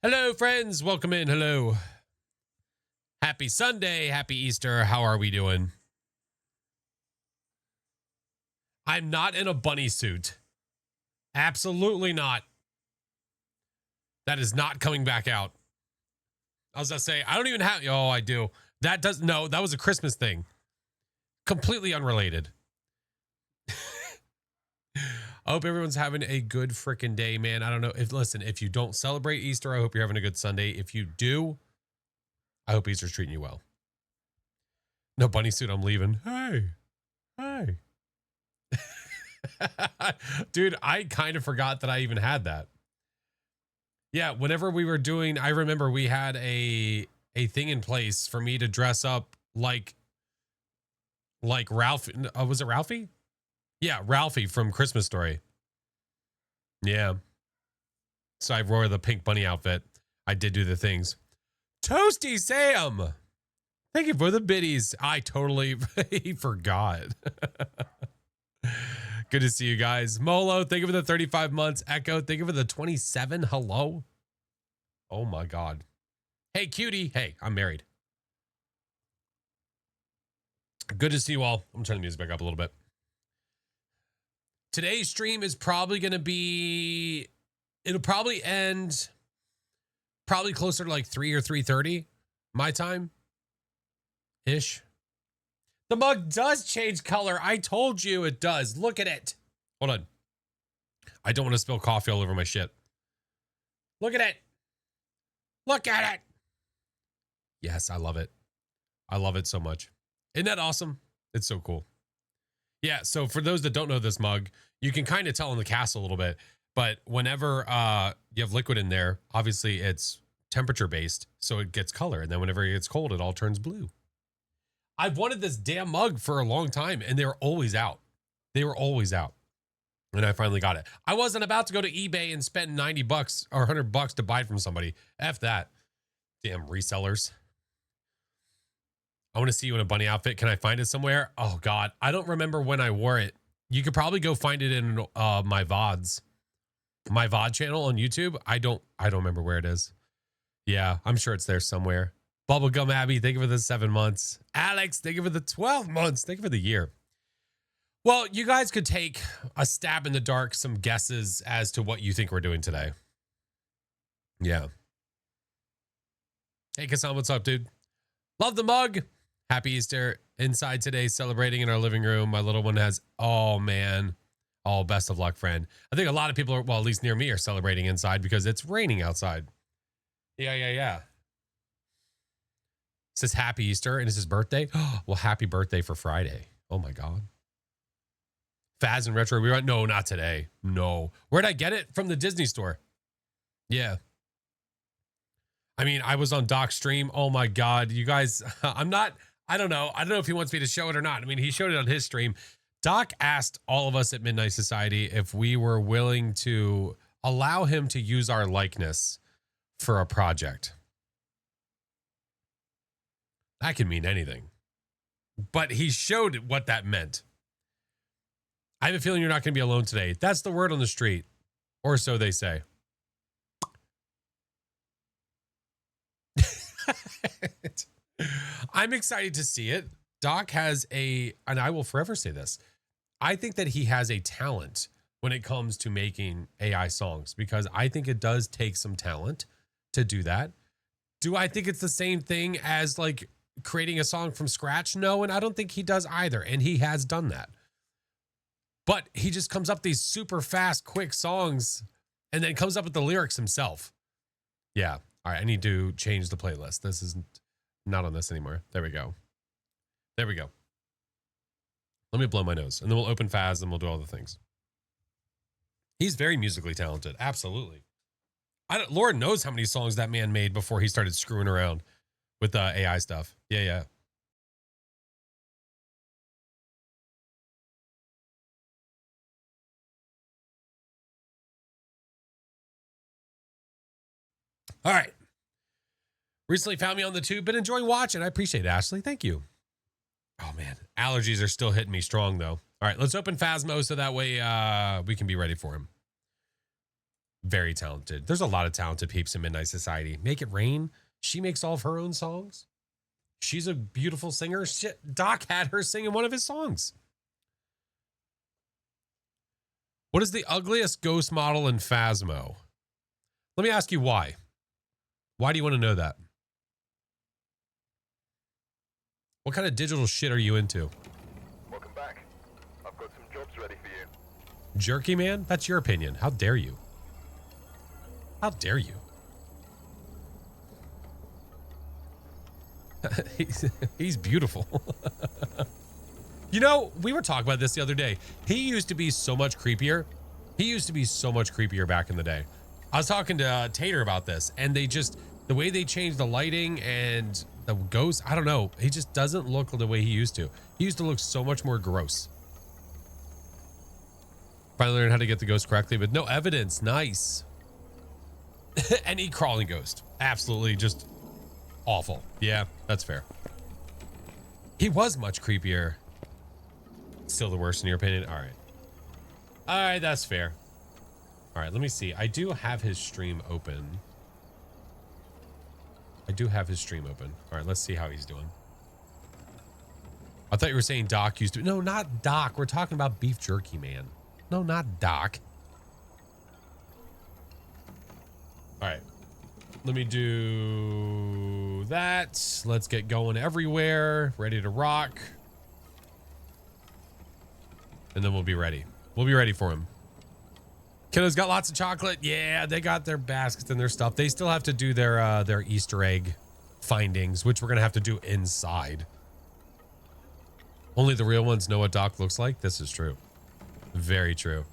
Hello, friends. Welcome in. Hello. Happy Sunday. Happy Easter. How are we doing? I'm not in a bunny suit. Absolutely not. That is not coming back out. I was going to say, I don't even have. Oh, I do. That does. No, that was a Christmas thing. Completely unrelated. I hope everyone's having a good freaking day, man. I don't know if you don't celebrate Easter, I hope you're having a good Sunday. If you do, I hope Easter's treating you well. No bunny suit, I'm leaving. Hey. Dude, I kind of forgot that I even had that. Yeah, whenever we were doing, I remember we had a thing in place for me to dress up like Ralph. Was it Ralphie? Yeah, Ralphie from Christmas Story. Yeah. So I wore the pink bunny outfit. I did do the things. Toasty Sam. Thank you for the biddies. I totally forgot. Good to see you guys. Molo, thank you for the 35 months. Echo, thank you for the 27. Hello. Oh my God. Hey, cutie. Hey, I'm married. Good to see you all. I'm turning the music back up a little bit. Today's stream is probably going to be, it'll probably end probably closer to like 3 or 3:30 my time ish. The mug does change color. I told you it does. Look at it. Hold on. I don't want to spill coffee all over my shit. Look at it. Look at it. Yes, I love it. I love it so much. Isn't that awesome? It's so cool. Yeah, so for those that don't know this mug, you can kind of tell in the cast a little bit, but whenever you have liquid in there, obviously it's temperature based, so it gets color, and then whenever it gets cold, it all turns blue. I've wanted this damn mug for a long time, and they were always out. They were always out. And I finally got it. I wasn't about to go to eBay and spend 90 bucks or 100 bucks to buy it from somebody. F that. Damn resellers. I want to see you in a bunny outfit. Can I find it somewhere? Oh God, I don't remember when I wore it. You could probably go find it in my VODs. My VOD channel on YouTube. I don't remember where it is. Yeah, I'm sure it's there somewhere. Bubblegum Abby, thank you for the 7 months. Alex, thank you for the 12 months. Thank you for the year. Well, you guys could take a stab in the dark, some guesses as to what you think we're doing today. Yeah. Hey, Kassan, what's up, dude? Love the mug. Happy Easter. Inside today, celebrating in our living room. My little one has, oh man. Oh, best of luck, friend. I think a lot of people are, well, at least near me, are celebrating inside because it's raining outside. Yeah. It says happy Easter and it's his birthday. Well, happy birthday for Friday. Oh my God. Phas and Retro, we went, no, not today. No. Where'd I get it? From the Disney store. Yeah. I mean, I was on Doc's stream. Oh my God. You guys, I don't know if he wants me to show it or not. I mean, he showed it on his stream. Doc asked all of us at Midnight Society if we were willing to allow him to use our likeness for a project. That can mean anything. But he showed what that meant. I have a feeling you're not going to be alone today. That's the word on the street. Or so they say. I'm excited to see it. Doc has and I will forever say this, I think that he has a talent when it comes to making AI songs, because I think it does take some talent to do that. Do I think it's the same thing as like creating a song from scratch? No, and I don't think he does either. And he has done that. But he just comes up these super fast, quick songs and then comes up with the lyrics himself. Yeah. All right. I need to change the playlist. This is not on this anymore. There we go. Let me blow my nose and then we'll open Phas and we'll do all the things. He's very musically talented. Absolutely. Lord knows how many songs that man made before he started screwing around with the AI stuff. Yeah. All right. Recently found me on the tube, been enjoying watching. I appreciate it, Ashley. Thank you. Oh man, allergies are still hitting me strong though. All right, let's open Phasmo so that way we can be ready for him. Very talented. There's a lot of talented peeps in Midnight Society. Make It Rain. She makes all of her own songs. She's a beautiful singer. Shit, Doc had her singing one of his songs. What is the ugliest ghost model in Phasmo? Let me ask you why. Why do you want to know that? What kind of digital shit are you into? Welcome back. I've got some jobs ready for you. Jerky man? That's your opinion. How dare you? How dare you? He's beautiful. You know, we were talking about this the other day. He used to be so much creepier. He used to be so much creepier back in the day. I was talking to Tater about this, and they just, the way they changed the lighting and the ghost, I don't know. He just doesn't look the way he used to. He used to look so much more gross. Finally learned how to get the ghost correctly, but no evidence. Nice. Any crawling ghost. Absolutely just awful. Yeah, that's fair. He was much creepier. Still the worst in your opinion? All right. All right, that's fair. All right, let me see. I do have his stream open. All right, let's see how he's doing. I thought you were saying Doc used to. No, not Doc. We're talking about beef jerky, man. No, not Doc. All right. Let me do that. Let's get going everywhere. Ready to rock. And then we'll be ready. We'll be ready for him. Kiddos got lots of chocolate. Yeah, they got their baskets and their stuff. They still have to do their Easter egg findings, which we're going to have to do inside. Only the real ones know what Doc looks like. This is true. Very true.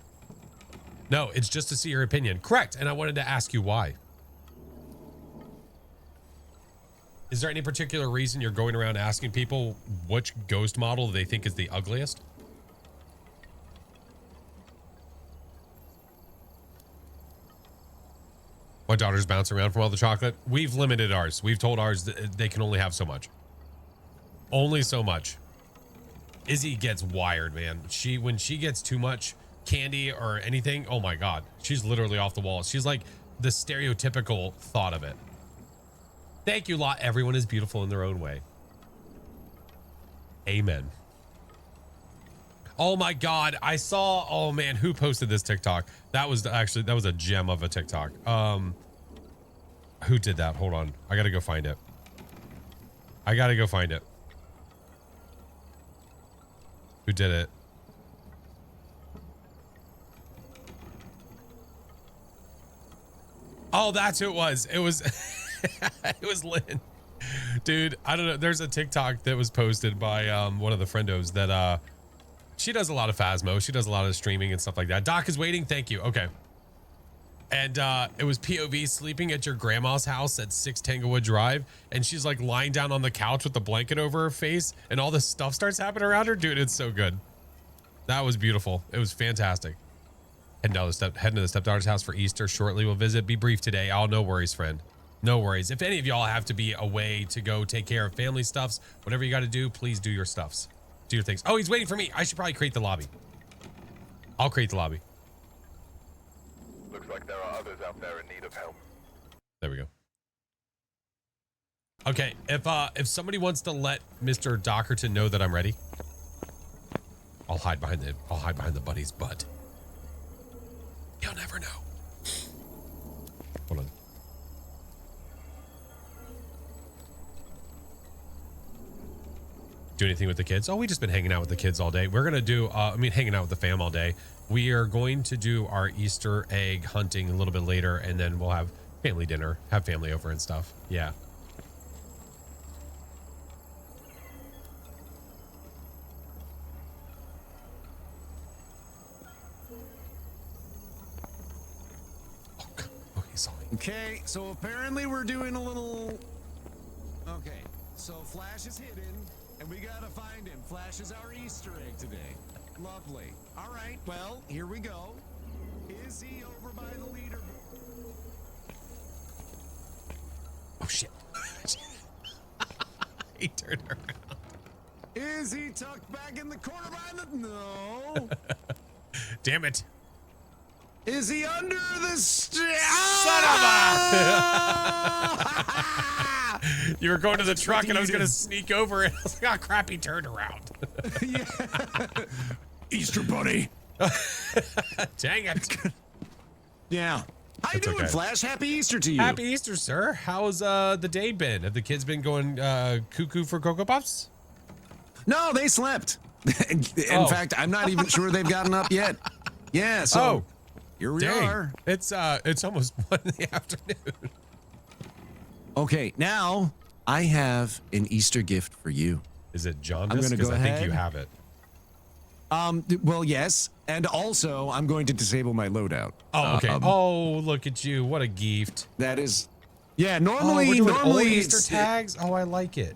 No, it's just to see your opinion. Correct. And I wanted to ask you why. Is there any particular reason you're going around asking people which ghost model they think is the ugliest? My daughter's bouncing around from all the chocolate. We've limited ours. We've told ours that they can only have so much. Only so much. Izzy gets wired, man. When she gets too much candy or anything, oh my God, she's literally off the wall. She's like the stereotypical thought of it. Thank you, lot. Everyone is beautiful in their own way. Amen. Oh my God, I saw, oh man, who posted this TikTok? That was a gem of a TikTok. Who did that? Hold on. I gotta go find it. Who did it? Oh, that's who it was. It was, it was Lynn. Dude, I don't know. There's a TikTok that was posted by one of the friendos that she does a lot of Phasmo. She does a lot of streaming and stuff like that. Doc is waiting. Thank you. Okay. And it was POV sleeping at your grandma's house at 6 Tanglewood Drive. And she's like lying down on the couch with the blanket over her face. And all this stuff starts happening around her. Dude, it's so good. That was beautiful. It was fantastic. Heading to the stepdaughter's house for Easter. Shortly we'll visit. Be brief today. Oh, no worries, friend. No worries. If any of y'all have to be away to go take care of family stuffs, whatever you got to do, please do your stuffs. Do your things. Oh, he's waiting for me. I should probably create the lobby. I'll create the lobby. Looks like there are others out there in need of help. There we go. Okay, if somebody wants to let Mr. Dockerton know that I'm ready, I'll hide behind the buddy's butt. You'll never know. Hold on. Do anything with the kids? Oh, we just been hanging out with the kids all day. We're gonna do hanging out with the fam all day. We are going to do our Easter egg hunting a little bit later, and then we'll have family dinner, have family over and stuff. Yeah. Oh, he saw me. Okay, so apparently we're doing a little... Okay, so Flash is hidden, and we gotta find him. Flash is our Easter egg today. Lovely. All right, well, here we go. Is he over by the leaderboard? Oh, shit. He turned around. Is he tucked back in the corner by the... No. Damn it. Is he under the Son of a! You were going to the truck and I was going to sneak over it. I was like, oh, crap, he turned around. Yeah. Easter Bunny. Dang it. Yeah. How you That's doing, okay. Flash? Happy Easter to you. Happy Easter, sir. How's the day been? Have the kids been going cuckoo for Cocoa Puffs? No, they slept. In Oh. fact, I'm not even sure they've gotten up yet. Yeah, so here we Dang. are. It's almost 1 in the afternoon. Okay, now I have an Easter gift for you. Is it jaundice? I'm gonna go Because I think you ahead. have it. Well, yes, and also I'm going to disable my loadout. Oh, okay. Oh, look at you. What a gift. That is, yeah. Oh, Normally, we're doing old normally Easter it's, tags. Oh, I like it.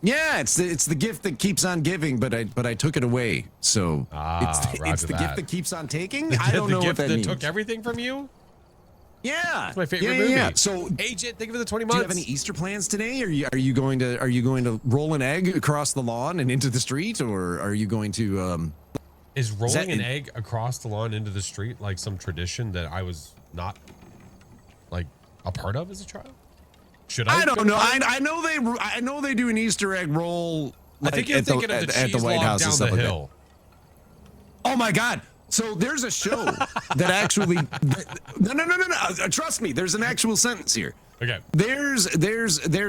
yeah, it's the gift that keeps on giving, but I took it away. So it's roger the that. gift that keeps on taking. I don't the know gift what that that means. took everything from you. Yeah, It's my favorite yeah, movie. Yeah. So, Agent, thank you for the 20 do months. you have any Easter plans today? Are you going to roll an egg across the lawn and into the street, or are you going to Is rolling that an in- egg across the lawn into the street like some tradition that I was not like a part of as a child? Should I? I don't know. I know they do an Easter egg roll. I think you're thinking of the at cheese the White log House and down stuff the like that. hill. Oh my God! So there's a show that actually. No. Trust me. There's an actual sentence here. Okay. There's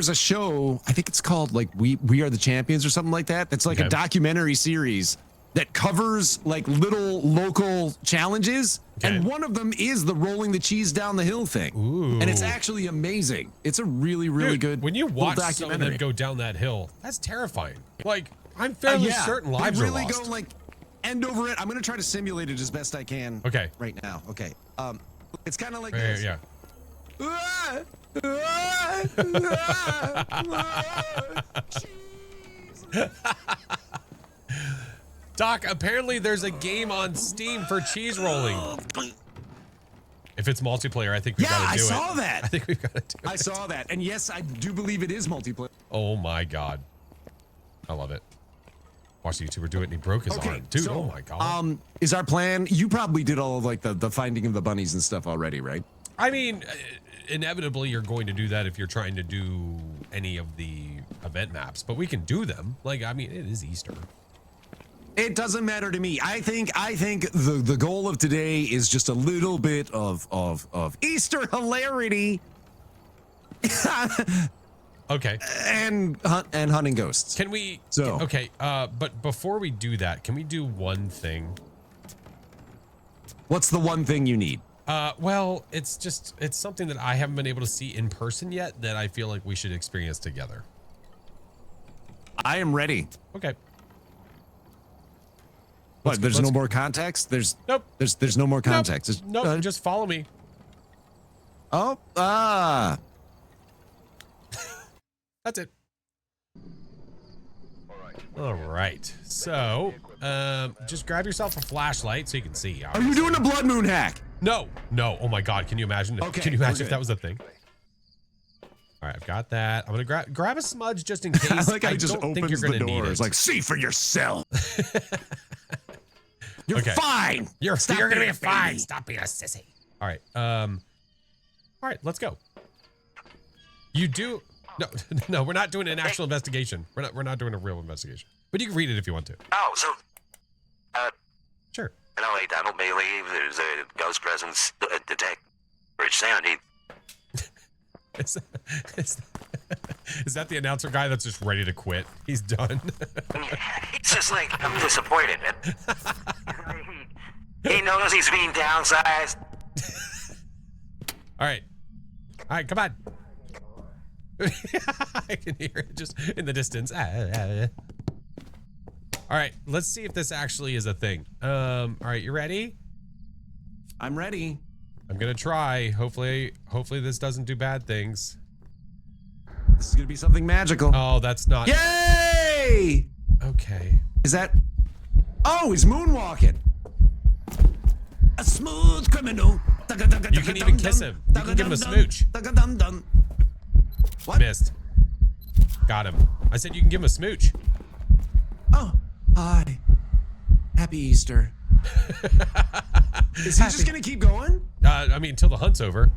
a show. I think it's called like We Are the Champions or something like that. That's like Okay. a documentary series that covers like little local challenges, Okay. and one of them is the rolling the cheese down the hill thing. Ooh. And it's actually amazing. It's a really Dude, good. when you little watch some of them documentary. go down that hill, that's terrifying. Like, I'm fairly Yeah, certain they lives really are lost. go like end over it. I'm gonna try to simulate it as best I can. Okay. Right now. Okay. It's kind of like Right this. here, Cheese. Doc, apparently there's a game on Steam for cheese rolling. If it's multiplayer, I think we've Yeah, got to do I it. saw that. I think we've got to do it. I saw that, and yes, I do believe it is multiplayer. Oh my God. I love it. Watch the YouTuber do it and he broke his Okay, arm. Dude, so, oh my God. Is our plan? You probably did all of like the finding of the bunnies and stuff already, right? I mean, inevitably you're going to do that if you're trying to do any of the event maps, but we can do them. Like, I mean, it is Easter. It doesn't matter to me. I think the goal of today is just a little bit of Easter hilarity. Okay. and hunting ghosts. Can we? So- okay. But before we do that, can we do one thing? What's the one thing you need? Well, it's something that I haven't been able to see in person yet that I feel like we should experience together. I am ready. Okay. What? There's let's no more context. Nope. There's no more context. Nope. Just follow me. Oh. That's it. All right. So, just grab yourself a flashlight so you can see. Are you doing a blood moon hack? No. Oh my God. Can you imagine? Okay, Can you imagine we're if that good. was a thing? All right, I've got that. I'm gonna grab a smudge just in case. I just don't think opens you're the gonna need door. it. It's like, see for yourself. You're Okay. fine. You're Stop gonna being be a fine. baby. Stop being a sissy. All right. All right. Let's go. You do. No, we're not doing an actual investigation. We're not doing a real investigation. But you can read it if you want to. Oh, so, Sure. no, I don't believe there's a ghost presence detect or sanity. Is that the announcer guy that's just ready to quit? He's done. It's just like, I'm disappointed, man. He knows he's being downsized. All right, come on. I can hear it just in the distance. All right, let's see if this actually is a thing. All right, you ready? I'm ready. I'm gonna try. Hopefully this doesn't do bad things. This is gonna be something magical. Oh, that's not. Yay! Okay. Is that? Oh, he's moonwalking. A smooth criminal. You can even kiss him. You can give him a smooch. What? Missed. Got him. I said you can give him a smooch. Oh, hi. Happy Easter. Is he just gonna keep going? I mean, until the hunt's over.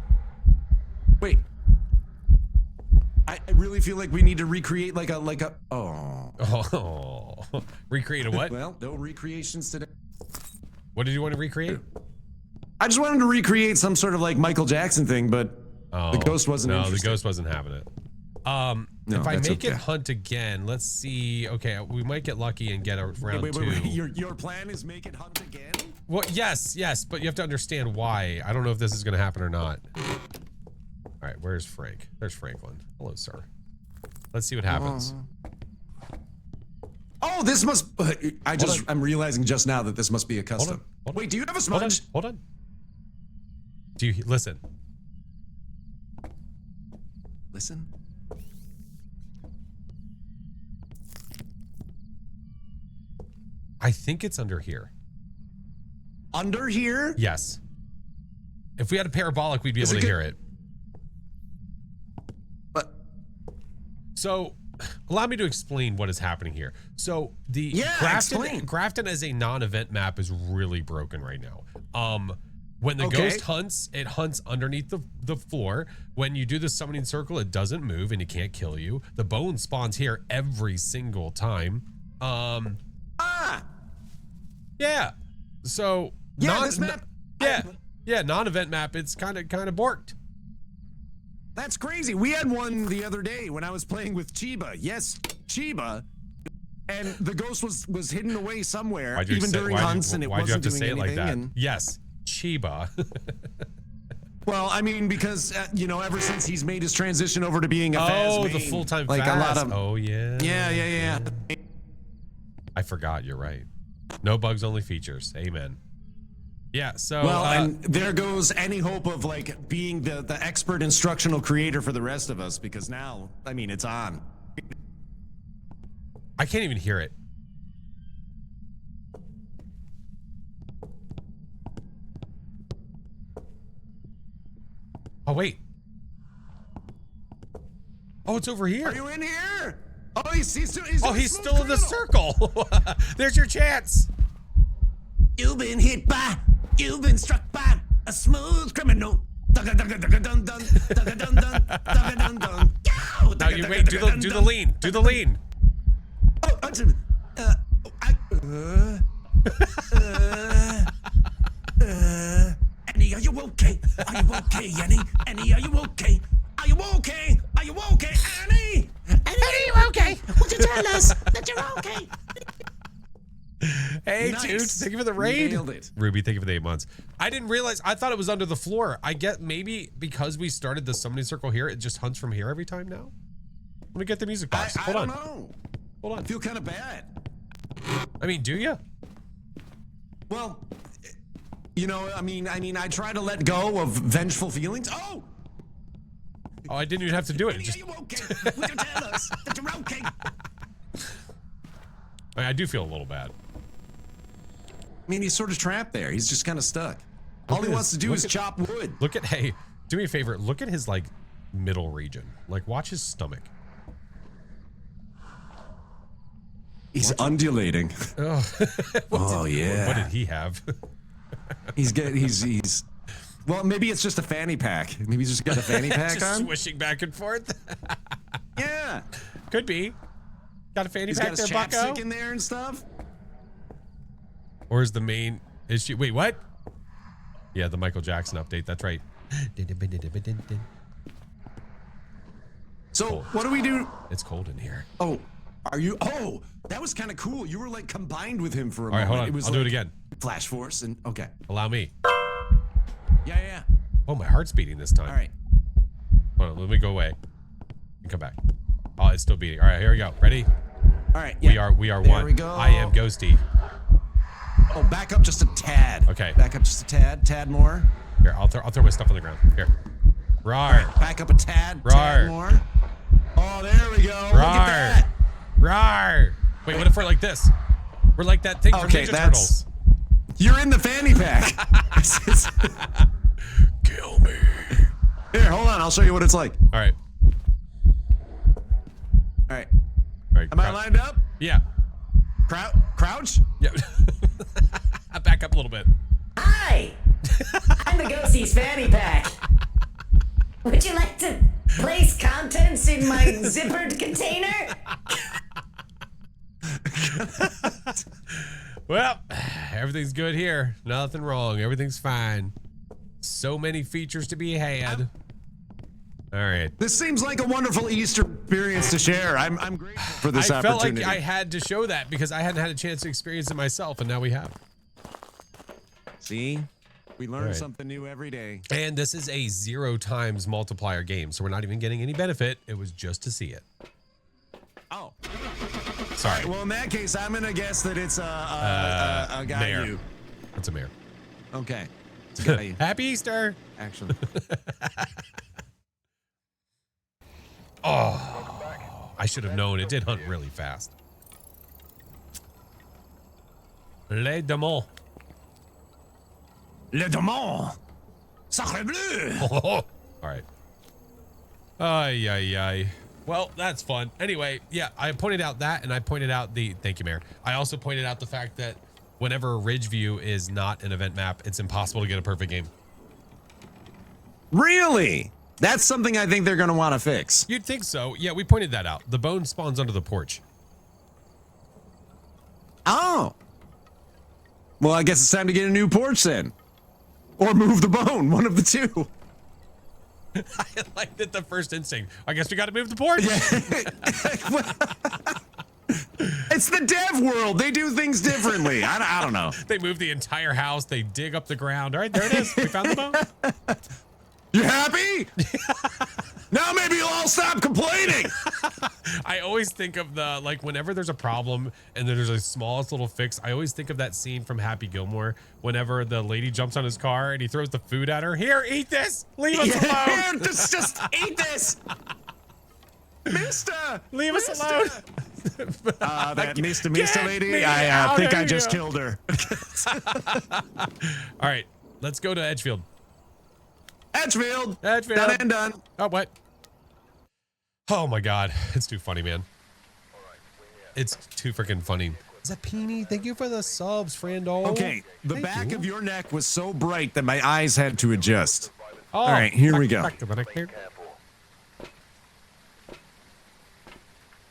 Wait. I really feel like we need to recreate like a. Oh. Oh, recreate a what? Well, no recreations today. What did you want to recreate? I just wanted to recreate some sort of like Michael Jackson thing, but the ghost wasn't. No, interested. the ghost wasn't having it. No, if I that's make it okay. hunt again, let's see. Okay, we might get lucky and get a round Wait. two. Your plan is make it hunt again? Well, yes, but you have to understand why. I don't know if this is going to happen or not. All right, where's Frank? There's Franklin. Hello, sir. Let's see what happens. Oh, this must. I'm realizing just now that this must be a custom. Hold on. Wait, do you have a sponge? Hold on. Do you listen? Listen. I think it's under here. Under here? Yes. If we had a parabolic, we'd be Is able it to good? hear it. But So, allow me to explain what is happening here. So, the explain. Grafton as a non-event map is really broken right now. When the ghost hunts, it hunts underneath the floor. When you do the summoning circle, it doesn't move and it can't kill you. The bone spawns here every single time. Yeah. So this map. non-event map. It's kind of borked. That's crazy. We had one the other day when I was playing with Chiba. Yes, Chiba. And the ghost was hidden away somewhere, even during hunts, and it wasn't doing anything. Why'd you have to say it like that? Yes, Chiba. Well, I mean, because ever since he's made his transition over to being a Phas the main, full-time like Phas. a lot of. Oh yeah. Yeah. I forgot. You're right. No bugs, only features. Amen. Yeah. So Well, and there goes any hope of like being the expert instructional creator for the rest of us, because now, I mean, it's on. I can't even hear it. Oh wait. Oh, it's over here. Are you in here? Oh, he's still in the circle. There's your chance. You've been struck by a smooth criminal. No, you wait. Do the lean. Do the lean. Annie, are you okay? Are you okay, Annie? Annie, are you okay? Are you okay? Are you okay, Annie? Annie, are you okay? Would you tell us that you're okay? Hey, Nice. dude, thank you for the raid. Nailed it. Ruby, thank you for the 8 months. I didn't realize. I thought it was under the floor. I get maybe because we started the summoning circle here, it just hunts from here every time now. Let me get the music box. I Hold on. don't know. Hold I on. feel kind of bad. I mean, do you? Well, I try to let go of vengeful feelings. Oh, I didn't even have to do it. Annie, Just, are you okay? Would you tell us that you're okay? I do feel a little bad. I mean, he's sort of trapped there. He's just kind of stuck. All he wants to do is chop wood. Look at, hey, do me a favor. Look at his like middle region. Like, watch his stomach. He's undulating. Oh yeah. What did he have? He's good. He's. Well, maybe it's just a fanny pack. Maybe he's just got a fanny pack Just on. swishing back and forth. Yeah. Could be. Got a fanny He's pack got his there, Bucko? chapstick in there and stuff. Or is the main issue? Wait, what? Yeah, the Michael Jackson update. That's right. So what do we do? It's cold in here. Oh, are you? Oh, that was kind of cool. You were like combined with him for a All right, moment. hold on. It was I'll do it again. FlashForce and okay. Allow me. Yeah. Oh, my heart's beating this time. All right. Hold on, let me go away and come back. Oh, it's still beating. All right, here we go. Ready? All right. Yeah. We are There one. we go. I am Ghosty. Oh, back up just a tad. Okay. Back up just a tad more. Here, I'll throw my stuff on the ground. Here. Rawr. Back up a tad Rawr. more. Oh, there we go. Look at that. Rawr. Wait, what if we're like this? We're like that thing from Okay, Ninja that's- Turtles. You're in the fanny pack. Kill me. Here, hold on. I'll show you what it's like. All right. All right. All right. Am I lined up? Yeah. Crouch? Yeah. Back up a little bit. Hi, Lucy's fanny pack. Would you like to place contents in my zippered container? Well, everything's good here. Nothing wrong. Everything's fine. So many features to be had. All right. This seems like a wonderful Easter experience to share. I'm grateful for this I felt opportunity. like I had to show that because I hadn't had a chance to experience it myself, and now we have. See? We learn Right. something new every day. And this is a 0 times multiplier game, so we're not even getting any benefit. It was just to see it. Oh. Sorry. Well, in that case, I'm gonna guess that it's a guy Mayor. you. That's a mayor. Okay. It's a guy you. Happy Easter. Actually. Oh, I should have known. It did hunt really fast. Les démons. Le démon. Sacre bleu. All right. Ay, ay, ay. Well, that's fun. Anyway, yeah, I pointed out that, and I pointed out the, thank you, Mayor. I also pointed out the fact that whenever Ridge View is not an event map, it's impossible to get a perfect game. Really? That's something I think they're gonna want to fix. You'd think so. Yeah, we pointed that out. The bone spawns under the porch. Oh. Well, I guess it's time to get a new porch then. Or move the bone, one of the two. I liked it the first instinct. I guess we got to move the porch. It's the dev world. They do things differently. I don't know. They move the entire house. They dig up the ground. All right, there it is. We found the bone. You happy? Now maybe you'll all stop complaining. I always think of the, like, whenever there's a problem and there's a smallest little fix, I always think of that scene from Happy Gilmore whenever the lady jumps on his car and he throws the food at her. Here, eat this. Leave us alone. Here, just eat this. Mister. Leave us alone. That Mr. Get lady, me I out think of I just here. killed her. All right, let's go to Edgefield. Edgefield. Edgefield. Done and done. Oh, what? Oh my God, it's too funny, man. It's too freaking funny. Is that Peony? Thank you for the subs, friendo. Okay, the Thank back you. of your neck was so bright that my eyes had to adjust. Oh, All right, here we go. back to the neck here.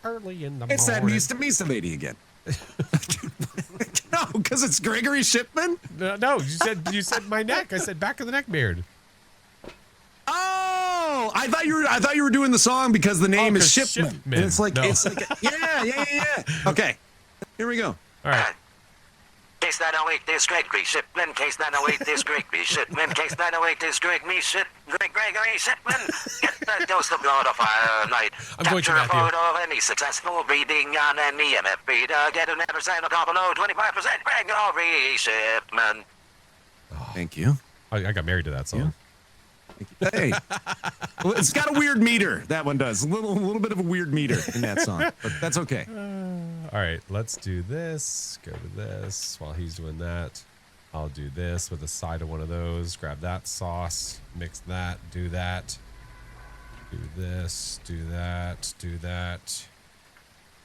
Early in the It's that morning. Misa lady again. No, because it's Gregory Shipman. No, you said my neck. I said back of the neck beard. Oh, I thought you were doing the song because the name is 'cause Shipman. Shipman. And it's like No. yeah. Okay, here we go. All right. Case 908, this Gregory Shipman. Case 908, this Gregory Shipman. Case 908, this Gregory Shipman. Get the dose of blood of fire night. I'm going to Capture a Matthew. photo of any successful reading on an EMF reader. Get an % of top below 25% Gregory Shipman. Thank you. I got married to that song. Hey, well, it's got a weird meter. That one does a little bit of a weird meter in that song, but that's okay. All right, let's do this. Go to this while he's doing that. I'll do this with a side of one of those. Grab that sauce, mix that, do that. Do this, do that, do that.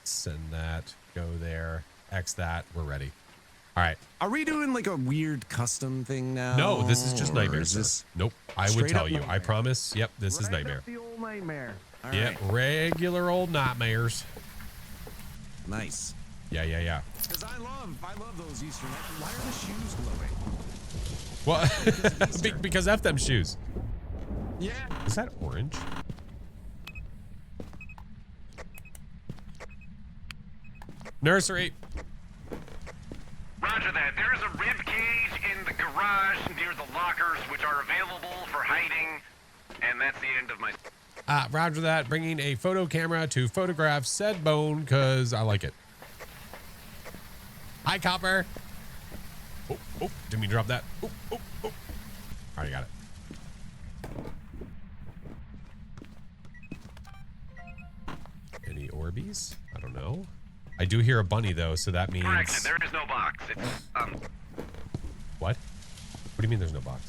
Send that, go there, X that. We're ready. All right. Are we doing like a weird custom thing now? No, this is just or Nightmare. is sir. this Nope. I would straight tell up you. I Nightmare? promise. Yep, this is Right up Nightmare. the old nightmare. All Yep, right. regular old nightmares. Nice. Yeah. Because I love those Easter eggs. Why are the shoes glowing? Well, because F them shoes. Yeah. Is that orange? Nursery. Roger that. There is a rib cage in the garage near the lockers, which are available for hiding, and that's the end of my... Roger that. Bringing a photo camera to photograph said bone because I like it. Hi, Copper. Oh, didn't mean to drop that. Oh. Alright, got it. Any Orbeez? I don't know. I do hear a bunny though, so that means... Correction, there is no box. It's, What? What do you mean there's no box?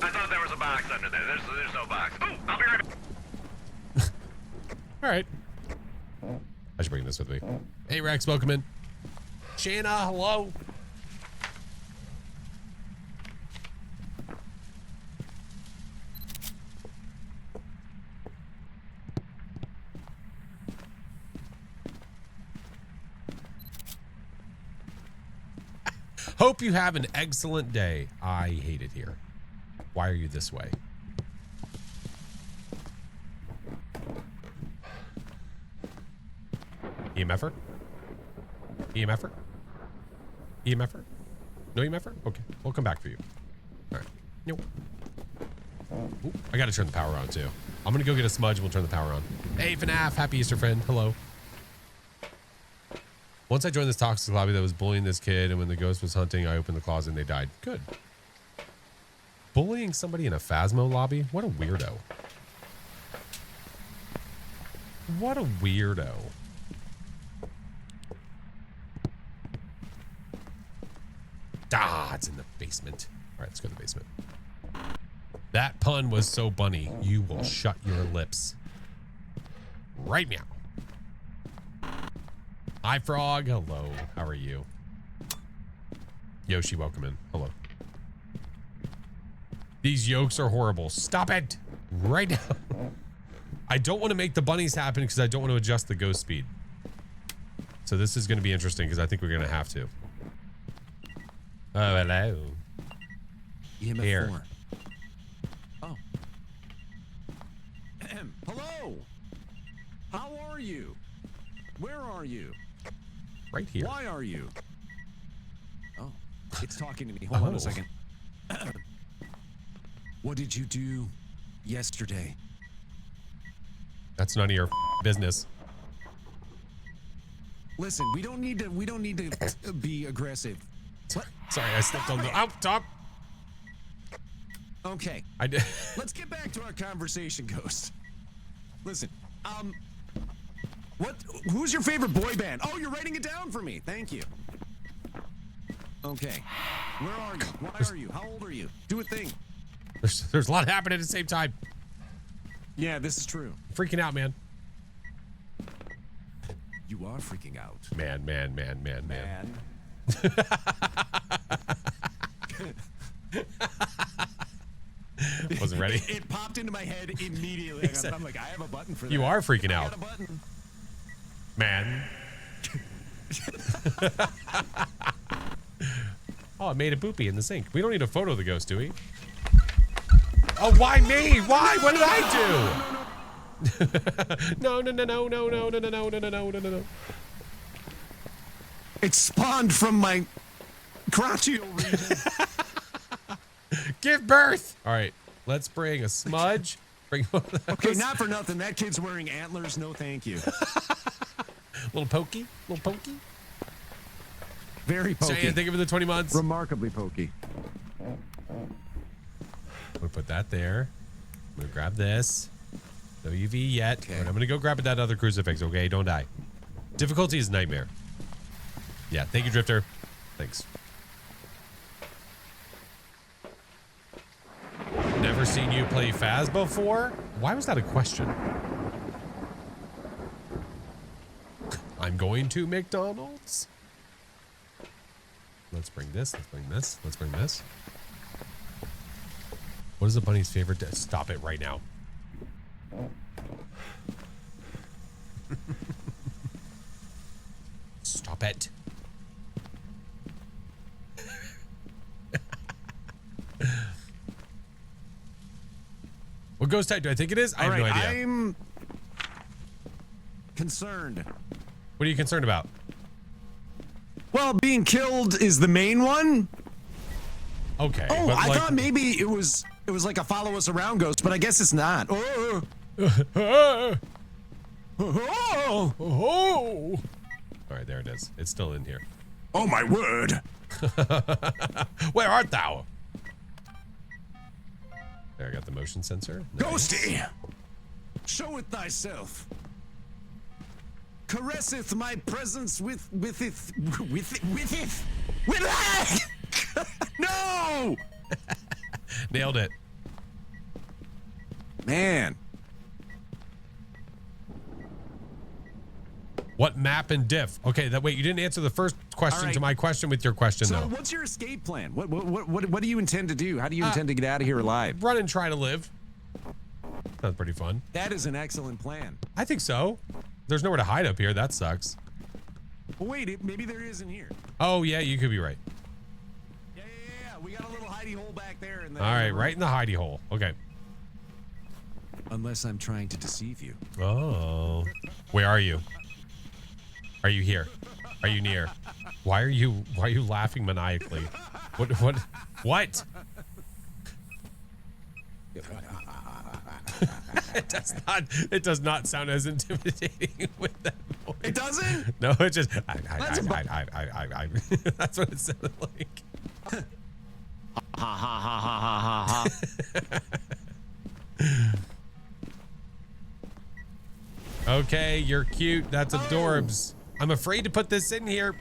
I thought there was a box under there. There's no box. Oh, I'll be right back. Alright. I should bring this with me. Hey, Rex, welcome in. Shanna, hello. Hope you have an excellent day. I hate it here. Why are you this way? EMFer? EMFer? EMFer? No EMFer? Okay, we'll come back for you. All right. Nope. Ooh, I gotta turn the power on too. I'm gonna go get a smudge and we'll turn the power on. Hey, FNAF, happy Easter, friend. Hello. Once I joined this toxic lobby that was bullying this kid, and when the ghost was hunting, I opened the closet and they died. Good. Bullying somebody in a Phasmo lobby? What a weirdo. What a weirdo. Ah, it's in the basement. All right, let's go to the basement. That pun was so bunny. You will shut your lips right now. Hi, Frog. Hello. How are you? Yoshi, welcome in. Hello. These yolks are horrible. Stop it right now. I don't want to make the bunnies happen because I don't want to adjust the ghost speed. So this is going to be interesting because I think we're going to have to. Oh, hello. EMF Here. 4. Oh. Hello. How are you? Where are you? Right here. Why are you? Oh, it's talking to me. Hold on a second. What did you do yesterday? That's none of your business. Listen, we don't need to be aggressive. What? Sorry, I stepped on the top. Okay. I did. Let's get back to our conversation, Ghost. Listen, who's your favorite boy band? Oh, you're writing it down for me. Thank you. Okay. Where are you? Why are you? How old are you? Do a thing. There's a lot happening at the same time. Yeah, this is true. I'm freaking out, man. You are freaking out. Man. Wasn't ready. It popped into my head immediately. I'm like, I have a button for that. You are freaking out. I got a button. Man. Oh, I made a boopy in the sink. We don't need a photo of the ghost, do we? Oh, why me? Why? What did I do? No. It spawned from my crotchal region. Give birth. All right, let's bring a smudge. Bring Okay, not for nothing. That kid's wearing antlers. No, thank you. Little pokey. Very pokey. So, yeah, thank you for the 20 months. Remarkably pokey. I'm gonna put that there. I'm gonna grab this. No UV yet. Okay. All right, I'm gonna go grab that other crucifix. Okay, don't die. Difficulty is nightmare. Yeah, thank you, Drifter. Thanks. Never seen you play Phas before? Why was that a question? I'm going to McDonald's. Let's bring this. Let's bring this. What is the bunny's favorite? Stop it right now. Stop it. What ghost type do I think it is? I have no idea. I'm concerned. What are you concerned about? Well, being killed is the main one. Okay. Oh, but I like, thought maybe it was like a follow us around ghost, but I guess it's not. Oh. Oh. All right, there it is. It's still in here. Oh my word. Where art thou? There, I got the motion sensor. Nice. Ghosty, show it thyself. Caresseth my presence with it. No! Nailed it. Man. What map and diff? Okay, wait, you didn't answer the first question to my question with your question, So though. what's your escape plan? What do you intend to do? How do you intend to get out of here alive? Run and try to live. That's pretty fun. That is an excellent plan. I think so. There's nowhere to hide up here. That sucks. Well, wait, maybe there isn't here. Oh, yeah, you could be right. we got a little hidey hole back there. In the All right, right in the hidey hole. Okay. Unless I'm trying to deceive you. Oh. Where are you? Are you here? Are you near? Why are you laughing maniacally? What? It does not sound as intimidating with that voice. It doesn't? No, it just That's that's what it sounded like. Ha ha ha ha ha ha ha. Okay, you're cute. That's adorbs. I'm afraid to put this in here.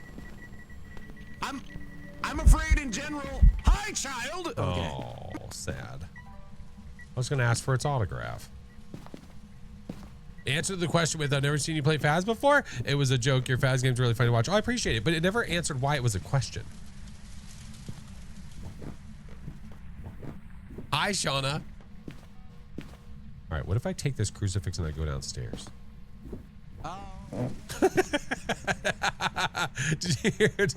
I'm afraid in general. Hi, child. Okay. Oh, sad. I was gonna ask for its autograph. Answer the question with, I've never seen you play Phas before. It was a joke. Your Phas game's really fun to watch. Oh, I appreciate it, but it never answered why it was a question. Hi, Shauna. All right, what if I take this crucifix and I go downstairs? Did you hear it?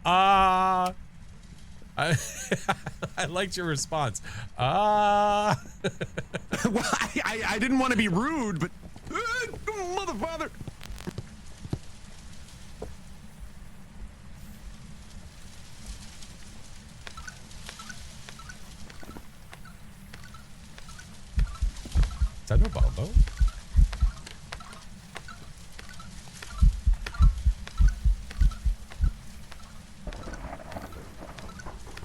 I liked your response. Well, I didn't want to be rude, but mother father. Is that no Bombo?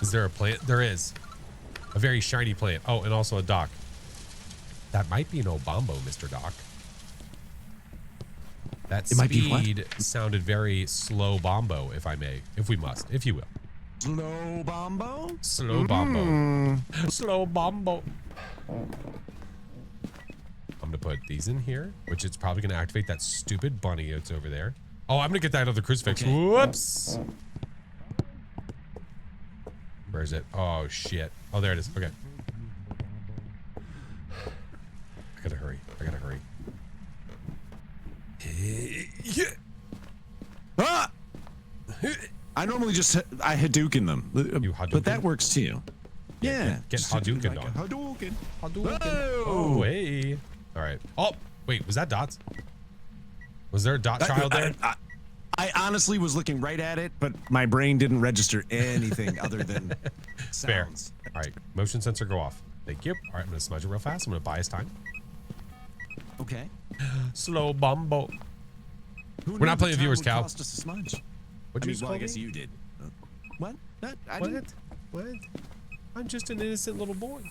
Is there a plant? There is. A very shiny plant. Oh, and also a dock. That might be no Bombo, Mr. Doc. That speed sounded very slow Bombo, if I may. If we must. If you will. Slow Bombo? Slow Bombo. Slow Bombo. I'm going to put these in here, which is probably going to activate that stupid bunny that's over there. Oh, I'm going to get that other crucifix. Okay. Whoops. Where is it? Oh, shit. Oh, there it is. Okay. I gotta hurry. I gotta hurry. Ah! I normally just I Hadouken them. You Hadouken? But that works too. Yeah. Get Hadouken on. Hadouken. Hadouken. Oh, hey. All right. Oh, wait. Was that Dots? Was there a Dot child there? I honestly was looking right at it, but my brain didn't register anything other than sounds. Fair. All right. Motion sensor go off. Thank you. All right. I'm going to smudge it real fast. I'm going to buy us time. Okay. Slow Bombo. We're not playing viewers, Cal. Cost us a smudge. What'd you I guess you did. What? I didn't. What? I'm just an innocent little boy.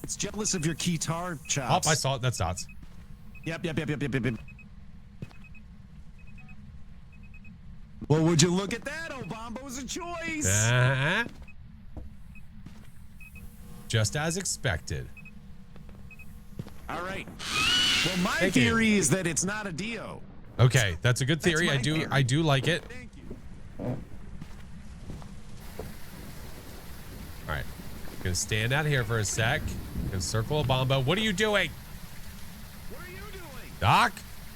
It's jealous of your guitar chops. Oh, I saw it. That's Dots. Yep. Well, would you look at that? Oh, Bombo's a choice. Just as expected. All right. Well, my theory is that it's not a Dio. Okay, that's a good theory. I do like it. Thank you. All right. Gonna stand out here for a sec. Gonna circle a Bombo. What are you doing? What are you doing? Doc?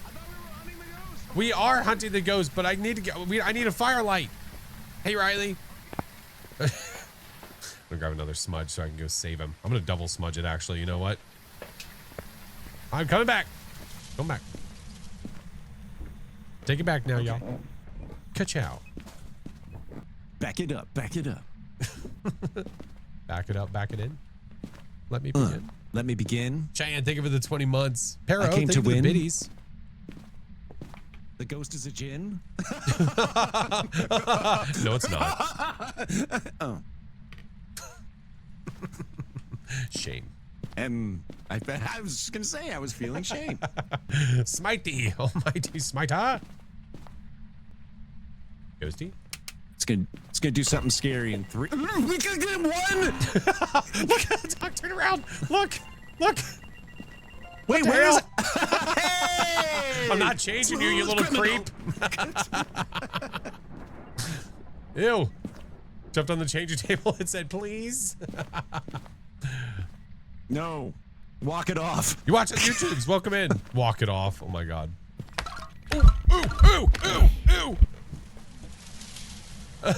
I thought we were hunting the ghost. We are hunting the ghost, but I need to get. I need a firelight. Hey, Riley. I'm gonna grab another smudge so I can go save him. I'm gonna double smudge it. Actually, you know what? I'm coming back. Come back. Take it back now, y'all. Ka-chow. Back it up. Back it up. Back it up. Back it in. Let me begin. Let me begin. Cheyenne, thank you for the 20 months. Pero, I came thank to you for win. the biddies. The ghost is a djinn? No, it's not. Oh. Shame. And I was just gonna say I was feeling shame. Smitey, almighty smiter. Ghosty. It's gonna do something scary in 3. We can get 1. Look at the dog. Turn around. Look. Wait, the where hell? is it? Hey! I'm not changing you, you little criminal. creep. Ew. Jumped on the changing table and said, please. No. Walk it off. You watch on YouTube's. Welcome in. Walk it off. Oh my God. Ooh.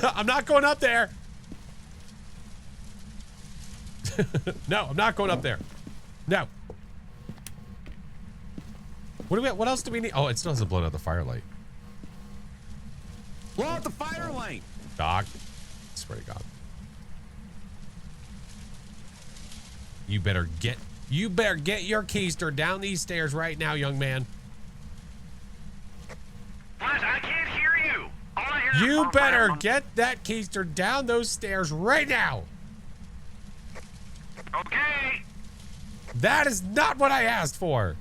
I'm not going up there. No, I'm not going up there. No. What else do we need? Oh, it still hasn't blown out the firelight. Blow out the firelight. Doc, I swear to God. You better get your keister down these stairs right now, young man. Flash, I can't hear you. All I hear is You bump, better bump. get that keister down those stairs right now. Okay. That is not what I asked for.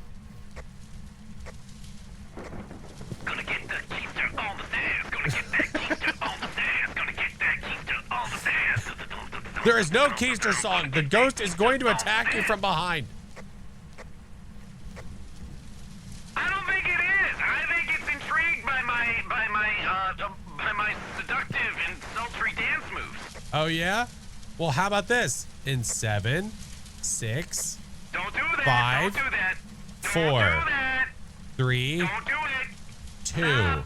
Gonna get that keister on the stairs. Gonna get that keister on the stairs. Gonna get that keister on the stairs. There is no keister song. The ghost is going to attack you from behind. I don't think it is. I think it's intrigued by my seductive and sultry dance moves. Oh, yeah? Well, how about this? In 7, 6, Don't do that. 5, Don't do that. Don't 4, do that. 3, Don't do it. 2,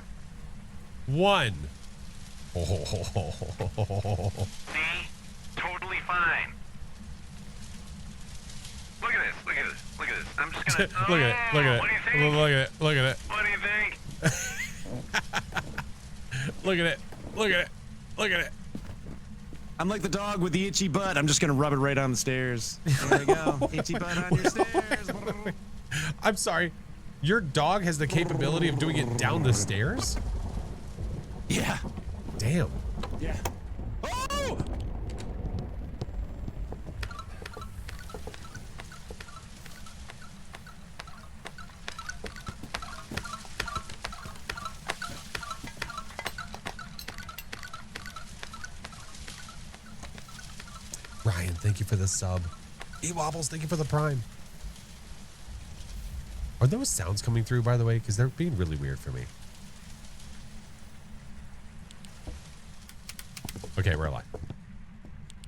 1. See? Totally fine. Look at this. Look at this. Look at this. I'm just gonna. Look at it. Look at What do you it. think? Look at it. Look at it. What do you think? Look at it. Look at it. Look at it. I'm like the dog with the itchy butt. I'm just gonna rub it right on the stairs. There you go. Itchy butt on your stairs. I'm sorry. Your dog has the capability of doing it down the stairs? Yeah. Damn. Yeah. Oh! Ryan, thank you for the sub. E-Wobbles, thank you for the prime. Are those sounds coming through, by the way? Because they're being really weird for me. Okay, we're alive.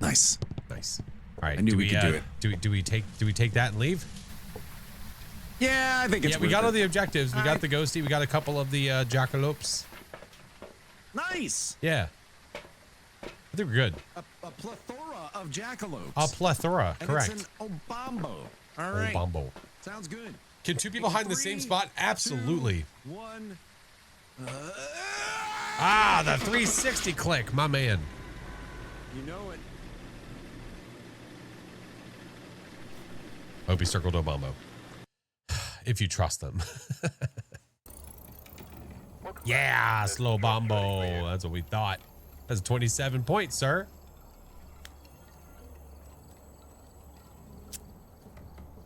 Nice. Nice. All right. I knew we could do it. Do we take that and leave? Yeah, I think it's Yeah, we worth got all it. the objectives. We All got right. the ghosty. We got a couple of the jackalopes. Nice. Yeah. I think we're good. A plethora of jackalopes. A plethora, and correct. It's an Obambo. All right. Obambo. Sounds good. Can two people hide in the same spot? Absolutely. 2, 1. Ah, the 360 click, my man. You know it. Hope he circled Obambo. If you trust them. Yeah, slow bombo. That's what we thought. That's 27 points, sir.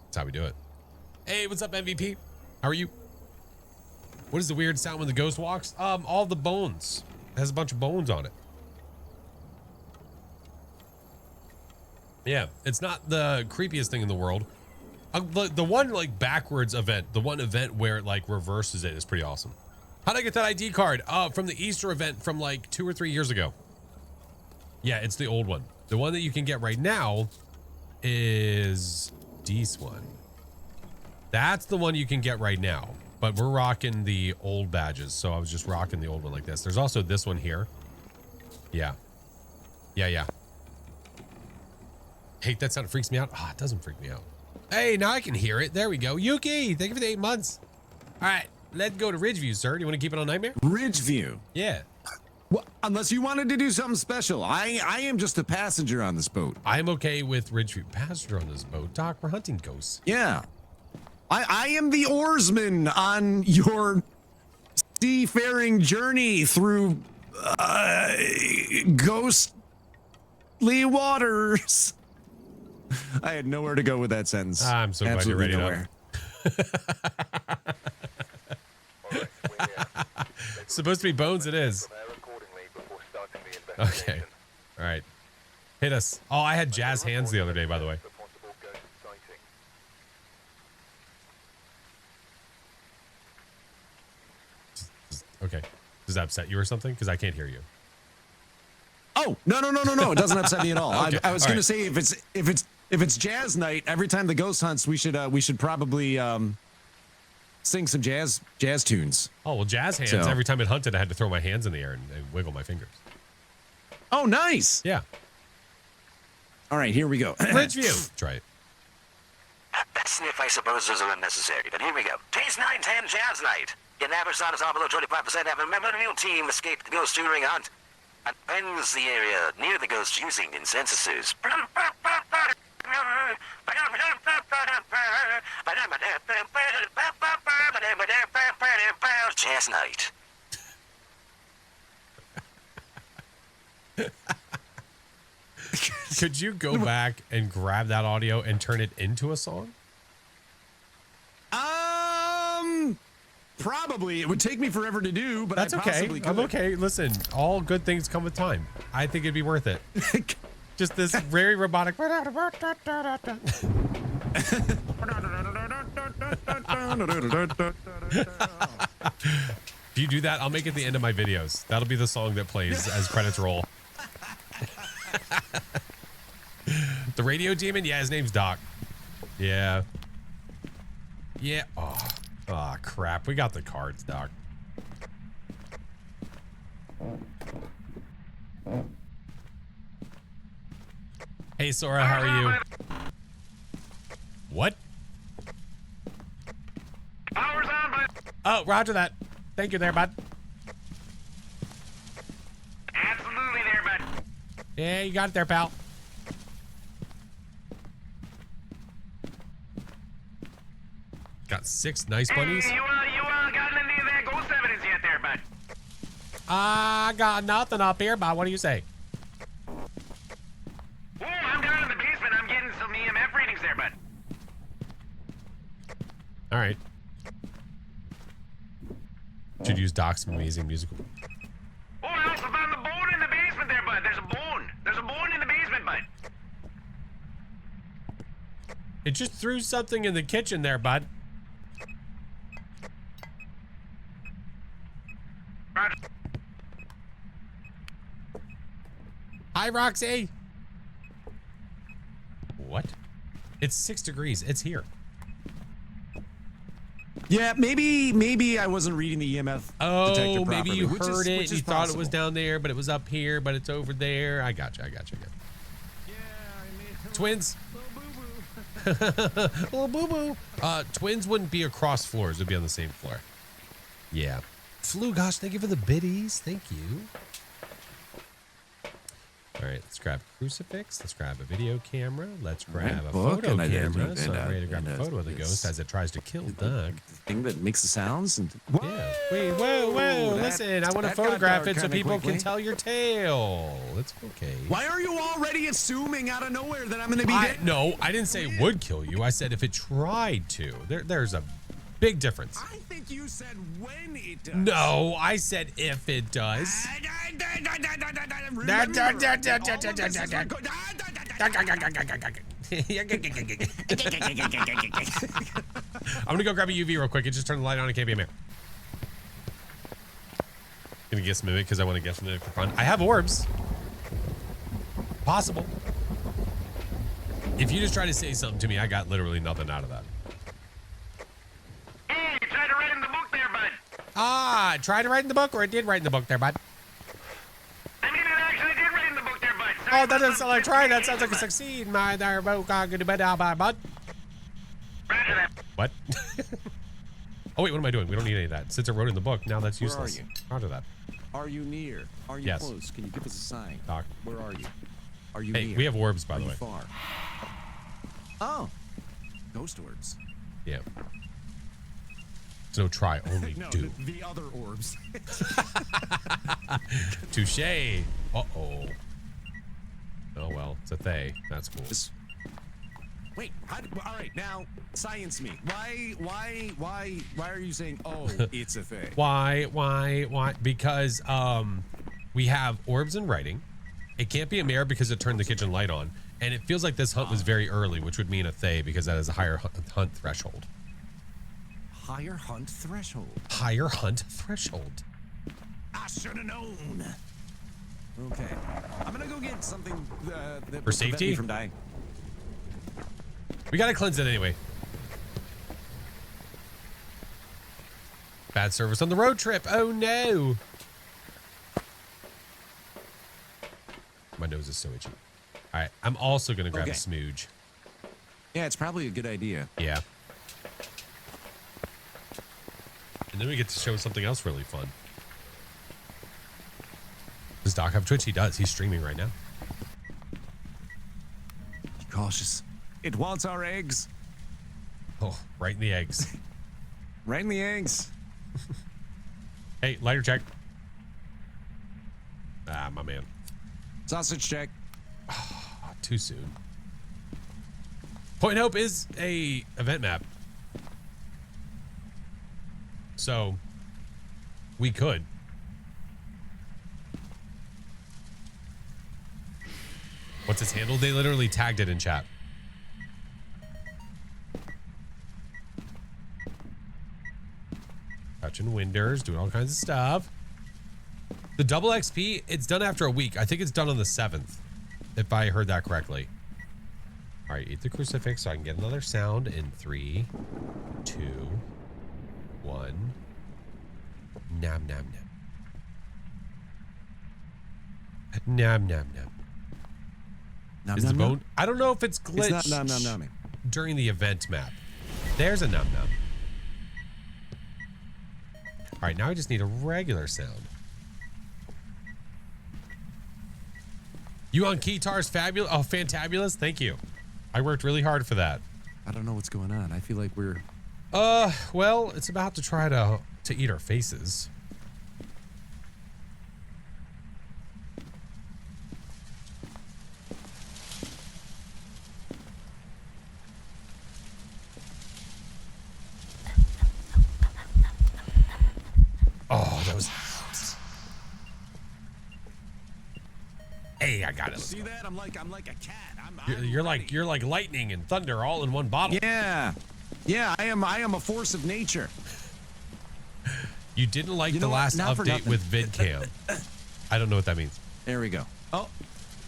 That's how we do it. Hey, what's up, MVP? How are you? What is the weird sound when the ghost walks? All the bones. It has a bunch of bones on it. Yeah, it's not the creepiest thing in the world. The one like backwards event, the one event where it like reverses it is pretty awesome. How'd I get that ID card? From the Easter event from like 2 or 3 years ago. Yeah, it's the old one. The one that you can get right now is this one. That's the one you can get right now. But we're rocking the old badges, so I was just rocking the old one like this. There's also this one here. Yeah. Yeah. Hate that sound. It freaks me out. Ah, it doesn't freak me out. Hey, now I can hear it. There we go. Yuki, thank you for the 8 months. All right, let's go to Ridgeview, sir. Do you want to keep it on Nightmare? Ridgeview. Yeah. Well, unless you wanted to do something special. I am just a passenger on this boat. I'm okay with Ridgeview. Passenger on this boat. Doc, we're hunting ghosts. Yeah. I am the oarsman on your seafaring journey through ghostly waters. I had nowhere to go with that sentence. I'm so glad you're ready nowhere. Supposed to be bones, it is. Okay. All right. Hit us. Oh, I had jazz hands the other day, by the way. Okay. Does that upset you or something? Because I can't hear you. Oh, no. It doesn't upset me at all. Okay, I was all going right. to say if it's jazz night, every time the ghost hunts, we should probably sing some jazz tunes. Oh, well, jazz hands. So- Every time it hunted, I had to throw my hands in the air and wiggle my fingers. Oh, nice. Yeah. All right, here we go. Bridge view. Try it. That sniff, I suppose, is unnecessary, but here we go. Taste 910 Jazz Night. Your average sound is all below 25%. Have a member of your team escape the ghost during a hunt and cleanse the area near the ghost using incensors. Jazz Night. Could you go back and grab that audio and turn it into a song? Probably. It would take me forever to do, but That's I okay. possibly could. I'm okay. Listen, all good things come with time. I think it'd be worth it. Just this very robotic. If you do that, I'll make it the end of my videos. That'll be the song that plays as credits roll. The radio demon? Yeah, his name's Doc. Yeah. Yeah. Oh, crap. We got the cards, Doc. Hey, Sora, how are you? What? Power's on, bud. Oh, roger that. Thank you there, bud. Absolutely there, bud. Yeah, you got it there, pal. Got 6 nice bunnies. Hey, you got any of that ghost evidence yet there, bud? I got nothing up here, bud. What do you say? Oh, I'm down in the basement. I'm getting some EMF readings there, bud. All right. Should use Doc's amazing musical. Oh, I also found the bone in the basement there, bud. There's a bone. There's a bone in the basement, bud. It just threw something in the kitchen there, bud. Roger. Hi, Roxy. What? It's 6 degrees. It's here. Yeah, maybe I wasn't reading the EMF detector Oh, maybe properly, you which heard is it. You thought possible. it was down there, but it was up here, but it's over there. I got you. Yeah, I mean, Twins. Little boo-boo. Twins wouldn't be across floors. They'd be on the same floor. Yeah. Flu, gosh, thank you for the biddies. Thank you. All right, let's grab a crucifix. Let's grab a video camera. Let's grab a book, photo and I- camera. and, So I'm ready to grab and, a photo of the yes. ghost as it tries to kill Doug. the thing that makes the sounds and Yeah. Wait, whoa. that- Listen, I want to that got photograph dark it so kinda people quickly. can tell your tale. It's okay. Why are you already assuming out of nowhere that I'm going to be dead? No, I didn't say it would kill you. I said if it tried to. There's a big difference. I think you said when it does. No, I said if it does. I'm gonna go grab a UV real quick and just turn the light on. It can't be a mirror. Gonna guess mimic because I want to guess mimic for fun. I have orbs. Possible. If you just try to say something to me, I got literally nothing out of that. Hey, you tried to write in the book there, bud. Ah, I tried to write in the book, or I did write in the book there, bud. I mean, it actually did write in the book there, bud. Oh, that doesn't sound like trying. That sounds like a succeed. My there, bud. Roger that. What? Oh, wait, what am I doing? We don't need any of that. Since it wrote in the book, now that's Where are useless. you? Roger that. Are you near? Are you Yes. close? Can you give us a sign? Doc. Where are you? Are you Hey, near? we have orbs, by Are the you way. far? Oh. Ghost orbs. Yeah. There's no try, only No, do. the other orbs. Touche. Uh-oh. Oh, well, it's a they. That's cool. This- Wait, all right, now, science me. Why are you saying, oh, it's a thing? Why? Because, we have orbs in writing. It can't be a mirror because it turned the kitchen light on. And it feels like this hunt was very early, which would mean a they because that is a higher hunt threshold. Higher hunt threshold. Higher hunt threshold. I should have known. Okay, I'm gonna go get something that will For prevent safety? me from dying. We gotta cleanse it anyway. Bad service on the road trip. Oh no. nose is so itchy. All right, I'm also gonna grab a smooge. Yeah, it's probably a good idea. Yeah. And then we get to show something else really fun. Does Doc have Twitch? He does. He's streaming right now. Be cautious. It wants our eggs. Oh, right in the eggs. Right in the eggs. Hey, lighter check. Ah, my man. Sausage check. Too soon. Point Hope is a event map. So we could. What's its handle? They literally tagged it in chat. Touching windows, doing all kinds of stuff. The double XP, it's done after a week. I think it's done on the 7th, if I heard that correctly. All right, eat the crucifix so I can get another sound in 3, 2, 1. Nom, nom, nom. Nom, nom, nom. Nom, Is nom, the nom. bone? I don't know if it's glitched It's not nom nom nomming. during the event map. There's a nom nom. All right, now I just need a regular sound. You on Keytar's fabulous? Oh, fantabulous! Thank you. I worked really hard for that. I don't know what's going on. I feel like we're... Well, it's about to try to eat our faces. Oh, that was... Hey, I got it. See that? I'm like a cat. You're like lightning and thunder all in one bottle. Yeah. Yeah, I am a force of nature. You didn't like You the know what? last Not for update nothing. with VidCam. I don't know what that means. There we go. Oh.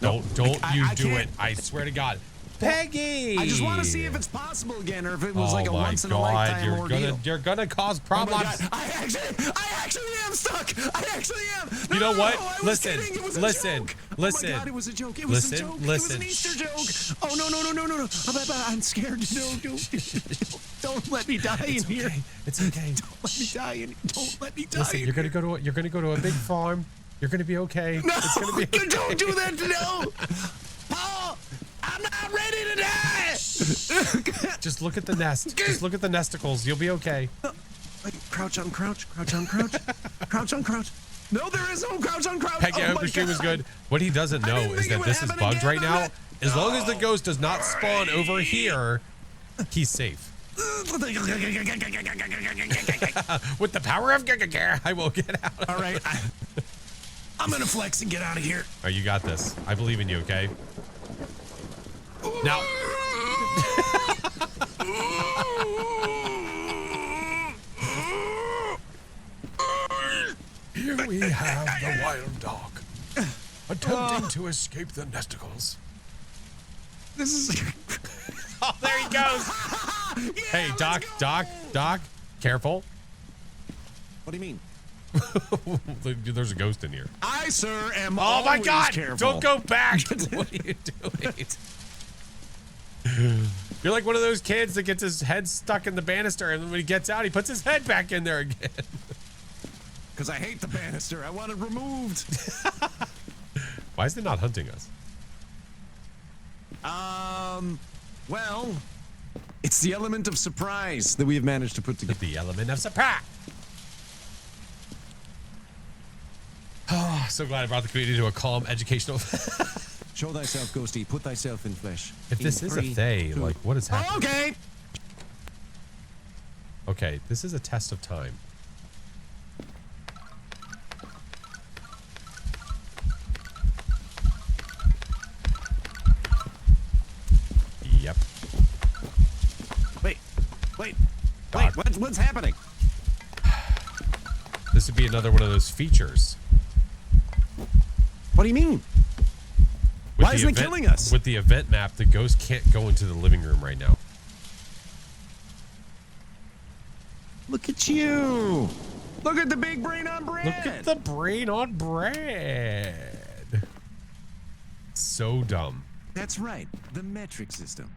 Don't I you do can't. it. I swear to God. Peggy! I just want to see if it's possible again or if it was Oh like a my once in a God, lifetime ordeal. you're gonna cause Oh my problems. God. I actually am stuck. I actually am. You know what? I was Listen, kidding. It was a listen, joke. listen. Oh my God, it was a joke. It was a Listen, joke. listen. It was an Easter joke. Oh no. I'm scared. No. Don't let me die in here. It's okay. Don't let me die in. Don't let me die. Listen, in you're gonna here. go to a big farm. You're gonna be okay. No, It's gonna be okay. don't do that. No, Paul. I'm not ready to die. Just look at the nest. Just look at the nesticles. You'll be okay. Wait, crouch on crouch. Crouch on crouch. Crouch on crouch. No, there is no crouch on crouch. Peggy, I hope my your stream is God. good. What he doesn't I know didn't is think it that would this is happen bugged again, right now. but As long as the ghost does not spawn over here, he's safe. With the power of I will get out. All right, I'm gonna flex and get out of here. All right, you got this. I believe in you, okay? Now. Here we have the wild dog attempting to escape the nesticles. This is. Oh, there he goes. Yeah, Hey, let's Doc, go. careful. What do you mean? There's a ghost in here. I, sir, am. Oh my always God! Careful. Don't go back. What are you doing? You're like one of those kids that gets his head stuck in the banister, and when he gets out, he puts his head back in there again. Because I hate the banister. I want it removed. Why is it not hunting us? Well, it's the element of surprise that we have managed to put together. The element of surprise. Oh, so glad I brought the community to a calm, educational. Show thyself, ghosty. Put thyself in flesh. If this is a Thay, like, what is happening? Okay. Okay, this is a test of time. Yep. Wait. God. What's happening? This would be another one of those features. What do you mean? With Why the isn't it event- killing us? With the event map, the ghost can't go into the living room right now. Look at you. Look at the big brain on bread. Look at the brain on bread. So dumb. That's right, the metric system.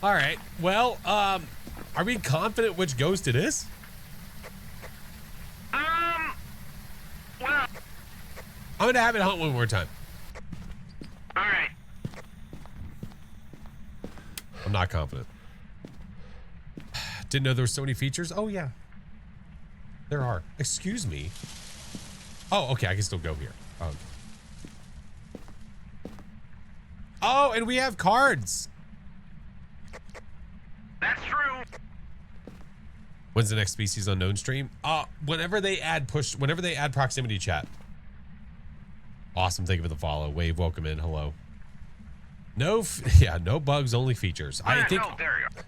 All right. Well, are we confident which ghost it is? Well, I'm gonna have it hunt one more time. all right. I'm not confident. Didn't know there were so many features. Oh yeah, there are. Excuse me. Oh, okay. I can still go here. Oh, and we have cards. That's true. When's the next Species Unknown stream? Whenever they add proximity chat. Awesome. Thank you for the follow. Wave, welcome in. Hello. No, no bugs, only features. I think. Oh, there you are.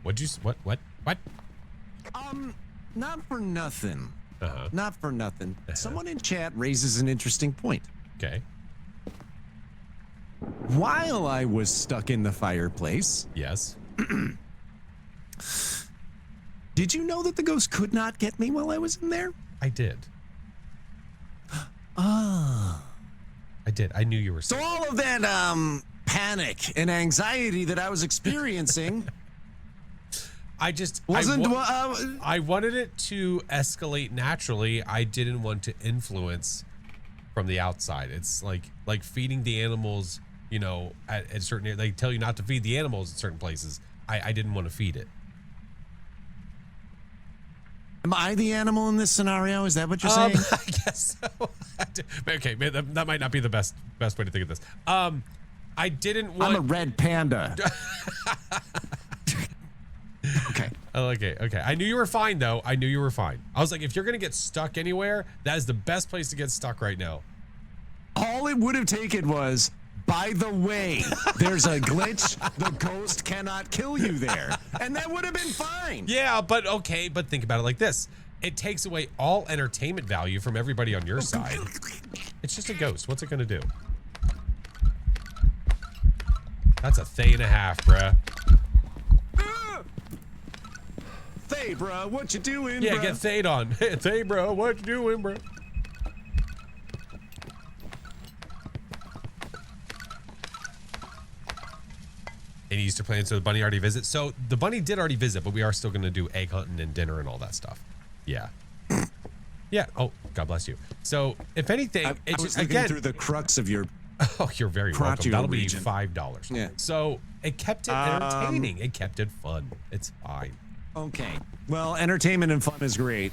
What'd you? What? Not for nothing. Uh-huh. Not for nothing. Someone in chat raises an interesting point. Okay. While I was stuck in the fireplace, Yes. did you know that the ghost could not get me while I was in there? I did. Ah. I did. I knew you were. So all of that panic and anxiety that I was experiencing I just wasn't. I wanted it to escalate naturally. I didn't want to influence from the outside. It's like feeding the animals, you know, at certain, they tell you not to feed the animals at certain places. I didn't want to feed it. Am I the animal in this scenario? Is that what you're saying? I guess so. Okay, that might not be the best way to think of this. I didn't want. I'm a red panda. Okay. Okay. I knew you were fine, though. I knew you were fine. I was like, if you're going to get stuck anywhere, that is the best place to get stuck right now. All it would have taken was, by the way, there's a glitch. The ghost cannot kill you there. And that would have been fine. Yeah, but think about it like this. It takes away all entertainment value from everybody on your side. It's just a ghost. What's it going to do? That's a Thay and a half, bruh. Thay, bro, what you doing, Yeah, bruh? get Thayed on. Hey, Thay, bro, what you doing, bro? Any Easter plans for the bunny already visit? So the bunny did already visit, but we are still going to do egg hunting and dinner and all that stuff. Yeah. Yeah. Oh, God bless you. So if anything, I it's was just, looking again, through the crux of your. oh, you're very welcome. crotchio That'll region. be $5. Yeah. So it kept it entertaining. It kept it fun. It's fine. Okay. Well, entertainment and fun is great.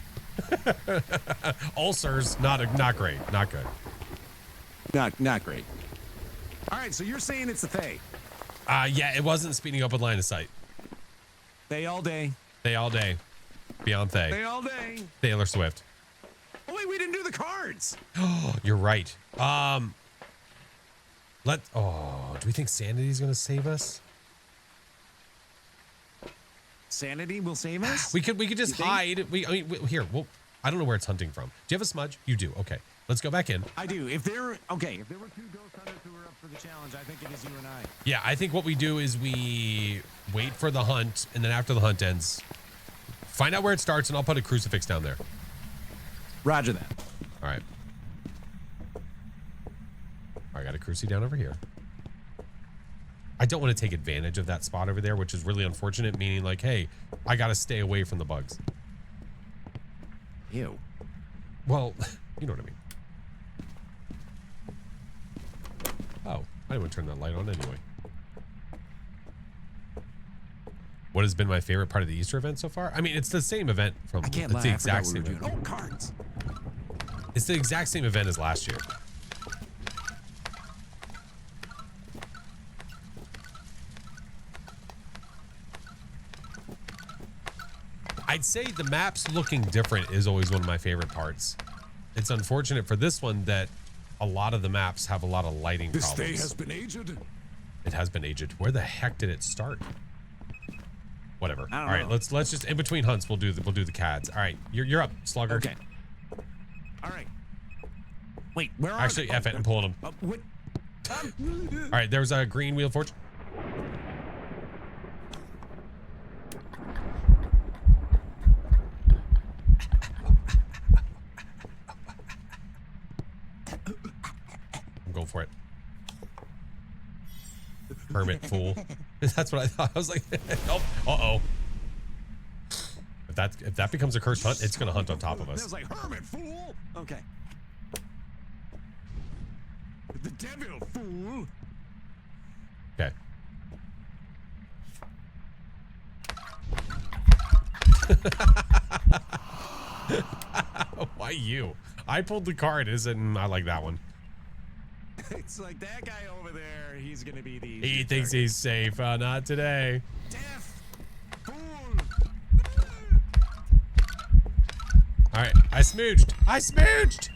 Ulcers, not great. Not good. Not great. All right, so you're saying it's a Thay. Yeah, it wasn't speeding up with line of sight. They all day. They all day. Beyond They Thay. all day. Taylor Swift. Oh wait, we didn't do the cards. You're right. Do we think Sanity's gonna save us? Sanity will save us. We could just think? hide. I don't know where it's hunting from. Do you have a smudge? You do. Okay. Let's go back in. I do. If there were two ghost hunters who were up for the challenge, I think it is you and I. Yeah, I think what we do is we wait for the hunt, and then after the hunt ends, find out where it starts, and I'll put a crucifix down there. Roger that. All right. I got a cruci down over here. I don't want to take advantage of that spot over there, which is really unfortunate, meaning like, hey, I got to stay away from the bugs. Ew. Well, you know what I mean. Oh, I didn't want to turn that light on anyway. What has been my favorite part of the Easter event so far? I mean, it's the same event from. I can't it's lie. the I forgot exact what we were same doing. event. Oh, cards. It's the exact same event as last year. I'd say the maps looking different is always one of my favorite parts. It's unfortunate for this one that a lot of the maps have a lot of lighting problems. This day has been aged. It has been aged. Where the heck did it start? Whatever. All right, know. let's just in between hunts we'll do the cads. All right, you're up, Slugger. Okay. All right. Wait, where are Actually, they? F it, I'm pulling them. What? All right, there's a green Wheel of Fortune. Hermit fool. That's what I thought. I was like, oh, uh-oh. If that becomes a cursed hunt, it's gonna hunt on top of It us. was like, hermit fool. Okay. The devil fool. Okay. Why you? I pulled the card. Isn't I like that one? It's like that guy over there. He's gonna be the. He thinks he's safe. Not today. Deaf fool. All right. I smooched. I smooched.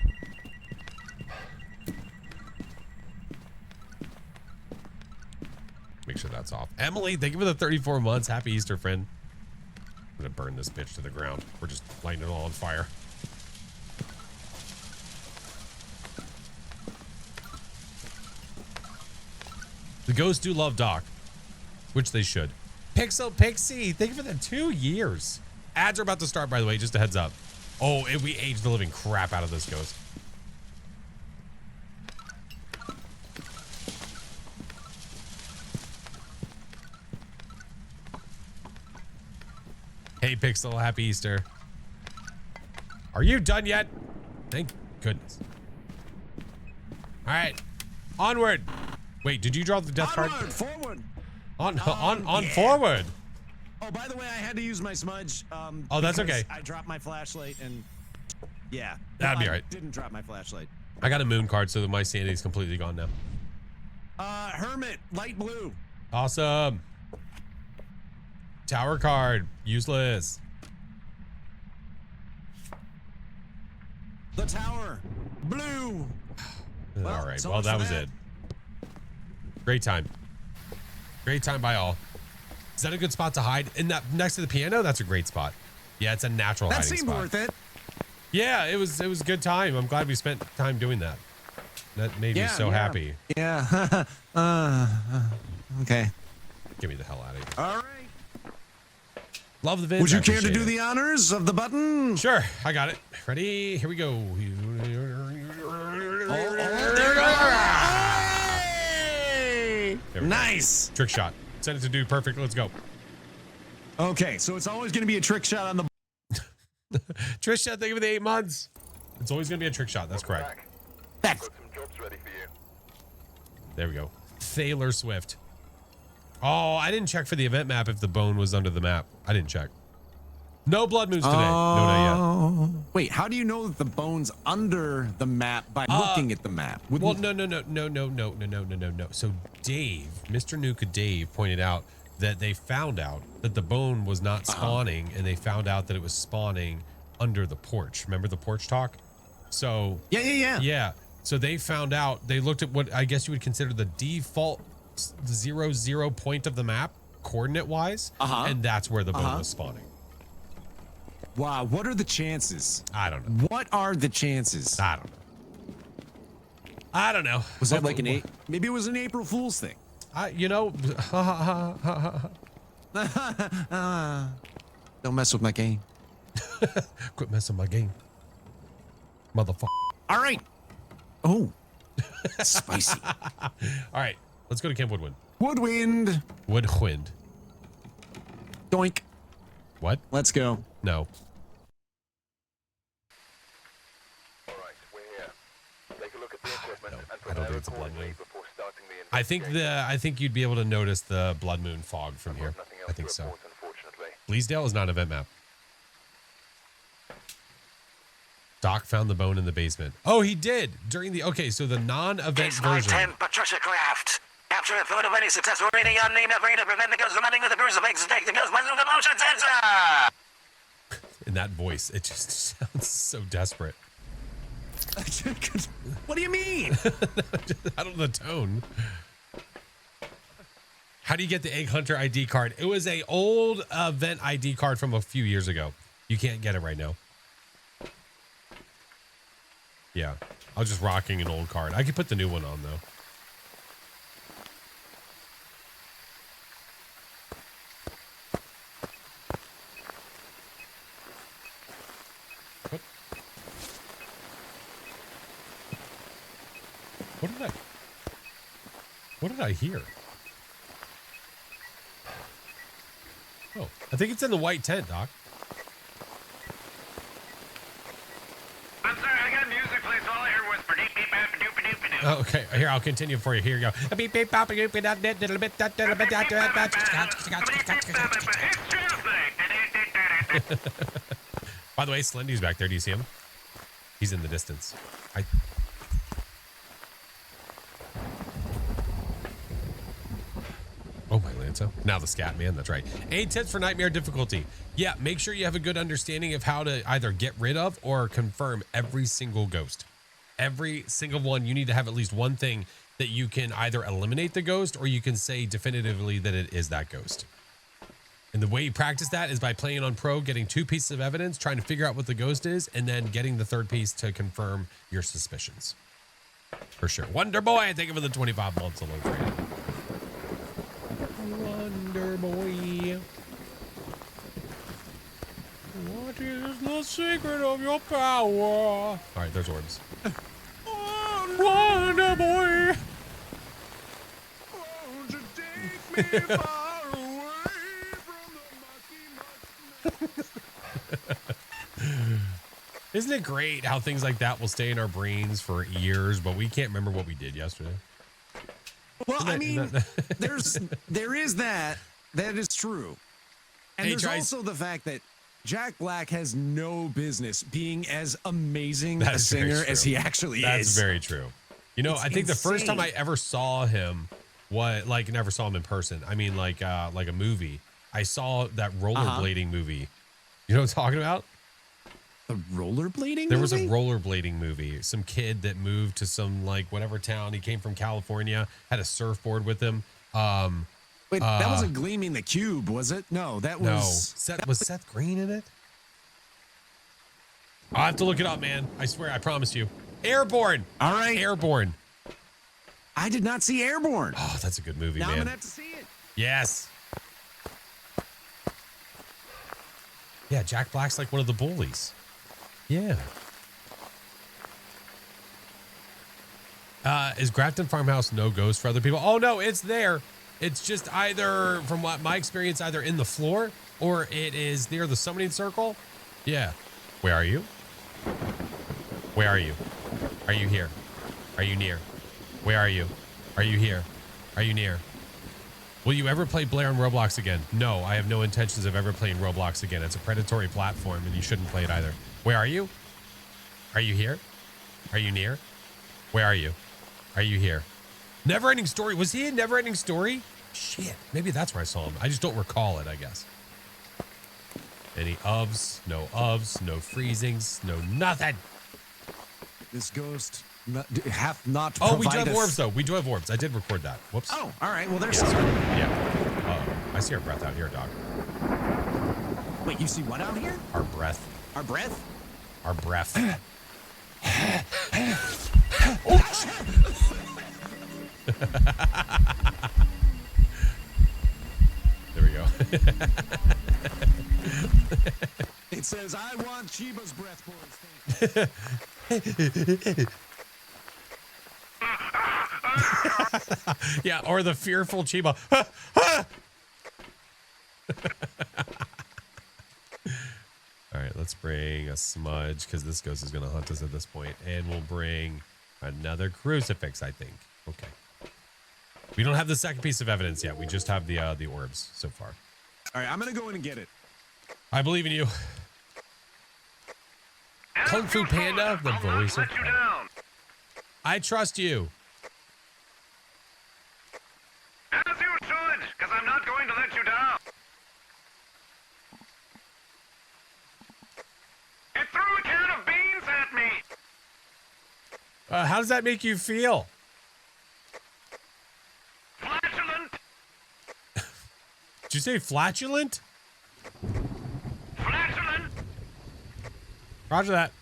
Make sure that's off. Emily, thank you for the 34 months. Happy Easter, friend. I'm gonna burn this bitch to the ground. We're just lighting it all on fire. The ghosts do love Doc, which they should. Pixel Pixie, thank you for the 2 years. Ads are about to start, by the way, just a heads up. Oh, we aged the living crap out of this ghost. Hey, Pixel, happy Easter. Are you done yet? Thank goodness. All right, onward. Wait, did you draw the death card? Forward. On Yeah. forward. Oh, by the way, I had to use my smudge. Oh, that's because okay. I dropped my flashlight and yeah. That'd be I all right. Didn't drop my flashlight. I got a moon card, so my sanity's completely gone now. Hermit, light blue. Awesome. Tower card, useless. The tower, blue. Well, All right, so well, much that for was that. it. Great time. Great time by all. Is that a good spot to hide? In that next to the piano? That's a great spot. Yeah, it's a natural That hiding seemed spot. worth it. Yeah, it was a good time. I'm glad we spent time doing that. That made me so happy. Yeah. Okay. Get me the hell out of here. All right. Love the vids. Would you I care to appreciate do it. the honors of the button? Sure, I got it. Ready? Here we go. Hey! There we go. Nice. Trick shot. Send it to dude. Perfect. Let's go. Okay, so it's always going to be a trick shot on the. Trisha, thank you for the 8 months. It's always going to be a trick shot. That's correct. Back. Got some jobs ready for you. There we go. Thaler Swift. Oh, I didn't check for the event map if the bone was under the map. I didn't check. No blood moons today. No, not yet. Wait, how do you know that the bone's under the map by looking at the map? Well, no. So Dave, Mr. Nuka Dave, pointed out that they found out that the bone was not spawning, and they found out that it was spawning under the porch. Remember the porch talk? So Yeah. So they found out. They looked at what I guess you would consider the default 0 point of the map, coordinate wise, and that's where the bone was spawning. Wow, what are the chances? I don't know. What are the chances? I don't know. Was that like an maybe it was an April Fool's thing? Don't Don't mess with my game. quit messing with my game, motherfucker. All right. Oh, spicy. All right, let's go to Camp Woodwind. Woodwind. Woodwind. Doink. What? Let's go. No. All right, we're here. Take a look at the equipment and I don't prepare think it's a blood accordingly moon. before starting the I think you'd be able to notice the blood moon fog from here. Nothing else I think to so. report, unfortunately. Bleasdale is not an event map. Doc found the bone in the basement. Oh, he did during the so the non-event It's version. 910 Patricia Craft. Capture a photo of any successful reading unnamed effort to prevent the ghost from hunting with the crucifix and take the ghost with the motion sensor. In that voice, it just sounds so desperate. What do you mean? I don't know the tone. How do you get the Egg Hunter ID card? It was a old event ID card from a few years ago. You can't get it right now. Yeah, I was just rocking an old card. I could put the new one on though. What did I hear? I think it's in the white tent, Doc. I'm sorry, I got music playing, so all I heard was beep beep bap doop doop doop. Oh, okay. Here, I'll continue for you. Here you go. Beep, beep, bop, beep, beep, da, da, da, da, da, da, da, da, da, da, da. By the way, Slendy's back there. Do you see him? He's in the distance. Oh, my Lanza. Now the scat man. That's right. 8 tips for nightmare difficulty. Yeah, make sure you have a good understanding of how to either get rid of or confirm every single ghost. Every single one. You need to have at least one thing that you can either eliminate the ghost or you can say definitively that it is that ghost. And the way you practice that is by playing on pro, getting 2 pieces of evidence, trying to figure out what the ghost is, and then getting the 3rd piece to confirm your suspicions. For sure. Wonder Boy, thank you for the 25 months alone trade. Wonder Boy. What is the secret of your power? All right, there's orbs. Wonder Boy. Won't you take me far away from the mucky. Isn't it great how things like that will stay in our brains for years, but we can't remember what we did yesterday? Well, I mean, there is that. That is true. And Hey, there's Trice. also the fact that Jack Black has no business being as amazing a That's very singer true. as he actually That's is. very true. You know, It's I think the first time I insane. ever saw him, never saw him in person. I mean, like a movie. I saw that rollerblading movie. You know what I'm talking about? The rollerblading There was a movie? rollerblading movie. Some kid that moved to some like whatever town. He came from California, had a surfboard with him. Wait, that wasn't Gleaming the Cube, was it? No, that No, was... was Seth Green in it? I'll have to look it up, man. I swear, I promise you. Airborne. All right. Airborne. I did not see Airborne. Oh, that's a good movie, Now I'm man. going to have to see it. Yes. Yeah, Jack Black's like one of the bullies. Yeah. Is Grafton Farmhouse no ghost for other people? Oh, no, it's there. It's just either, from what my experience, either in the floor or it is near the summoning circle. Yeah. Where are you? Where are you? Are you here? Are you near? Where are you? Are you here? Are you near? Will you ever play Blair on Roblox again? No, I have no intentions of ever playing Roblox again. It's a predatory platform and you shouldn't play it either. Where are you? Are you here? Are you near? Where are you? Are you here? Neverending Story. Was he in Neverending Story? Shit. Maybe that's where I saw him. I just don't recall it, I guess. Any ofs? No ofs. No freezings. No nothing. This ghost hath not Oh, we do have provideth- orbs, though. We do have orbs. I did record that. Whoops. Oh, all right. Well, there's Yeah, some. sorry. Yeah. Uh-oh. I see our breath out here, dog. Wait, you see what out here? Our breath. Our breath? Our breath. There we go. It says, I want Chiba's breath, boys. Thank you. Yeah, or the fearful Chiba. All right, let's bring a smudge because this ghost is going to hunt us at this point, and we'll bring another crucifix, I think. Okay. We don't have the second piece of evidence yet. We just have the orbs so far. All right, I'm going to go in and get it. I believe in you. Kung Fu Panda, the voice of. Let you down. I trust you. As you should, because I'm not going to let you down. It threw a can of beans at me. How does that make you feel? Flatulent. Did you say flatulent? Flatulent. Roger that.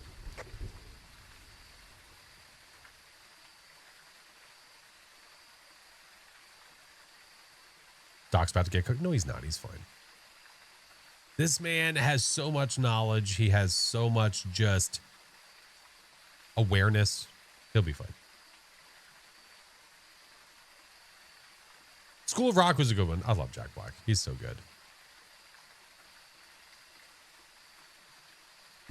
Doc's about to get cooked. No, he's not. He's fine. This man has so much knowledge. He has so much just awareness. He'll be fine. School of Rock was a good one. I love Jack Black. He's so good.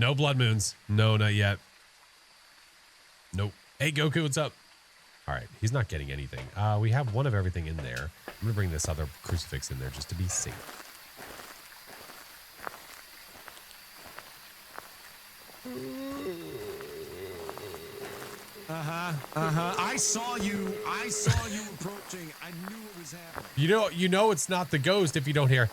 No blood moons. No, not yet. Nope. Hey, Goku, what's up? All right, he's not getting anything. We have one of everything in there. I'm gonna bring this other crucifix in there just to be safe. I saw you approaching. I knew it was happening. You know it's not the ghost if you don't hear.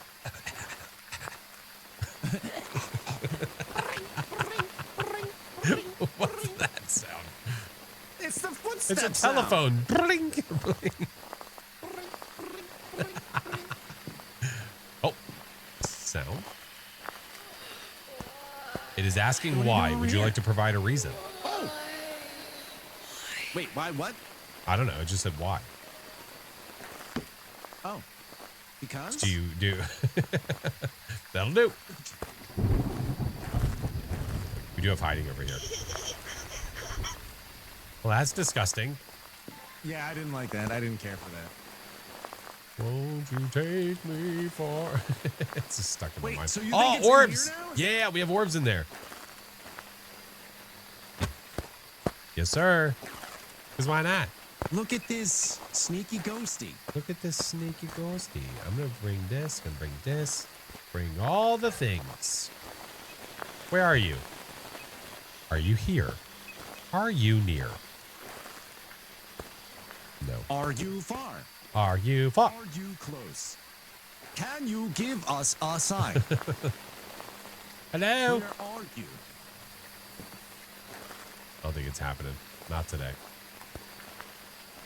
What's that sound? It's the footsteps. It's a telephone. Bling, bling. Oh, sound. It is asking why. Would you like to provide a reason? Oh. Wait, why what? I don't know. It just said why. Oh. Because? Do you do? That'll do. We do have hiding over here. Well, that's disgusting. Yeah, I didn't like that. I didn't care for that. Won't you take me for? It's just stuck in my mind. So you oh, think it's orbs! in here now? Yeah, we have orbs in there. Yes, sir. Because why not? Look at this sneaky ghosty. Look at this sneaky ghosty. I'm gonna bring this. Gonna bring this. Bring all the things. Where are you? Are you here? Are you near? No. Are you far? Are you far? Are you close? Can you give us a sign? Hello? Where are you? I don't think it's happening. Not today.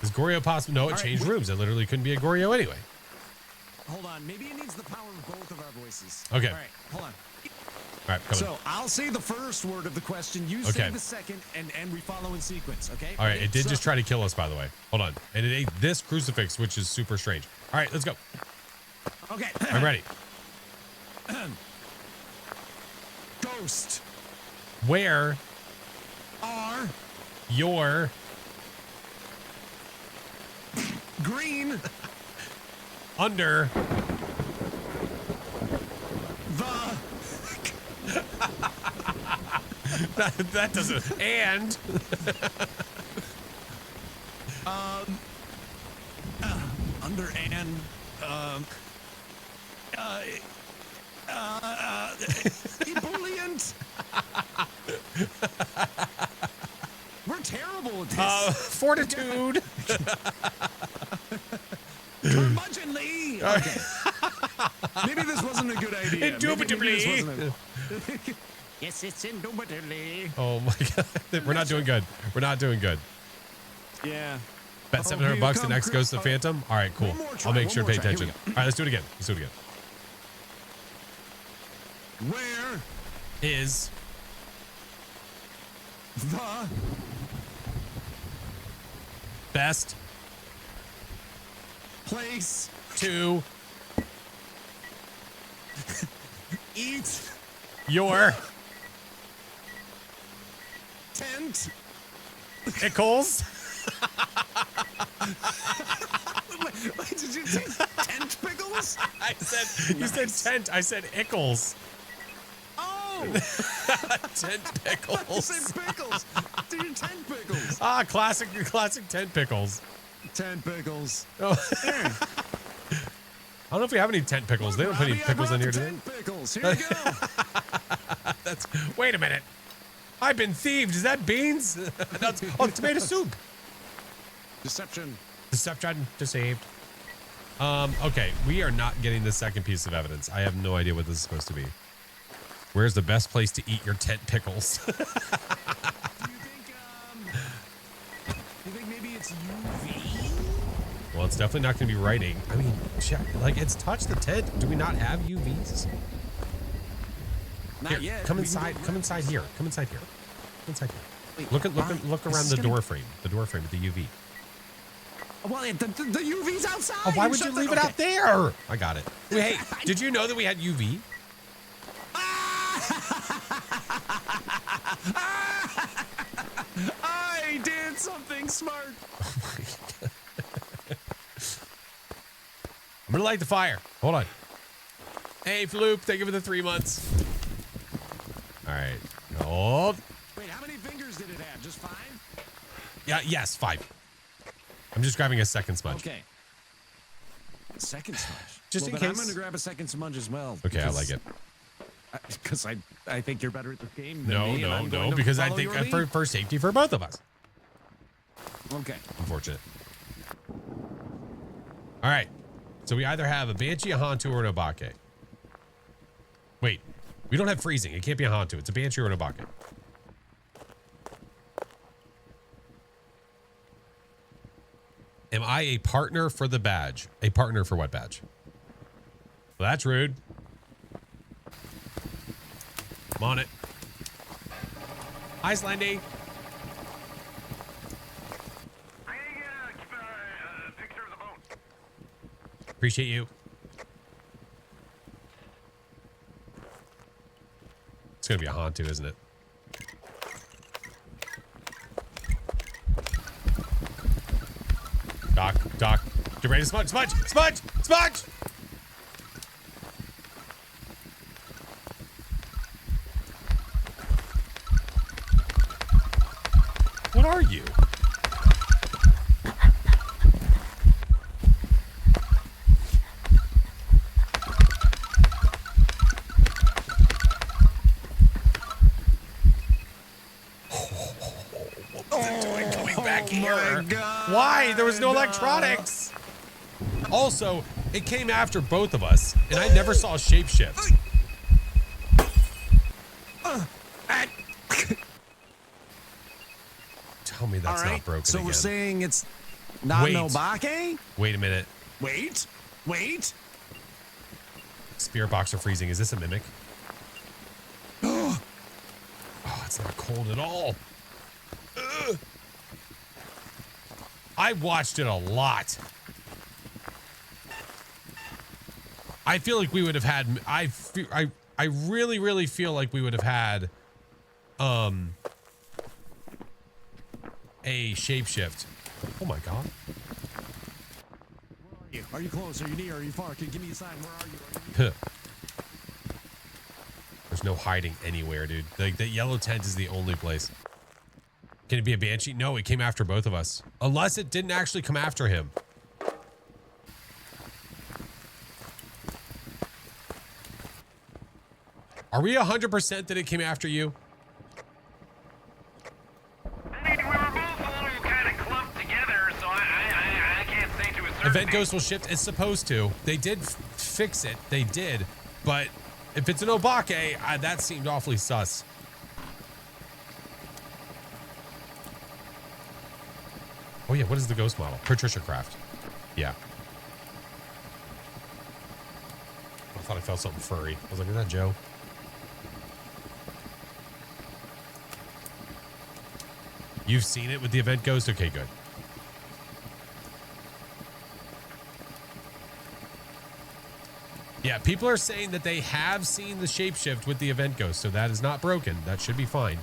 Is Goryo possible? No, it changed rooms. It literally couldn't be a Goryo anyway. Hold on. Maybe it needs the power of both of our voices. Okay. All right. Hold on. All right, come So I'll say the first word of the question. You say the second, and we follow in sequence. Okay. All right. It did just try to kill us, by the way. Hold on. And it ate this crucifix, which is super strange. All right, let's go. Okay. I'm ready. Ghost. Where Are your green under the that doesn't and under and ebullient. We're terrible at this. fortitude. Curmudgeonly. Okay. Maybe this wasn't a good idea. Indubitably. Yes, it's indubitably. Oh my god. We're not doing good. We're not doing good. Yeah. Bet $700 the next goes to the Phantom. All right, cool. One more try, I'll make one sure to more pay try. Here attention. we All right, let's do it again. Let's do it again. Where Is the best place to eat your tent? pickles? Wait, did you say tent pickles? I said you said tent. I said ickles. Oh, Tent you pickles. said pickles. Do your tent pickles? Ah, classic tent pickles. Tent pickles. Oh. There. I don't know if we have any tent pickles. They don't put any Robbie, I pickles in brought here the today. tent pickles. Here you go. That's. Wait a minute. I've been thieved. Is that beans? That's, oh, tomato soup. Deception. Deception deceived. Okay, we are not getting the second piece of evidence. I have no idea what this is supposed to be. Where's the best place to eat your tent pickles? Do you think maybe it's UV? Well, it's definitely not going to be writing. I mean, check, like it's touched the tent. Do we not have UVs? Not Here, yet. come We can inside. go Come right. inside here. Come inside here. Come inside here. Wait, Look why? look This around is the gonna- door frame. The door frame with the UV. Well, the UV's outside. Oh, why would you shut leave the- it out okay. there? I got it. Wait, hey, did you know that we had UV? I did something smart. I'm gonna light the fire. Hold on. Hey, Floop, thank you for the 3 months. All right, Hold. Wait, how many fingers did it have? Just 5? Yeah, yes, 5. I'm just grabbing a second smudge. Okay. Second smudge. Just in then case. I'm going to grab a second smudge as well. Okay, I like it. Because I think you're better at this game than No, me, and I'm going to because I follow think your lead. for safety for both of us. Okay. Unfortunate. All right. So we either have a Banshee, a Hantu, or an Obake. Wait. We don't have freezing. It can't be a Hantu. It's a Banshee or an Obake. Am I a partner for the badge? A partner for what badge? Well, that's rude. I'm on it. Hi, Slendy. I didn't get a picture of the boat. Appreciate you. It's going to be a Hantu, isn't it? Doc, get ready to smudge. What are you? My God. Why? There was no electronics. Also, it came after both of us, and I never saw a shapeshift. Tell me that's All right. not broken So again. we're saying it's not Wait. an Obake? Wait a minute. Wait. Spirit box are freezing. Is this a mimic? Oh, it's not cold at all. Ugh. I watched it a lot. I feel like we would have had. I really feel like we would have had, a shapeshift. Oh my god. Are you close? Are you near? Are you far? Can you give me a sign? Where are you? Huh. There's no hiding anywhere, dude. Like the yellow tent is the only place. Can it be a Banshee? No, it came after both of us. Unless it didn't actually come after him. Are we 100% that it came after you? I mean, we were both a little kind of clumped together, so I can't say to a certainty. Event Ghost will shift. It's supposed to. They did fix it. They did. But if it's an Obake, that seemed awfully sus. Oh yeah, what is the ghost model? Patricia Craft. Yeah. I thought I felt something furry. I was like, is that Joe? You've seen it with the Event Ghost? Okay, good. Yeah, people are saying that they have seen the shapeshift with the Event Ghost, so that is not broken. That should be fine.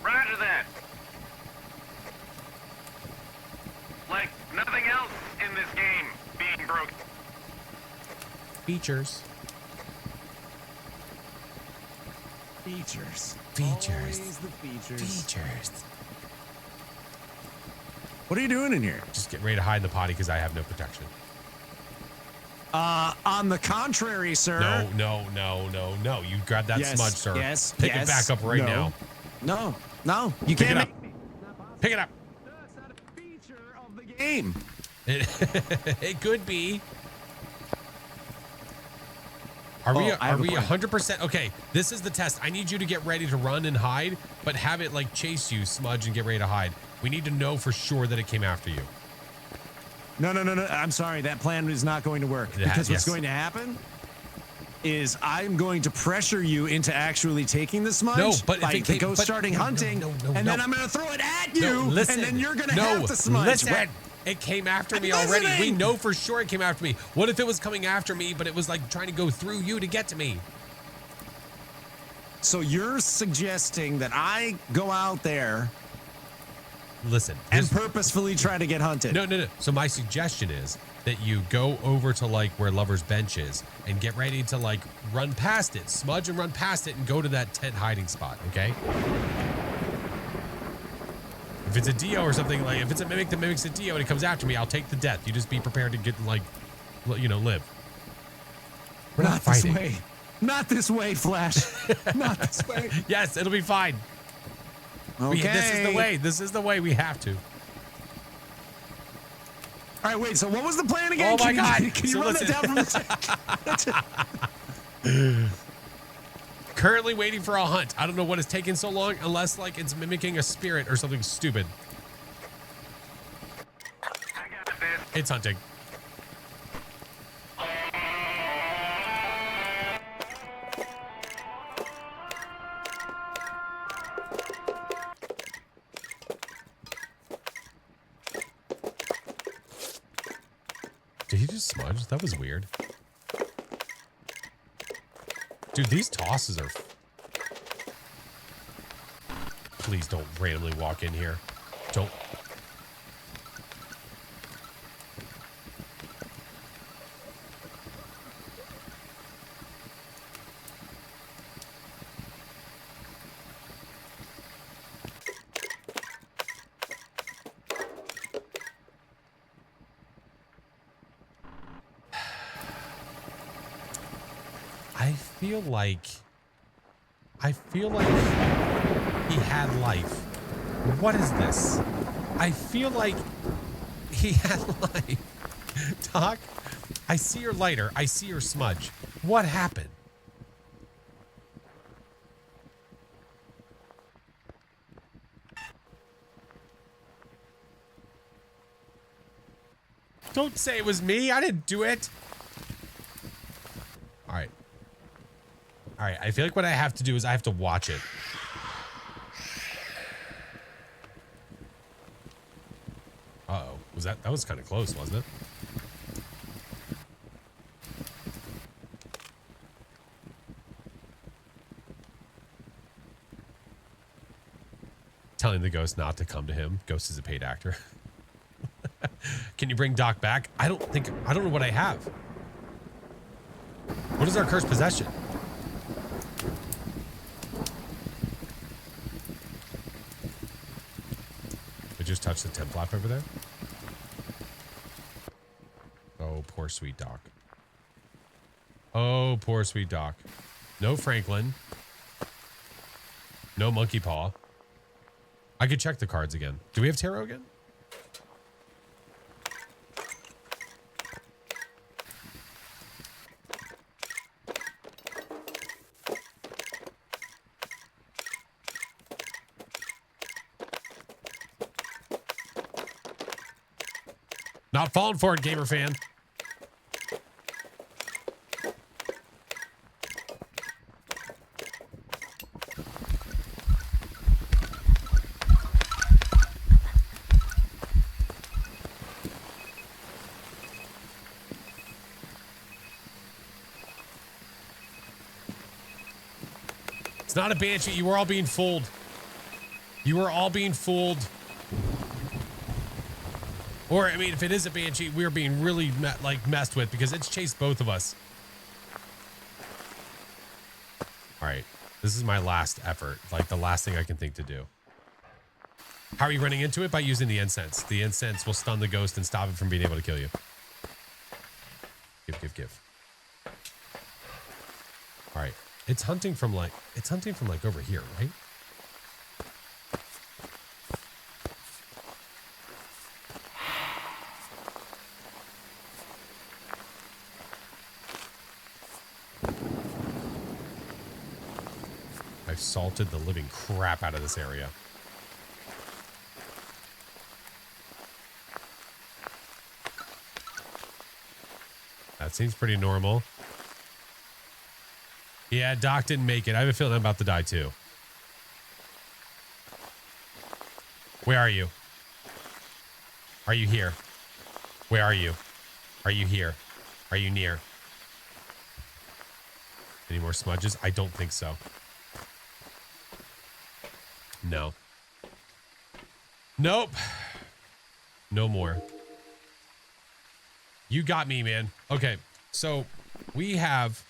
Roger that. Like nothing else in this game being broken. Features. Features. Features. Always the features. Features. What are you doing in here? Just get ready to hide in the potty because I have no protection. On the contrary, sir. No. You grab that Yes, smudge, sir. yes, Pick it yes, back up right no. now. No. You Pick can't it up. make me. Pick it up. That's not a feature of the game. It could be. Are we I have a plan. 100%? Okay, this is the test. I need you to get ready to run and hide, but have it like chase you, smudge, and get ready to hide. We need to know for sure that it came after you. No. I'm sorry. That plan is not going to work. Yeah, Because what's yes. going to happen is I'm going to pressure you into actually taking the smudge. No, but if by it the came- ghost but- starting no, hunting, no, and then no. I'm going to throw it at you, No, listen. and then you're going to No, have the smudge. Listen. It came after me already. We listening. know for sure it came after me. What if it was coming after me, but it was like trying to go through you to get to me? So you're suggesting that I go out there Listen. and this- purposefully try to get hunted? No. So my suggestion is that you go over to like where Lover's Bench is and get ready to like run past it, smudge and run past it and go to that tent hiding spot, okay? If it's a Dio or something, like if it's a mimic that mimics a Dio and it comes after me, I'll take the death. You just be prepared to get like, you know, live. We're not this fighting. way. Not this way, Flash. Not this way. Yes, it'll be fine. Okay. This is the way. This is the way. We have to. All right, wait. So what was the plan again? Oh my God. Can you So run that listen. down from the Currently waiting for a hunt. I don't know what is taking so long unless like it's mimicking a spirit or something stupid. I got this. It's hunting. Did he just smudge? That was weird. Dude, these tosses are... Please don't randomly walk in here. Don't... I feel like he had life. What is this? I feel like he had life. Doc, I see your lighter. I see your smudge. What happened? Don't say it was me. I didn't do it. All right. All right. I feel like what I have to do is I have to watch it. Uh-oh. That was kind of close, wasn't it? Telling the ghost not to come to him. Ghost is a paid actor. Can you bring Doc back? I don't know what I have. What is our cursed possession? I just touched the temp flap over there. Oh, poor sweet Doc. Oh, poor sweet Doc. No Franklin. No monkey paw. I could check the cards again. Do we have tarot again? Not falling for it, gamer fan. It's not a banshee. You were all being fooled. You were all being fooled. Or, I mean, if it is a banshee, we're being really, messed with because it's chased both of us. All right. This is my last effort. Like, the last thing I can think to do. How are you running into it? By using the incense. The incense will stun the ghost and stop it from being able to kill you. Give. All right. It's hunting from, like, over here, right? I've salted the living crap out of this area. That seems pretty normal. Yeah, Doc didn't make it. I have a feeling I'm about to die too. Where are you? Are you here? Where are you? Are you here? Are you near? Any more smudges? I don't think so. No. Nope. No more. You got me, man. Okay, so we have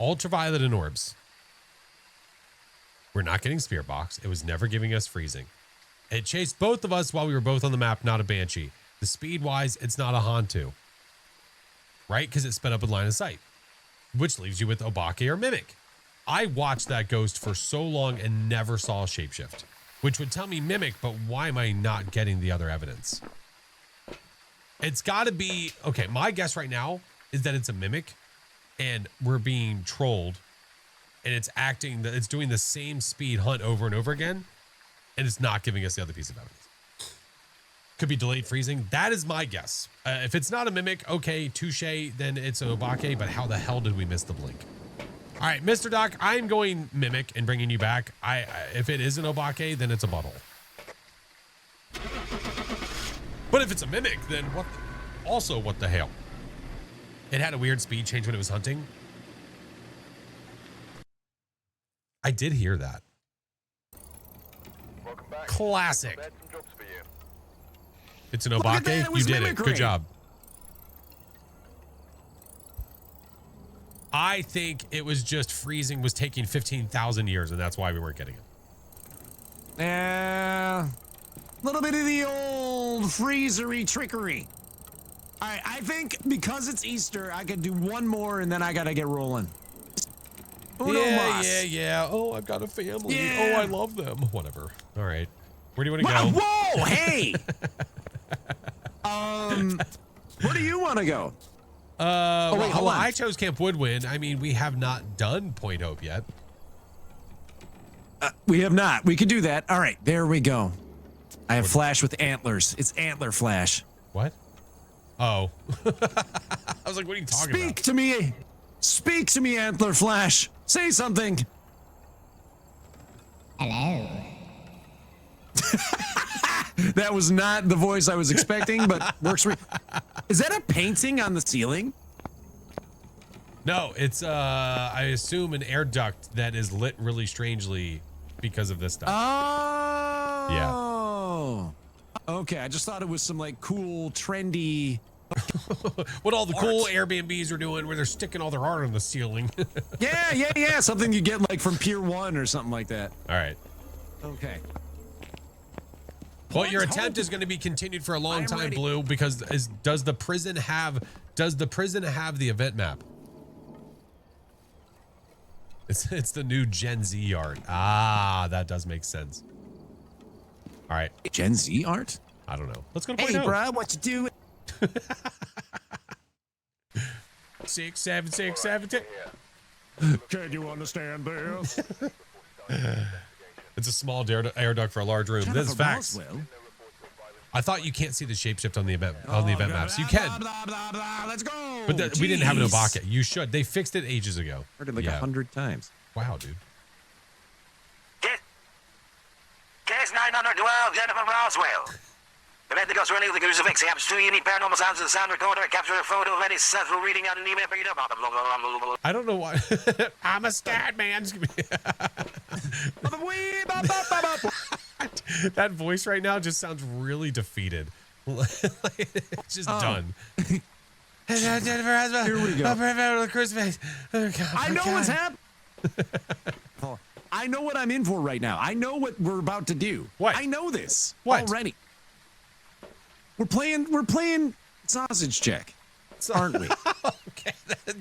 ultraviolet and orbs. We're not getting spirit box. It was never giving us freezing. It chased both of us while we were both on the map, not a banshee. The speed wise, it's not a Hantu, right? Because it sped up in line of sight, which leaves you with Obake or Mimic. I watched that ghost for so long and never saw a shapeshift, which would tell me Mimic, but why am I not getting the other evidence? It's got to be, okay, my guess right now is that it's a Mimic and we're being trolled and it's doing the same speed hunt over and over again, and it's not giving us the other piece of evidence. Could be delayed freezing. That is my guess. If it's not a Mimic, okay, touche, then it's an Obake, but how the hell did we miss the blink? All right, Mr. Doc, I'm going Mimic and bringing you back. If it is an Obake, then it's a butthole. But if it's a Mimic, then what the hell? It had a weird speed change when it was hunting. I did hear that. Welcome back. Classic. I had some jobs for you. It's an Look at that, Obake. it was You did it. mimicry. Good job. I think it was just freezing was taking 15,000 years, and that's why we weren't getting it. Yeah. A little bit of the old freezery trickery. All right, I think because it's Easter, I could do one more and then I gotta get rolling. Uno mas. Yeah. Oh, I've got a family. Yeah. Oh, I love them. Whatever. All right. Where do you want to Whoa, go? whoa, hey. Where do you want to go? Well, hold on. I chose Camp Woodwind. I mean, we have not done Point Hope yet. We have not. We could do that. All right, there we go. I have Flash with antlers. It's antler Flash. What? Oh. I was like, what are you talking Speak about? to me. Speak to me, Antler Flash. Say something. Hello. That was not the voice I was expecting, but works. Is that a painting on the ceiling? No, it's, I assume an air duct that is lit really strangely because of this stuff. Oh. Yeah. Okay, I just thought it was some like cool, trendy. What all the cool Airbnbs are doing where they're sticking all their art on the ceiling. Yeah. Something you get like from Pier 1 or something like that. All right. Okay. Well, your Point attempt Hope. is going to be continued for a long I'm time, ready. Blue, because does the prison have the event map? It's the new Gen Z art. Ah, that does make sense. All right. Gen Z art? I don't know. Let's go to Hey, Point Hope. bruh, what you doing? 6, 7, 6, 7, 10. Can you understand this? It's a small air duct for a large room. This is facts. Roswell. I thought you can't see the shapeshift on the event maps. You can, Blah, blah, blah, let's go. but we didn't have an Jeez. Obake. You should. They fixed it ages ago. Heard it like Yeah. 100 times. Wow, dude. Case 912, Jennifer Roswell. The event that goes running with the crucifix happens to you need paranormal sounds of the sound recorder and capture a photo of any successful reading out an email for you to I don't know why. I'm a scat man. That voice right now just sounds really defeated. It's just done. Here we go. I I know what's happening. I know what I'm in for right now. I know what we're about to do. What? I know this What? already. We're playing sausage check, aren't we? Okay,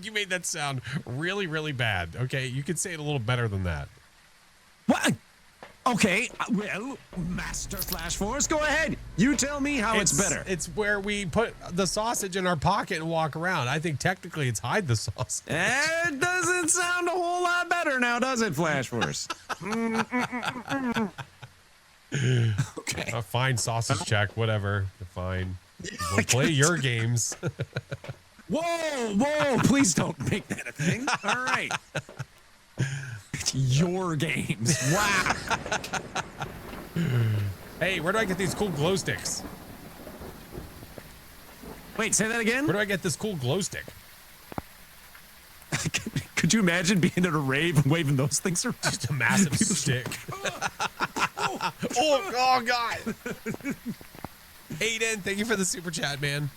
you made that sound really, really bad. Okay, you could say it a little better than that. What? Okay, well, Master FlashForce, go ahead. You tell me how it's better. It's where we put the sausage in our pocket and walk around. I think technically it's hide the sausage. It doesn't sound a whole lot better now, does it, FlashForce? Okay. A fine sausage check, whatever. Fine. We'll play your games. Whoa, please don't make that a thing. All right. Your games. Wow. Hey, where do I get these cool glow sticks? Wait, say that again? Where do I get this cool glow stick? Could you imagine being at a rave and waving those things around? Just a massive stick. oh, God. Aiden, thank you for the super chat, man.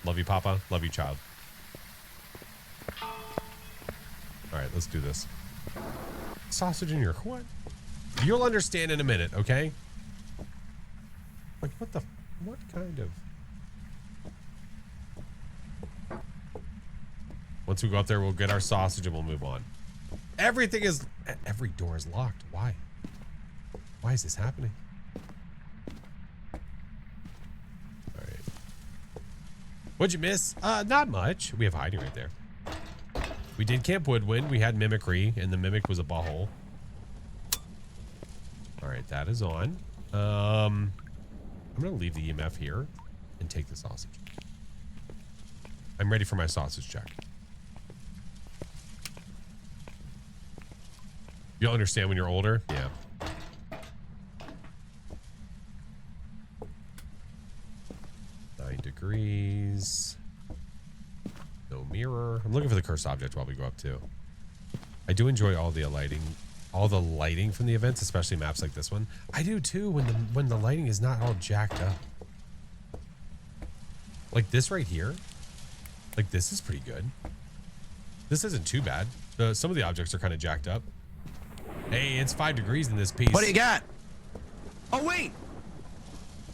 Love you, Papa. Love you, child. All right, let's do this. Sausage in your what? You'll understand in a minute, okay? Like, what kind of... Once we go up there, we'll get our sausage and we'll move on. Every door is locked. Why? Why is this happening? All right. What'd you miss? Not much. We have hiding right there. We did Camp Woodwind. We had mimicry, and the mimic was a butthole. All right, that is on. I'm gonna leave the EMF here and take the sausage. I'm ready for my sausage check. You'll understand when you're older? Yeah. Degrees. No mirror. I'm looking for the cursed object while we go up too. I do enjoy all the lighting from the events, especially maps like this one. I do too when the lighting is not all jacked up. Like this right here. Like this is pretty good. This isn't too bad. Some of the objects are kind of jacked up. Hey, it's 5 degrees in this piece. What do you got? Oh, wait.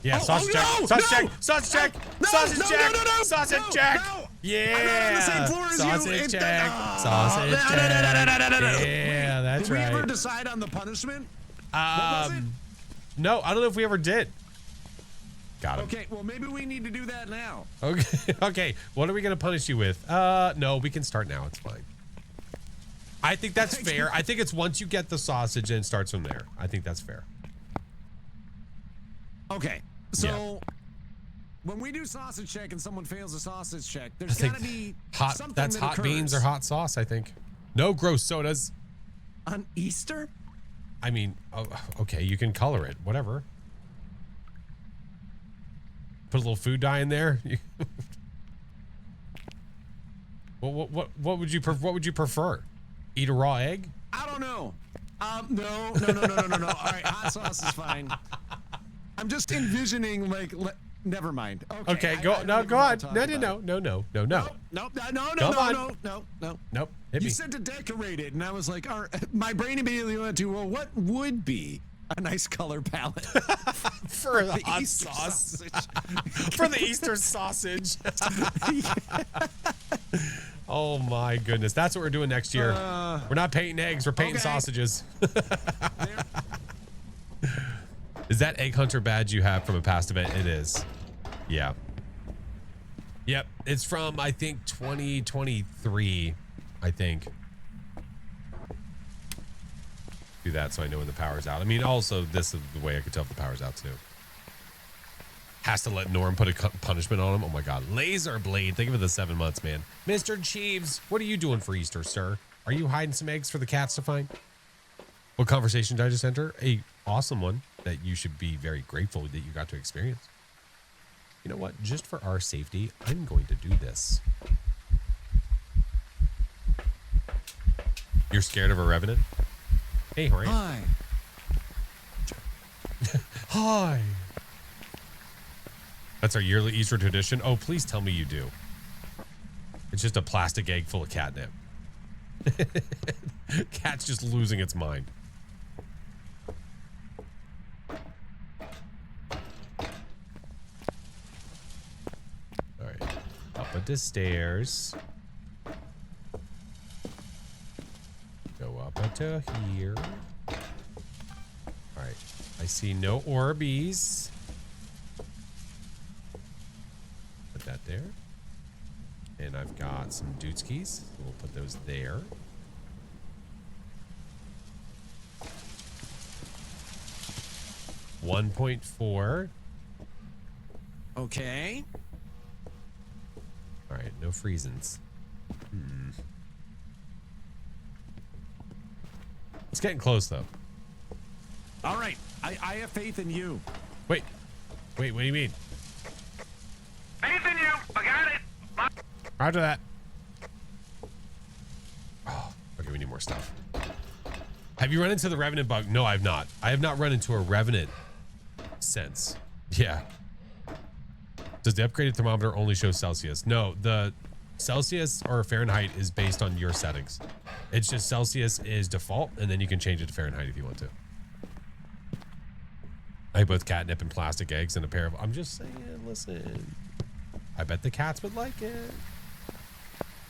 Yeah, sausage check. Sausage check. Sausage check. Sausage check. Sausage check. Yeah. I'm not on the same floor as you. Sausage check. Sausage check. Yeah, that's right. Did we ever decide on the punishment? What was it? No, I don't know if we ever did. Got him. Okay, well, maybe we need to do that now. Okay. Okay. What are we going to punish you with? No, we can start now. It's fine. I think that's fair. I think it's once you get the sausage and it starts from there. I think that's fair. Okay, so when we do sausage check and someone fails a sausage check, there's got to be hot. something That's that hot occurs. beans or hot sauce. I think. No gross sodas. On Easter? I mean, okay, you can color it. Whatever. Put a little food dye in there. What would you prefer? Eat a raw egg? I don't know. No. All right, hot sauce is fine. I'm just envisioning like. Never mind. Okay. Go on. No. Nope. Hit You me. said to decorate it, and I was like, my brain immediately went to, well, what would be a nice color palette for the hot Easter sauce. sausage? For the Easter sausage. Oh my goodness. That's what we're doing next year. We're not painting eggs, we're painting sausages. Is that egg hunter badge you have from a past event? It is. Yeah. Yep. It's from, I think, 2023, I think. Do that so I know when the power's out. I mean, also, this is the way I could tell if the power's out, too. Has to let Norm put a punishment on him. Oh, my God. Laser blade. Think of it the 7 months, man. Mr. Cheeves, what are you doing for Easter, sir? Are you hiding some eggs for the cats to find? What conversation did I just enter? A awesome one that you should be very grateful that you got to experience. You know what? Just for our safety, I'm going to do this. You're scared of a revenant? Hey, Hori. Hi. Hi. That's our yearly Easter tradition. Oh, please tell me you do. It's just a plastic egg full of catnip. Cat's just losing its mind. All right. Up the stairs. Go up to here. All right. I see no Orbeez. Put that there. And I've got some Dootskis. So we'll put those there. $1.4. Okay. All right, no freezins. It's getting close though. All right. I have faith in you. Wait, what do you mean? Faith in you. I got it. After that. Oh, okay, we need more stuff. Have you run into the Revenant bug? No, I have not. I have not run into a Revenant since. Yeah. Does the upgraded thermometer only show Celsius? No, the Celsius or Fahrenheit is based on your settings. It's just Celsius is default, and then you can change it to Fahrenheit if you want to. I have both catnip and plastic eggs and a pair of... I'm just saying, listen. I bet the cats would like it.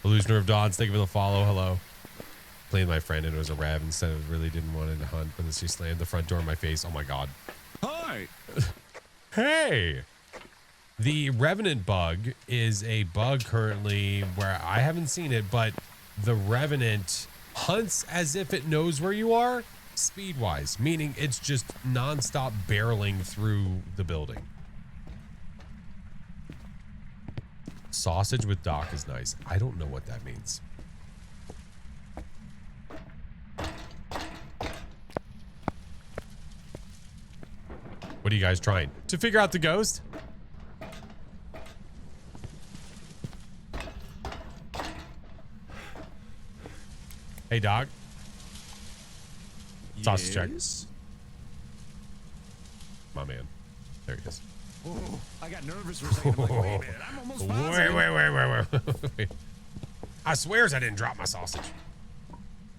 Illusioner of Dawns, thank you for the follow. Hello. Playing my friend and it was a rev instead of really didn't want to hunt, but then she slammed the front door in my face. Oh my god. Hi. Hey. The Revenant bug is a bug currently where I haven't seen it, but the Revenant hunts as if it knows where you are, speed-wise, meaning it's just non-stop barreling through the building. Sausage with Doc is nice. I don't know what that means. What are you guys trying? To figure out the ghost? Hey, Doc. Sausage check. My man. There he is. Oh, I got nervous for a second. I'm like, wait a minute. I'm almost positive. Wait. I swears I didn't drop my sausage.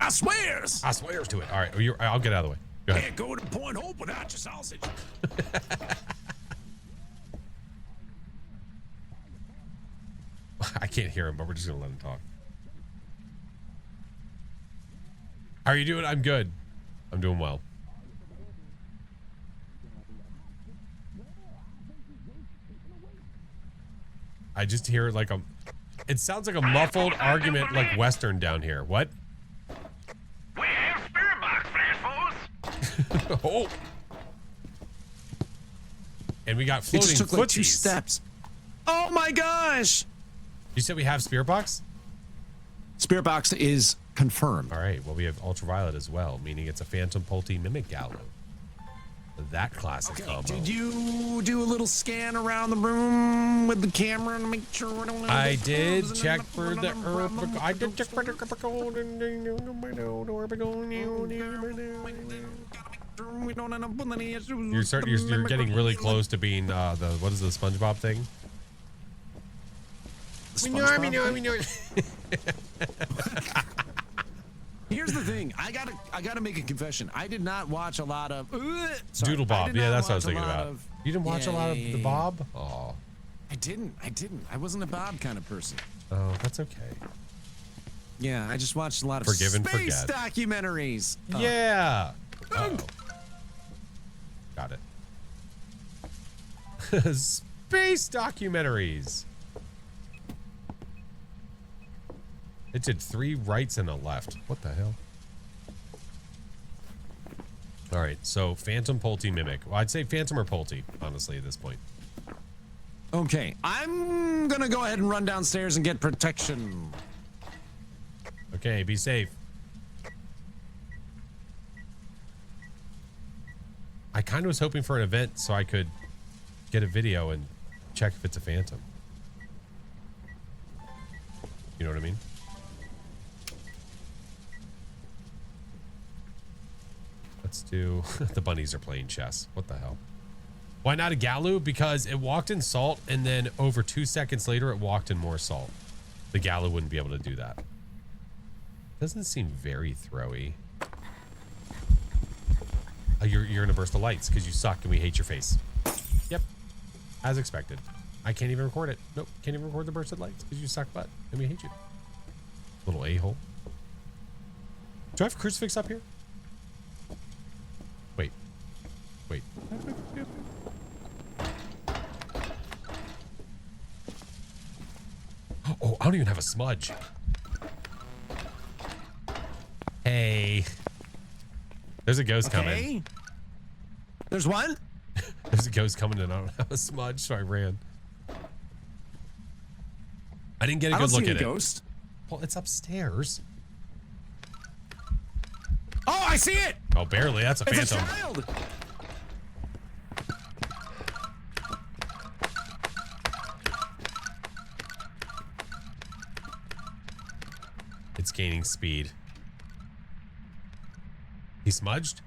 I swears. I swears to it. All right, I'll get out of the way. Go ahead. Can't go to Point Hope without your sausage. I can't hear him, but we're just gonna let him talk. How are you doing? I'm good. I'm doing well. I just hear like a... It sounds like a muffled argument like Western down here. What? We have spirit box, FlashForce. Oh. And we got It floating just took like 2 footsies. steps. Oh my gosh. You said we have Spirit Box? Spirit box is confirmed. All right. Well, we have Ultraviolet as well, meaning it's a Phantom Pulte Mimic Gallo. That classic combo. Did you do a little scan around the room with the camera to make sure we don't have I any did clues check and for the herb. I did check for the we don't end up with any issues. You're getting really close to being the what is the SpongeBob thing? Here's the thing. I gotta make a confession. I did not watch a lot of Doodle Bob. Yeah, that's what I was thinking about. Of, You didn't watch a lot of the Bob? Oh. I didn't. I wasn't a Bob kind of person. Oh, that's okay. Yeah, I just watched a lot of Forgive and space forget. documentaries. Yeah. Uh-oh. Got it. Space documentaries. It did 3 rights and a left. What the hell? All right, so Phantom Pulte Mimic. Well, I'd say Phantom or Pulte, honestly, at this point. Okay, I'm gonna go ahead and run downstairs and get protection. Okay, be safe. I kind of was hoping for an event so I could get a video and check if it's a Phantom. You know what I mean? Let's do... The bunnies are playing chess. What the hell? Why not a Galoo? Because it walked in salt, and then over 2 seconds later, it walked in more salt. The Galoo wouldn't be able to do that. Doesn't seem very throwy. Oh, you're in a burst of lights because you suck and we hate your face. Yep. As expected. I can't even record it. Nope. Can't even record the burst of lights because you suck butt and we hate you. Little a-hole. Do I have a crucifix up here? Wait. Wait. Oh, I don't even have a smudge. Hey. There's a ghost coming. There's one? There's a ghost coming and I don't have a smudge, so I ran. I didn't get a good look at it. Ghost. Well, it's upstairs. Oh, I see it! Oh, barely. That's a It's Phantom. a child! It's gaining speed. He smudged?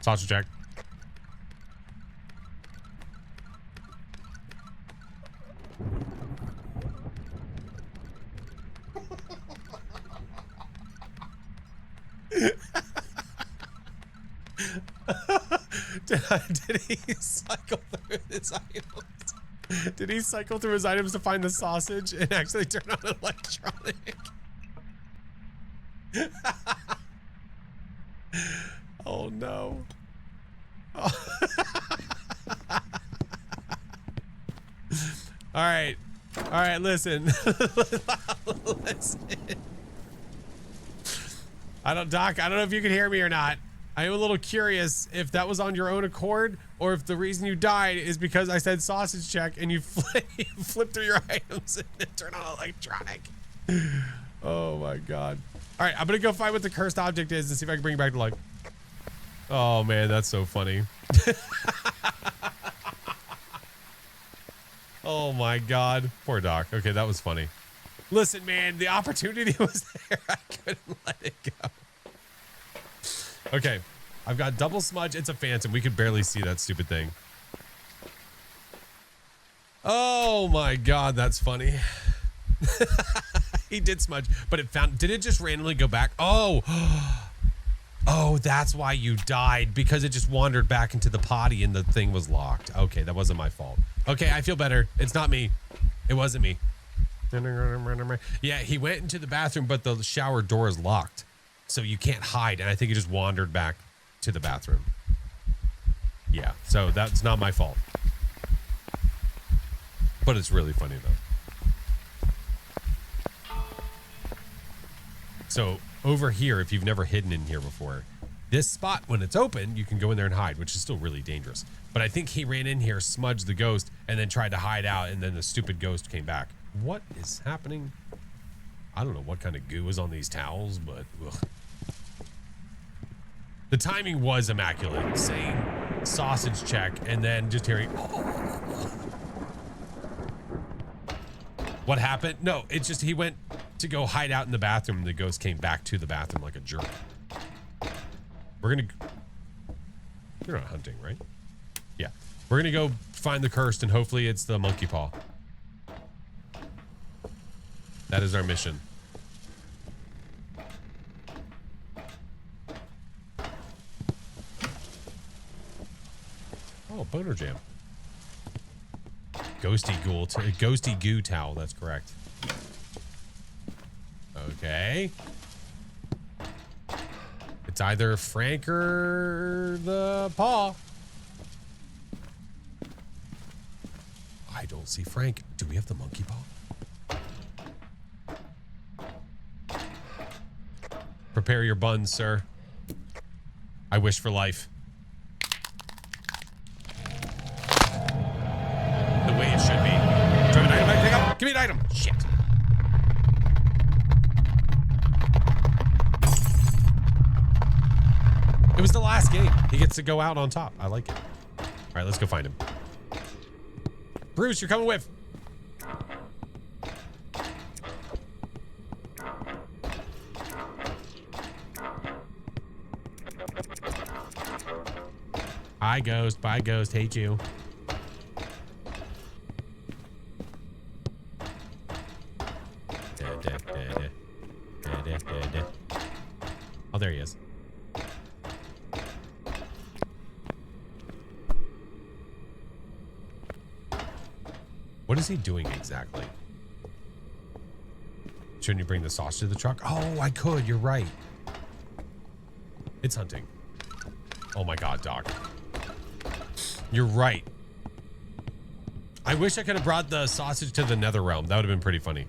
Sausage check. Did he cycle through his items? Did he cycle through his items to find the sausage and actually turn on an electronic? Oh no. Oh. All right. All right, listen. Listen. Doc, I don't know if you can hear me or not. I am a little curious if that was on your own accord or if the reason you died is because I said sausage check and you flipped through your items and turned on electronic. Oh my God. All right, I'm gonna go find what the cursed object is and see if I can bring it back to life. Oh man, that's so funny. Oh my God. Poor Doc. Okay, that was funny. Listen, man, the opportunity was there. I couldn't let it go. Okay, I've got double smudge. It's a phantom. We could barely see that stupid thing. Oh my God, that's funny. He did smudge, but did it just randomly go back? Oh, oh, that's why you died, because it just wandered back into the potty and the thing was locked. Okay, that wasn't my fault. Okay, I feel better. It's not me. It wasn't me. Yeah, he went into the bathroom, but the shower door is locked. So you can't hide, and I think he just wandered back to the bathroom. Yeah, so that's not my fault. But it's really funny, though. So over here, if you've never hidden in here before, this spot, when it's open, you can go in there and hide, which is still really dangerous. But I think he ran in here, smudged the ghost, and then tried to hide out, and then the stupid ghost came back. What is happening? I don't know what kind of goo is on these towels, but ugh. The timing was immaculate. Saying sausage check and then just hearing. What happened? No, it's just he went to go hide out in the bathroom and the ghost came back to the bathroom like a jerk. We're gonna. You're not hunting, right? Yeah. We're gonna go find the cursed and hopefully it's the monkey paw. That is our mission. Oh, boner jam. Ghosty goo towel, that's correct. Okay. It's either Frank or the paw. I don't see Frank. Do we have the monkey paw? Prepare your buns, sir. I wish for life. The way it should be. Do I have an item I can pick up? Give me an item. Shit. It was the last game. He gets to go out on top. I like it. All right, let's go find him. Bruce, you're coming with. Hi, Ghost. Bye, Ghost. Hate you. Oh, there he is. What is he doing exactly? Shouldn't you bring the sauce to the truck? Oh, I could. You're right. It's hunting. Oh my God, Doc. You're right. I wish I could have brought the sausage to the nether realm. That would have been pretty funny.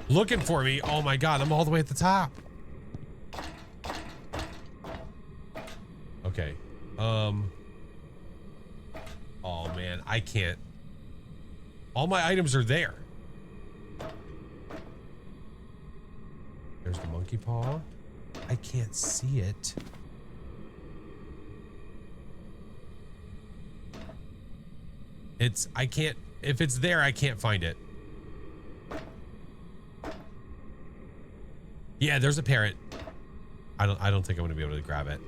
Looking for me. Oh my God, I'm all the way at the top. Okay. Oh man, I can't. All my items are there. There's the monkey paw. I can't see it. I can't, if it's there, I can't find it. Yeah, there's a parrot. I don't think I'm gonna be able to grab it.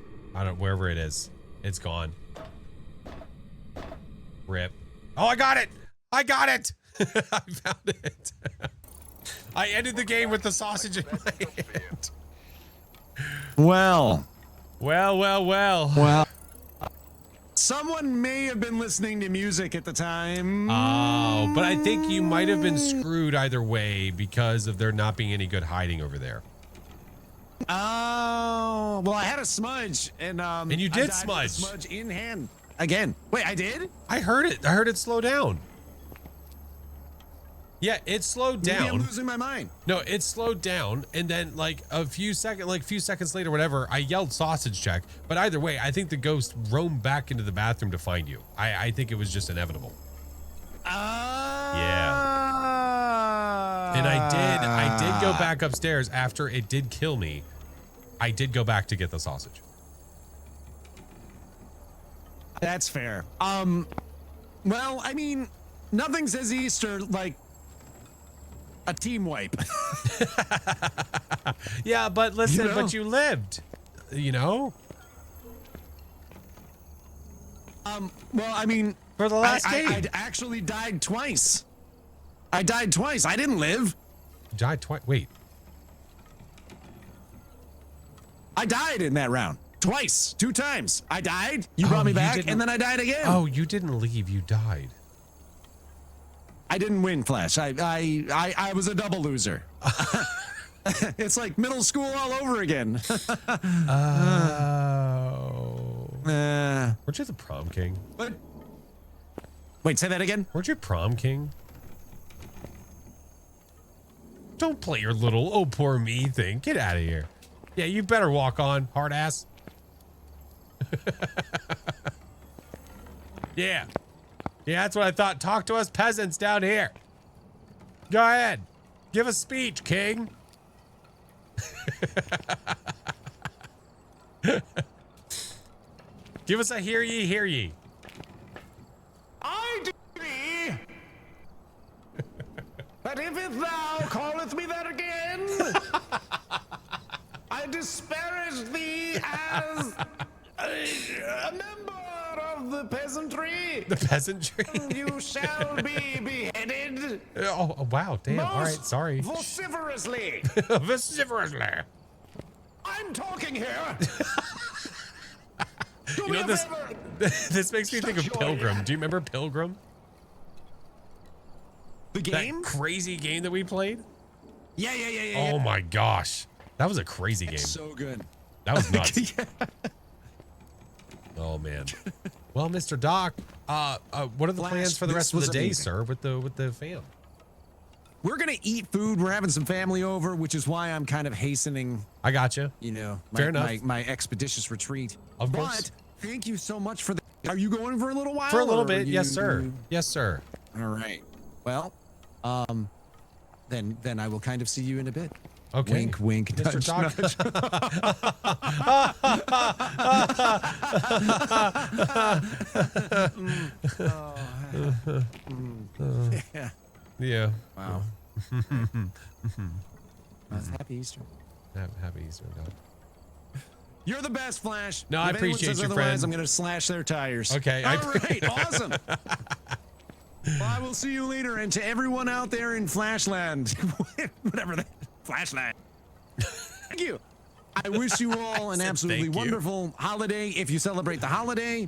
Wherever it is. It's gone. Rip. Oh, I got it. I got it. I found it. I ended the game with the sausage in my hand. Well. Well. Someone may have been listening to music at the time. Oh, but I think you might have been screwed either way because of there not being any good hiding over there. Oh, well, I had a smudge, and you did I died with smudge. a smudge in hand again. Wait, I did? I heard it. I heard it slow down. Yeah, it slowed Maybe I'm down. losing my mind. No, it slowed down, and then like a few seconds later, whatever, I yelled sausage check. But either way, I think the ghost roamed back into the bathroom to find you. I think it was just inevitable. Yeah. And I did go back upstairs after it did kill me. I did go back to get the sausage. That's fair. Well, I mean, nothing says Easter like a team wipe. Yeah, but listen, You know? but you lived, you know? Well, I mean, For the last I game. actually died twice. I died twice. I didn't live. Died twice. Wait. I died in that round. Twice. 2 times. I died. You brought me you back, didn't- and then I died again. Oh, you didn't leave. You died. I didn't win, Flash. I was a double loser. It's like middle school all over again. Oh. Weren't you the prom king? But wait, say that again. Weren't you prom king? Don't play your little oh poor me thing. Get out of here. Yeah, you better walk on, hard ass. Yeah. Yeah, that's what I thought. Talk to us peasants down here. Go ahead. Give a speech, king. Give us a hear ye, hear ye. I decree that if it thou calleth me that again, I disparage thee as a member of the peasantry. The peasantry. You shall be beheaded Oh, wow. Damn. All right. most Sorry. vociferously. Vociferously. I'm talking here. Do You me know a this. favor. This makes me think of Shut your Pilgrim. Do you remember Pilgrim? The game? That crazy game that we played? Yeah. Oh my gosh. That was a crazy game. So good. That was nuts. Yeah. Oh man. Well, Mr. Doc, what are the Flash, plans for the rest this of the was day, amazing. sir, with the fam? We're gonna eat food. We're having some family over, which is why I'm kind of hastening, I gotcha. you know, Fair enough. my expeditious retreat. Of course. But thank you so much for the. Are you going for a little while? For a little or bit, yes, you- sir. Yes, sir. All right. Well, then I will kind of see you in a bit. Okay. Wink, wink, Mr. nudge, Uh, Yeah. Yeah. Wow. Happy Easter. Happy Easter, Doc. You're the best, Flash. No, I If anyone appreciate says you, otherwise, friend. I'm gonna slash their tires. Okay, All right. Awesome. Well, I will see you later, and to everyone out there in Flashland, whatever that Flashland. Thank you. I wish you all an said absolutely thank you. wonderful holiday if you celebrate the holiday.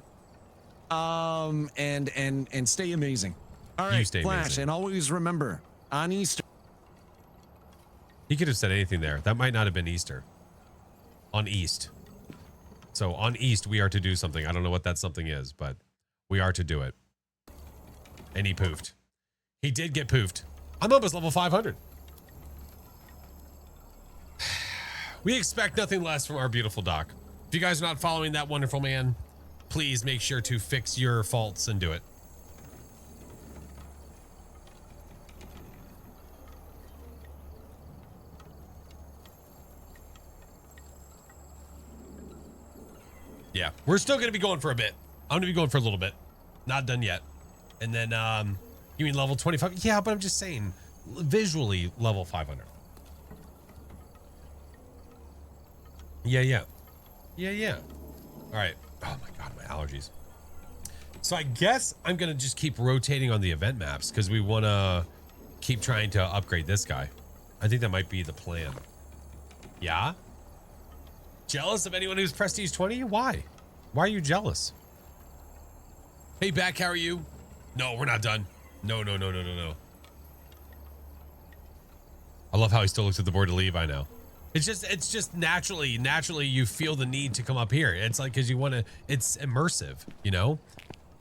And stay amazing. All right, stay Flash, amazing. and always remember on Easter. He could have said anything there. That might not have been Easter. On East. So on East, we are to do something. I don't know what that something is, but we are to do it. And he poofed. He did get poofed. I'm almost level 500. We expect nothing less from our beautiful Doc. If you guys are not following that wonderful man, please make sure to fix your faults and do it. Yeah, we're still going to be going for a bit. I'm going to be going for a little bit. Not done yet. And then, you mean level 25? Yeah, but I'm just saying, visually, level 500. Yeah. All right. Oh my God, my allergies. So I guess I'm going to just keep rotating on the event maps because we want to keep trying to upgrade this guy. I think that might be the plan. Yeah? Jealous of anyone who's Prestige 20? Why? Why are you jealous? Hey, Back, how are you? No, we're not done. No. I love how he still looks at the board to leave. I know. It's just naturally you feel the need to come up here. It's like, because you want to, it's immersive, you know?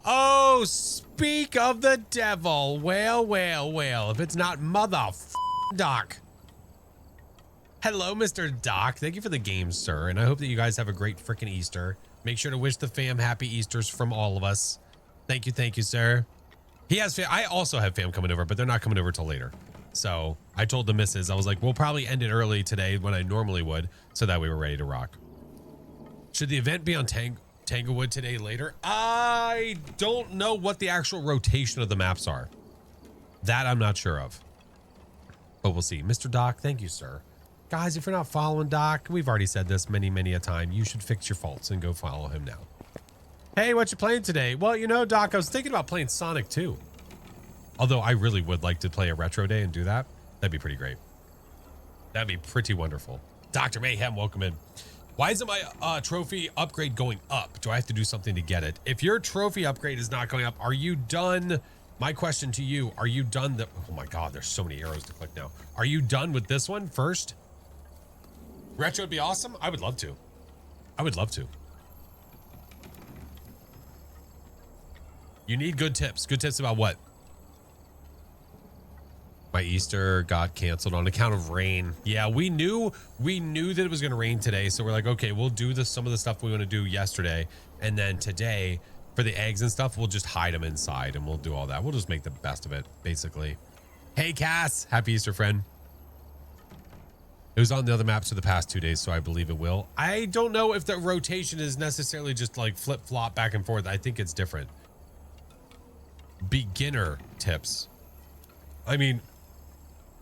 Oh, speak of the devil. Well. If it's not mother Doc. Hello, Mr. Doc. Thank you for the game, sir. And I hope that you guys have a great freaking Easter. Make sure to wish the fam happy Easters from all of us. Thank you, sir. He has fam. I also have fam coming over, but they're not coming over till later. So I told the missus, I was like, we'll probably end it early today when I normally would, so that we were ready to rock. Should the event be on Tanglewood today later? I don't know what the actual rotation of the maps are. That I'm not sure of. But we'll see. Mr. Doc, thank you, sir. Guys, if you're not following Doc, we've already said this many a time. You should fix your faults and go follow him now. Hey, what you playing today? Well, you know, Doc, I was thinking about playing Sonic 2. Although I really would like to play a retro day and do that. That'd be pretty great. That'd be pretty wonderful. Dr. Mayhem, welcome in. Why isn't my trophy upgrade going up? Do I have to do something to get it? If your trophy upgrade is not going up, are you done? My question to you, are you done? Oh my God, there's so many arrows to click now. Are you done with this one first? Retro would be awesome. I would love to. I would love to. You need good tips. Good tips about what? My Easter got canceled on account of rain. Yeah, we knew that it was going to rain today. So we're like, okay, we'll do some of the stuff we want to do yesterday. And then today for the eggs and stuff, we'll just hide them inside and we'll do all that. We'll just make the best of it, basically. Hey, Cass. Happy Easter, friend. It was on the other maps for the past 2 days, so I believe it will. I don't know if the rotation is necessarily just like flip-flop back and forth. I think it's different. Beginner tips. I mean,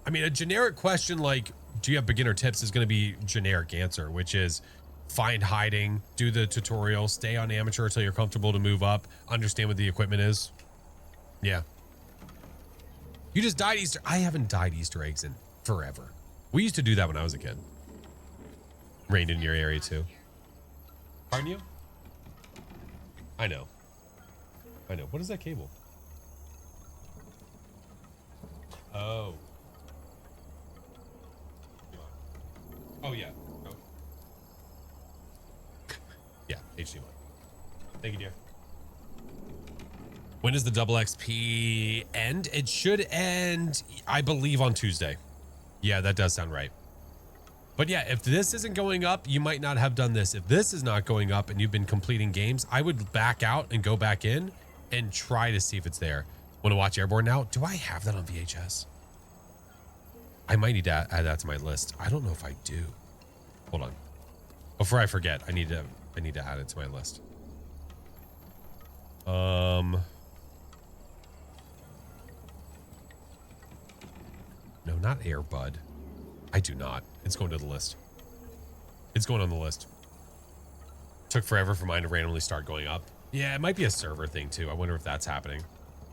a generic question like, do you have beginner tips is going to be generic answer, which is find hiding, do the tutorial, stay on amateur until you're comfortable to move up, understand what the equipment is. Yeah. You just died Easter. I haven't died Easter eggs in forever. We used to do that when I was a kid. Rained in your area too. Pardon you? I know. What is that cable? Oh. Oh, yeah. Oh. Yeah, HDMI. Thank you, dear. When does the double XP end? It should end, I believe, on Tuesday. Yeah, that does sound right. But yeah, if this isn't going up, you might not have done this. If this is not going up and you've been completing games, I would back out and go back in and try to see if it's there. Want to watch Airborne now? Do I have that on VHS? I might need to add that to my list. I don't know if I do. Hold on. Before I forget, I need to add it to my list. No, not Airbud. I do not. It's going to the list. It's going on the list. Took forever for mine to randomly start going up. Yeah, it might be a server thing too. I wonder if that's happening.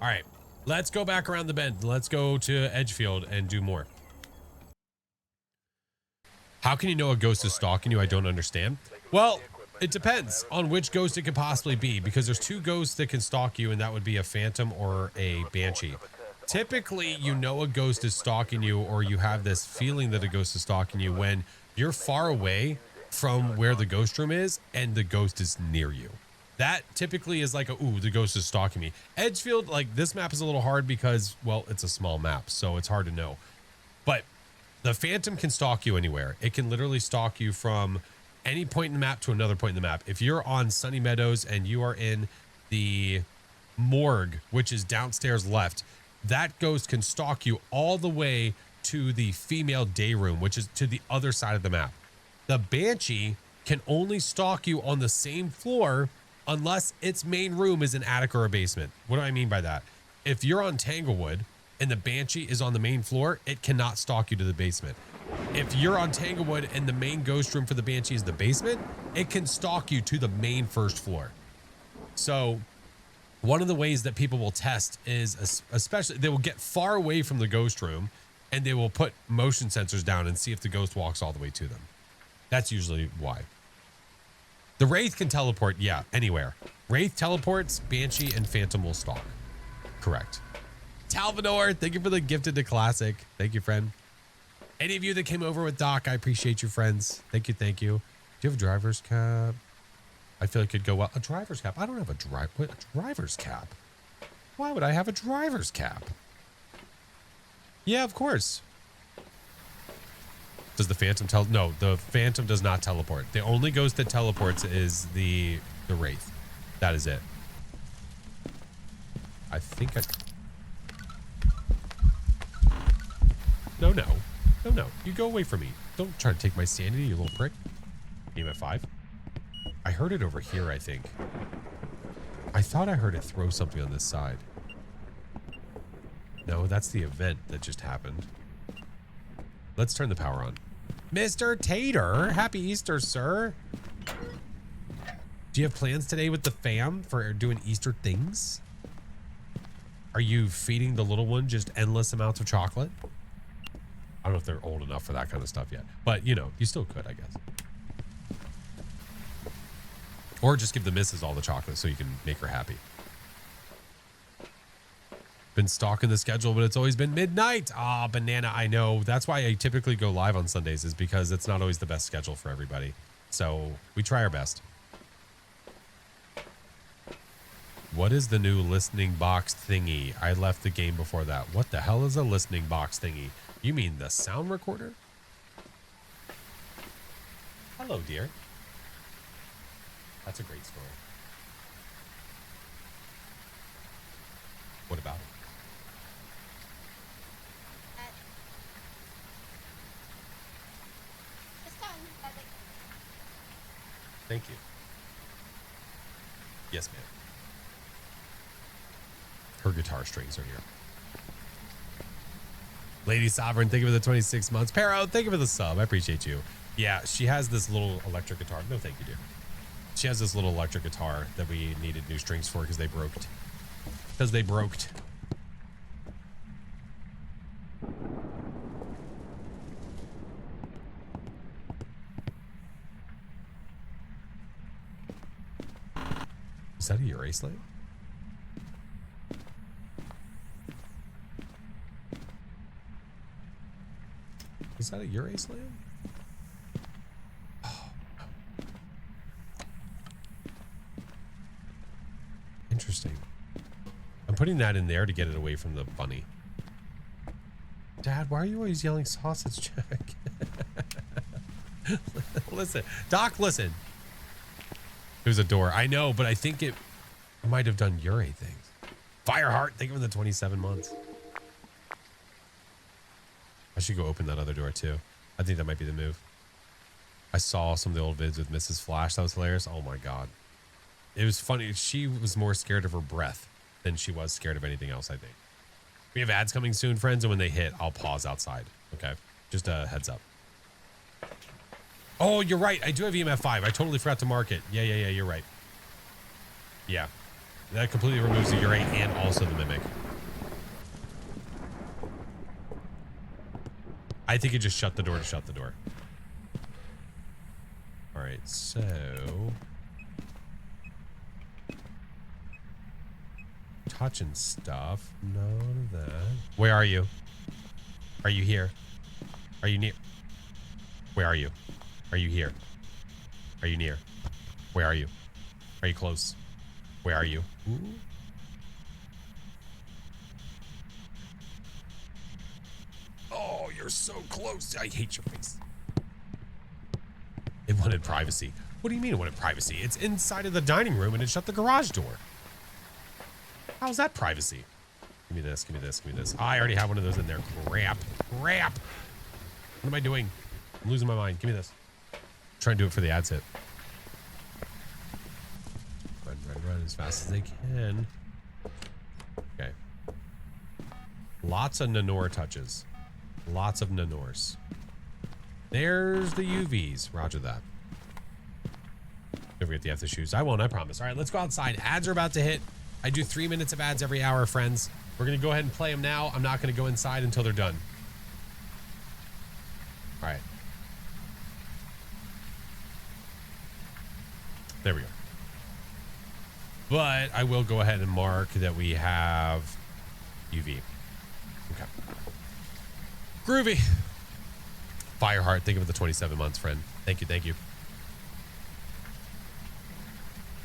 All right, let's go back around the bend. Let's go to Edgefield and do more. How can you know a ghost is stalking you? I don't understand. Well, it depends on which ghost it could possibly be, because there's two ghosts that can stalk you, and that would be a phantom or a banshee. Typically, you know a ghost is stalking you, or you have this feeling that a ghost is stalking you when you're far away from where the ghost room is and the ghost is near you. That typically is like ooh, the ghost is stalking me. Edgefield, like this map is a little hard because, well, it's a small map, so it's hard to know. But the phantom can stalk you anywhere. It can literally stalk you from any point in the map to another point in the map. If you're on Sunny Meadows and you are in the morgue, which is downstairs left, that ghost can stalk you all the way to the female day room, which is to the other side of the map. The banshee can only stalk you on the same floor unless its main room is an attic or a basement. What do I mean by that? If you're on Tanglewood and the banshee is on the main floor, it cannot stalk you to the basement. if you're on Tanglewood and the main ghost room for the Banshee is the basement, it can stalk you to the main first floor. So one of the ways that people will test is, especially, they will get far away from the ghost room and they will put motion sensors down and see if the ghost walks all the way to them. That's usually why. The Wraith can teleport, yeah, anywhere. Wraith teleports, Banshee and Phantom will stalk. Correct. Talvador, thank you for the gifted to Classic. Thank you, friend. Any of you that came over with Doc, I appreciate you, friends. Thank you, thank you. Do you have a driver's cap? I feel like it'd go well. A driver's cap? I don't have a driver's cap. Why would I have a driver's cap? Yeah, of course. Does the Phantom No, the Phantom does not teleport. The only ghost that teleports is the Wraith. That is it. I think I... No. You go away from me. Don't try to take my sanity, you little prick. Aim at 5. I heard it over here, I think. I thought I heard it throw something on this side. No, that's the event that just happened. Let's turn the power on. Mr. Tater, happy Easter, sir. Do you have plans today with the fam for doing Easter things? Are you feeding the little one just endless amounts of chocolate? I don't know if they're old enough for that kind of stuff yet, but you know, you still could, I guess. Or just give the missus all the chocolate so you can make her happy. Been stalking the schedule, but it's always been midnight. Ah, banana, I know. That's why I typically go live on Sundays, is because it's not always the best schedule for everybody. So we try our best. What is the new listening box thingy? I left the game before that. What the hell is a listening box thingy? You mean the sound recorder? Hello, dear. That's a great story. What about it? Thank you. Yes, ma'am. Her guitar strings are here. Lady Sovereign, thank you for the 26 months. Pero, thank you for the sub. I appreciate you. Yeah, she has this little electric guitar. No, thank you, dear. She has this little electric guitar that we needed new strings for because they broke. Is that a erase lamp? Is that a erase lamp? Oh, no. Interesting. I'm putting that in there to get it away from the bunny. Dad, why are you always yelling sausage check? Listen, Doc, listen. There's a door. I know, but I think it might have done Ure things. Fireheart, thank you for the 27 months. I should go open that other door too. I think that might be the move. I saw some of the old vids with Mrs. Flash. That was hilarious. Oh my God. It was funny. She was more scared of her breath than she was scared of anything else, I think. We have ads coming soon, friends, and when they hit, I'll pause outside. Okay? Just a heads up. Oh, you're right. I do have EMF 5. I totally forgot to mark it. Yeah, you're right. Yeah. That completely removes the Ure and also the Mimic. I think it just shut the door to shut the door. All right, so... touching stuff. None of that. Where are you? Are you here? Are you near? Where are you? Are you here? Are you near? Where are you? Are you close? Where are you? Ooh. Oh, you're so close. I hate your face. It wanted privacy. What do you mean it wanted privacy? It's inside of the dining room and it shut the garage door. How's that privacy? Give me this, give me this, give me this. I already have one of those in there. Crap. Crap. What am I doing? I'm losing my mind. Give me this. Try and do it for the ads hit. Run as fast as they can. Okay. Lots of Nanor touches. Lots of Nanors. There's the UVs. Roger that. Don't forget the after shoes. I won't, I promise. All right, let's go outside. Ads are about to hit. I do 3 minutes of ads every hour, friends. We're going to go ahead and play them now. I'm not going to go inside until they're done. All right. There we go. But I will go ahead and mark that we have UV. Okay. Groovy. Fireheart, think of it the 27 months, friend. Thank you, thank you.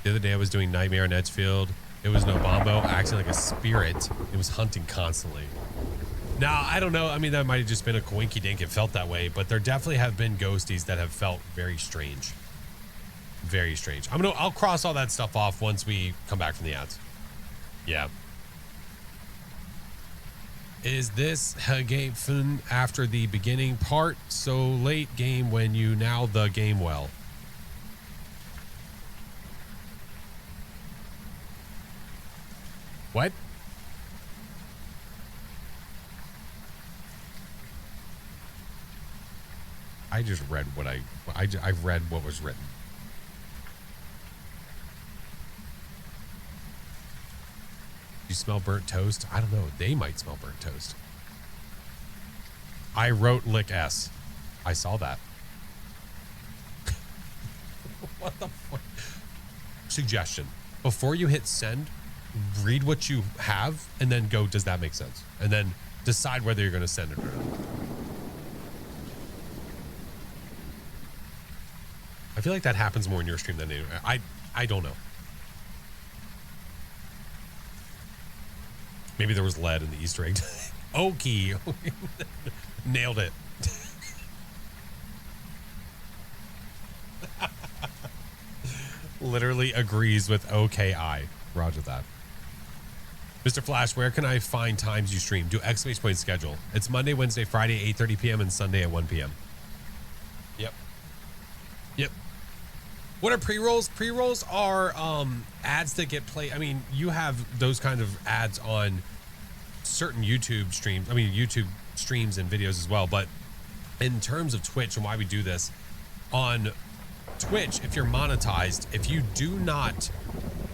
The other day I was doing Nightmare in Edgefield. It was no bombo, acting like a spirit. It was hunting constantly. Now, I don't know. I mean, that might have just been a coinky dink. It felt that way, but there definitely have been ghosties that have felt very strange. Very strange. I'll cross all that stuff off once we come back from the ads. Yeah. Is this a game fun after the beginning part? So late game when you now the game well. What? I just read what I've read what was written. You smell burnt toast? I don't know. They might smell burnt toast. I wrote lick S. I saw that. What the fuck? Suggestion. Before you hit send, read what you have and then go, does that make sense? And then decide whether you're going to send it or not. I feel like that happens more in your stream than anywhere. I don't know. Maybe there was lead in the Easter egg. Okie. Nailed it. Literally agrees with OKI. Roger that. Mr. Flash, where can I find times you stream? Do exclamation point schedule. It's Monday, Wednesday, Friday, 8:30 p.m. and Sunday at 1 p.m. Yep. Yep. What are pre-rolls? Pre-rolls are ads that get played. I mean, you have those kind of ads on certain YouTube streams. I mean, YouTube streams and videos as well. But in terms of Twitch and why we do this, on Twitch, if you're monetized, if you do not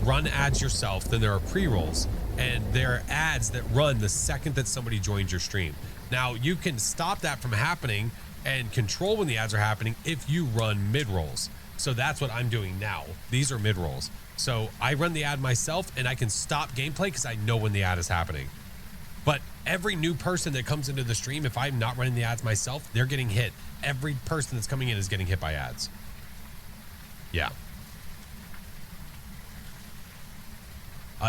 run ads yourself, then there are pre-rolls. And there are ads that run the second that somebody joins your stream. Now, you can stop that from happening and control when the ads are happening if you run mid-rolls. So that's what I'm doing now. These are mid-rolls. So I run the ad myself and I can stop gameplay because I know when the ad is happening. But every new person that comes into the stream, if I'm not running the ads myself, they're getting hit. Every person that's coming in is getting hit by ads. Yeah.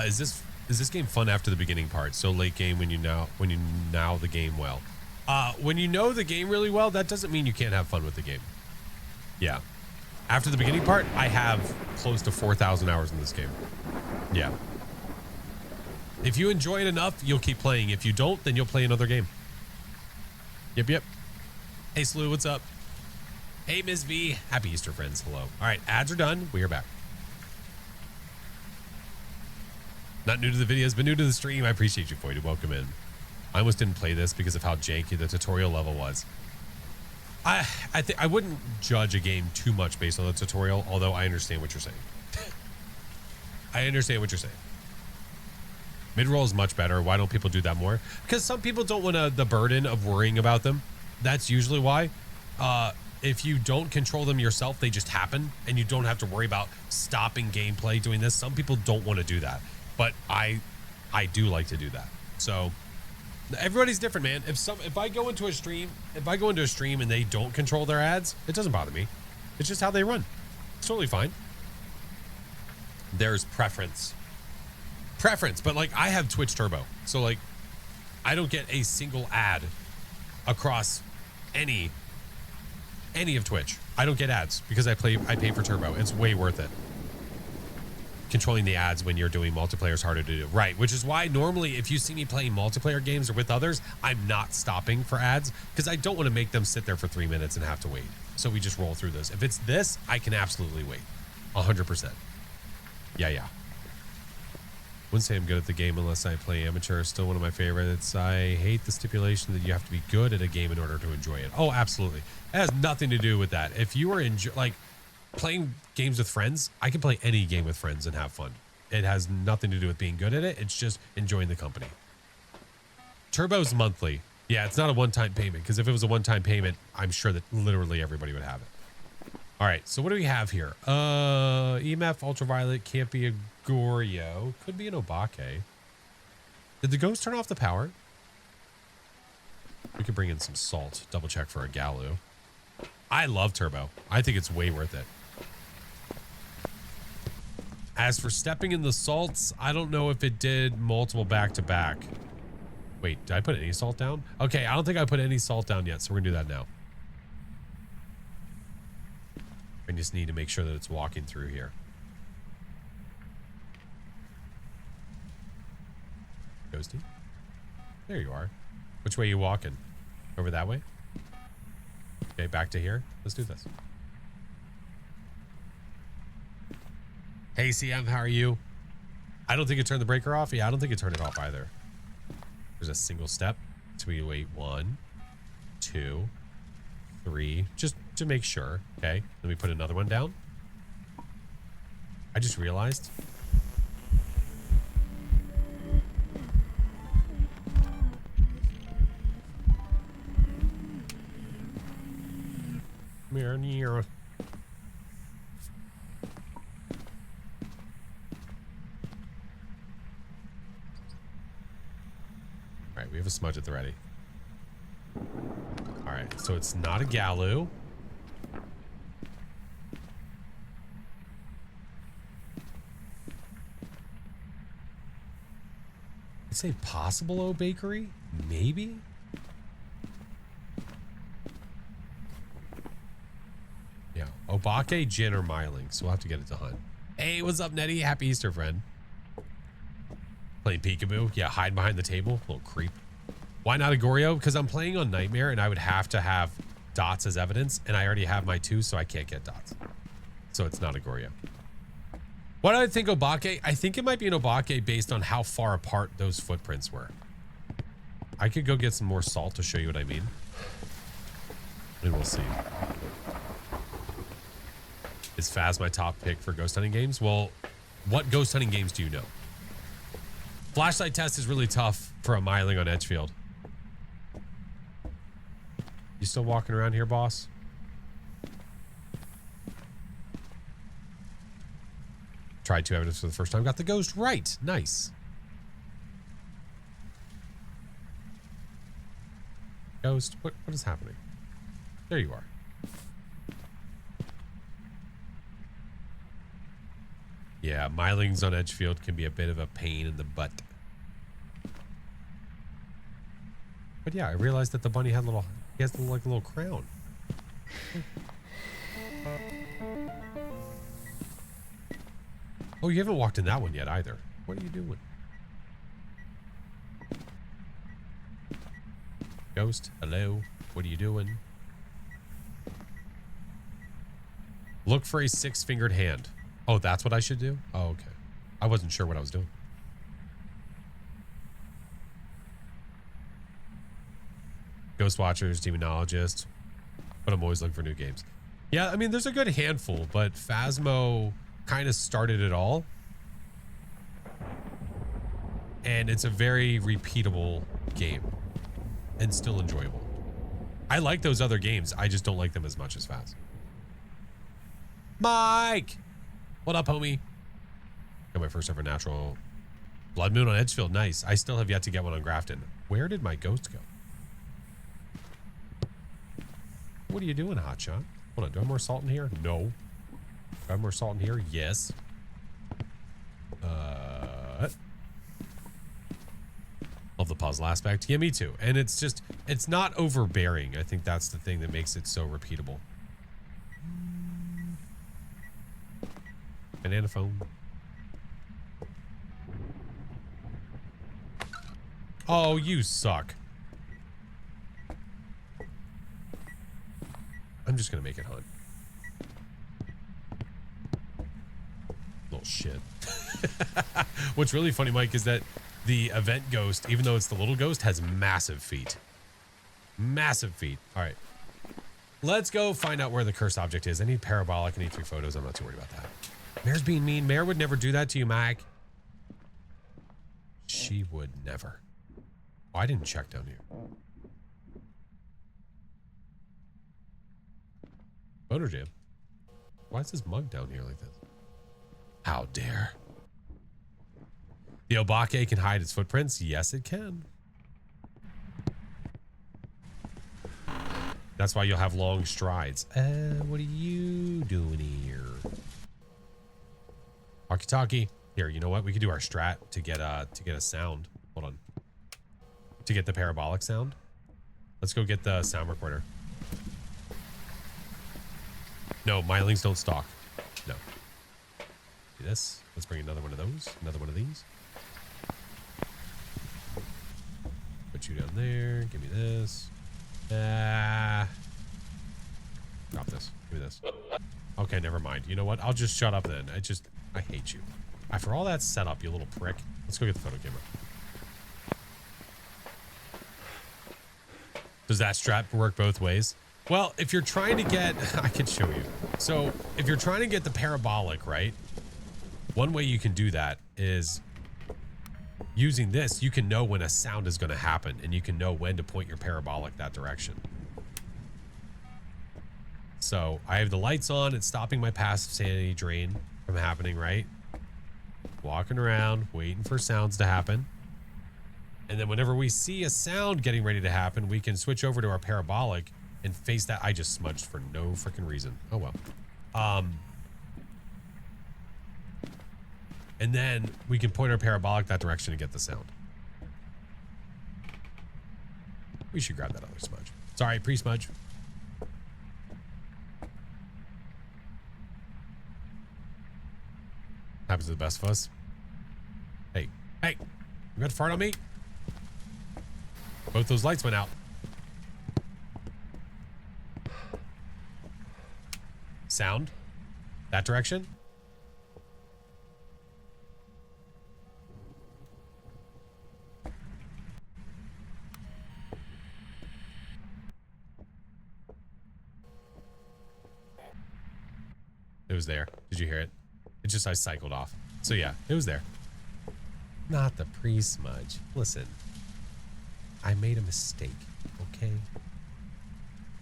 Is this game fun after the beginning part? So late game when you know the game well. When you know the game really well, that doesn't mean you can't have fun with the game. Yeah. After the beginning part, I have close to 4,000 hours in this game. Yeah. If you enjoy it enough, you'll keep playing. If you don't, then you'll play another game. Yep, yep. Hey, Slew, what's up? Hey, Ms. V. Happy Easter, friends. Hello. All right, ads are done. We are back. Not new to the videos, but new to the stream. I appreciate you, Foyda. Welcome in. I almost didn't play this because of how janky the tutorial level was. I think I wouldn't judge a game too much based on the tutorial, although I understand what you're saying. I understand what you're saying. Mid-roll is much better. Why don't people do that more? Because some people don't want the burden of worrying about them. That's usually why. If you don't control them yourself, they just happen, and you don't have to worry about stopping gameplay doing this. Some people don't want to do that, but I do like to do that. So everybody's different, man. If I go into a stream and they don't control their ads, it doesn't bother me. It's just how they run. It's totally fine. There's preference, but like I have Twitch Turbo, so like I don't get a single ad across any of Twitch. I don't get ads because I pay for Turbo. It's way worth it. Controlling the ads when you're doing multiplayer is harder to do. Right, which is why normally if you see me playing multiplayer games or with others, I'm not stopping for ads because I don't want to make them sit there for 3 minutes and have to wait. So we just roll through this. If it's this, I can absolutely wait. 100%. Yeah. Wouldn't say I'm good at the game unless I play amateur. Still one of my favorites. I hate the stipulation that you have to be good at a game in order to enjoy it. Oh, absolutely. It has nothing to do with that. If you are like playing games with friends, I can play any game with friends and have fun. It has nothing to do with being good at it. It's just enjoying the company. Turbo's monthly. Yeah, it's not a one-time payment, because if it was a one-time payment, I'm sure that literally everybody would have it. All right, so what do we have here? EMF, ultraviolet, can't be a Goryo. Could be an Obake. Did the ghost turn off the power? We could bring in some salt. Double check for a Galu. I love Turbo. I think it's way worth it. As for stepping in the salts, I don't know if it did multiple back-to-back. Wait, did I put any salt down? Okay, I don't think I put any salt down yet, so we're gonna do that now. I just need to make sure that it's walking through here. Ghosty? There you are. Which way are you walking? Over that way? Okay, back to here. Let's do this. Hey, CM, how are you? I don't think it turned the breaker off. Yeah, I don't think it turned it off either. There's a single step. So we wait 1, 2, 3, just to make sure. Okay, let me put another one down. I just realized. Mirror, mirror. All right, we have a smudge at the ready. All right, so it's not a Galu. I'd say possible O Bakery, maybe. Yeah, Obake, Gin, or Myling. So we'll have to get it to hunt. Hey, what's up, Nettie? Happy Easter, friend. Playing peekaboo. Yeah, hide behind the table. Little creep. Why not a Goryo? Because I'm playing on Nightmare and I would have to have dots as evidence, and I already have my 2, so I can't get dots. So it's not a Goryo. What do I think Obake? I think it might be an Obake based on how far apart those footprints were. I could go get some more salt to show you what I mean. And we'll see. Is Phas my top pick for ghost hunting games? Well, what ghost hunting games do you know? Flashlight test is really tough for a Myling on Edgefield. You still walking around here, boss? Tried 2 evidence for the first time. Got the ghost right. Nice. Ghost, what is happening? There you are. Yeah, Mylings on Edgefield can be a bit of a pain in the butt. But yeah, I realized that the bunny had he has like a little crown. Oh, you haven't walked in that one yet either. What are you doing? Ghost, hello. What are you doing? Look for a 6-fingered hand. Oh, that's what I should do? Oh, okay. I wasn't sure what I was doing. Ghost Watchers, Demonologist. But I'm always looking for new games. Yeah, I mean, there's a good handful, but Phasmo kind of started it all. And it's a very repeatable game. And still enjoyable. I like those other games. I just don't like them as much as Phas. Mike! What up, homie? Got my first ever natural Blood Moon on Edgefield. Nice. I still have yet to get one on Grafton. Where did my ghost go? What are you doing, Hotshot? Hold on. Do I have more salt in here? No. Do I have more salt in here? Yes. Love the puzzle aspect. Yeah, me too. And it's just, it's not overbearing. I think that's the thing that makes it so repeatable. Banana phone. Oh, you suck. I'm just gonna make it hunt. Little shit. What's really funny, Mike, is that the event ghost, even though it's the little ghost, has massive feet. Massive feet. All right. Let's go find out where the cursed object is. I need parabolic. I need 3 photos. I'm not too worried about that. Mare's being mean. Mare would never do that to you, Mike. She would never. Oh, I didn't check down here. Photo jam. Why is this mug down here like this? How dare. The Obake can hide its footprints? Yes, it can. That's why you'll have long strides. What are you doing here? Walkie-talkie. Here, you know what? We could do our strat to get a sound. Hold on. To get the parabolic sound. Let's go get the sound recorder. No, Mylings don't stalk. No. Do this. Let's bring another one of those. Another one of these. Put you down there. Give me this. Drop this. Give me this. Okay, never mind. You know what? I'll just shut up then. I hate you. After all that setup, you little prick. Let's go get the photo camera. Does that strat work both ways? Well, if you're trying to get, I can show you. So if you're trying to get the parabolic, right? One way you can do that is using this. You can know when a sound is going to happen and you can know when to point your parabolic that direction. So I have the lights on. It's stopping my passive sanity drain from happening, right? Walking around, waiting for sounds to happen. And then whenever we see a sound getting ready to happen, we can switch over to our parabolic and face that. I just smudged for no freaking reason. Oh, well. And then we can point our parabolic that direction to get the sound. We should grab that other smudge. Sorry, pre-smudge. Happens to the best of us. Hey, hey, you got to fart on me? Both those lights went out. Sound? That direction? It was there. Did you hear it? It just, I cycled off. So yeah, it was there. Not the pre-smudge. Listen, I made a mistake, okay?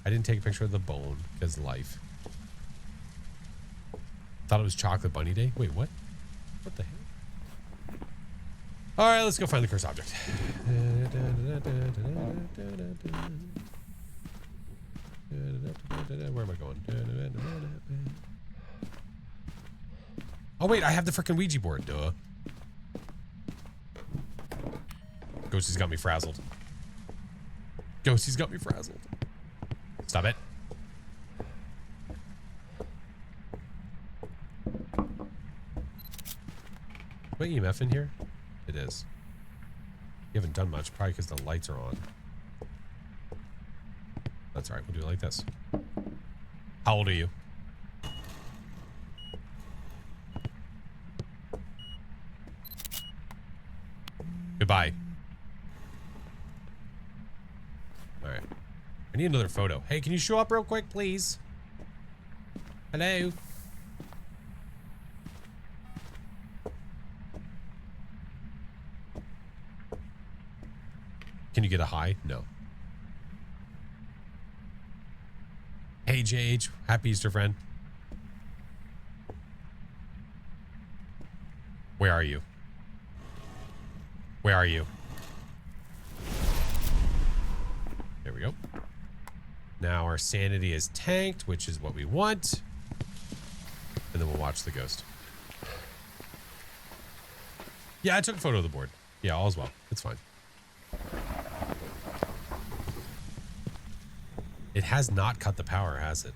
I didn't take a picture of the bone because life. Thought it was Chocolate Bunny Day. Wait, what? What the hell? All right, let's go find the cursed object. Where am I going? Oh, wait, I have the freaking Ouija board. Duh. Ghosty's got me frazzled. Ghosty's got me frazzled. Stop it. Wait, EMF in here? It is. You haven't done much, probably because the lights are on. That's all right, we'll do it like this. How old are you? Goodbye. All right. I need another photo. Hey, can you show up real quick, please? Hello? Can you get a hi? No. Hey, JH. Happy Easter, friend. Where are you? Where are you? There we go. Now our sanity is tanked, which is what we want. And then we'll watch the ghost. Yeah, I took a photo of the board. Yeah, all's well. It's fine. It has not cut the power, has it?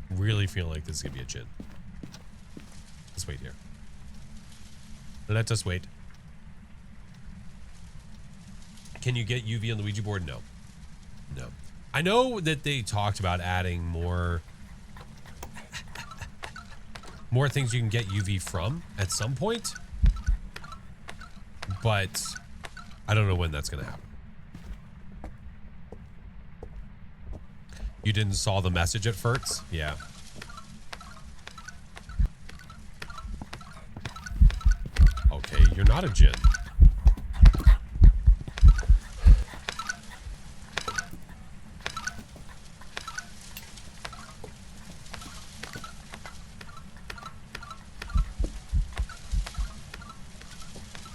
Really feel like this is gonna be a gin. Let's wait here. Let us wait. Can you get UV on the Ouija board? No. No. I know that they talked about adding more more things you can get UV from at some point. But I don't know when that's going to happen. You didn't saw the message at first? Yeah. Okay, you're not a djinn.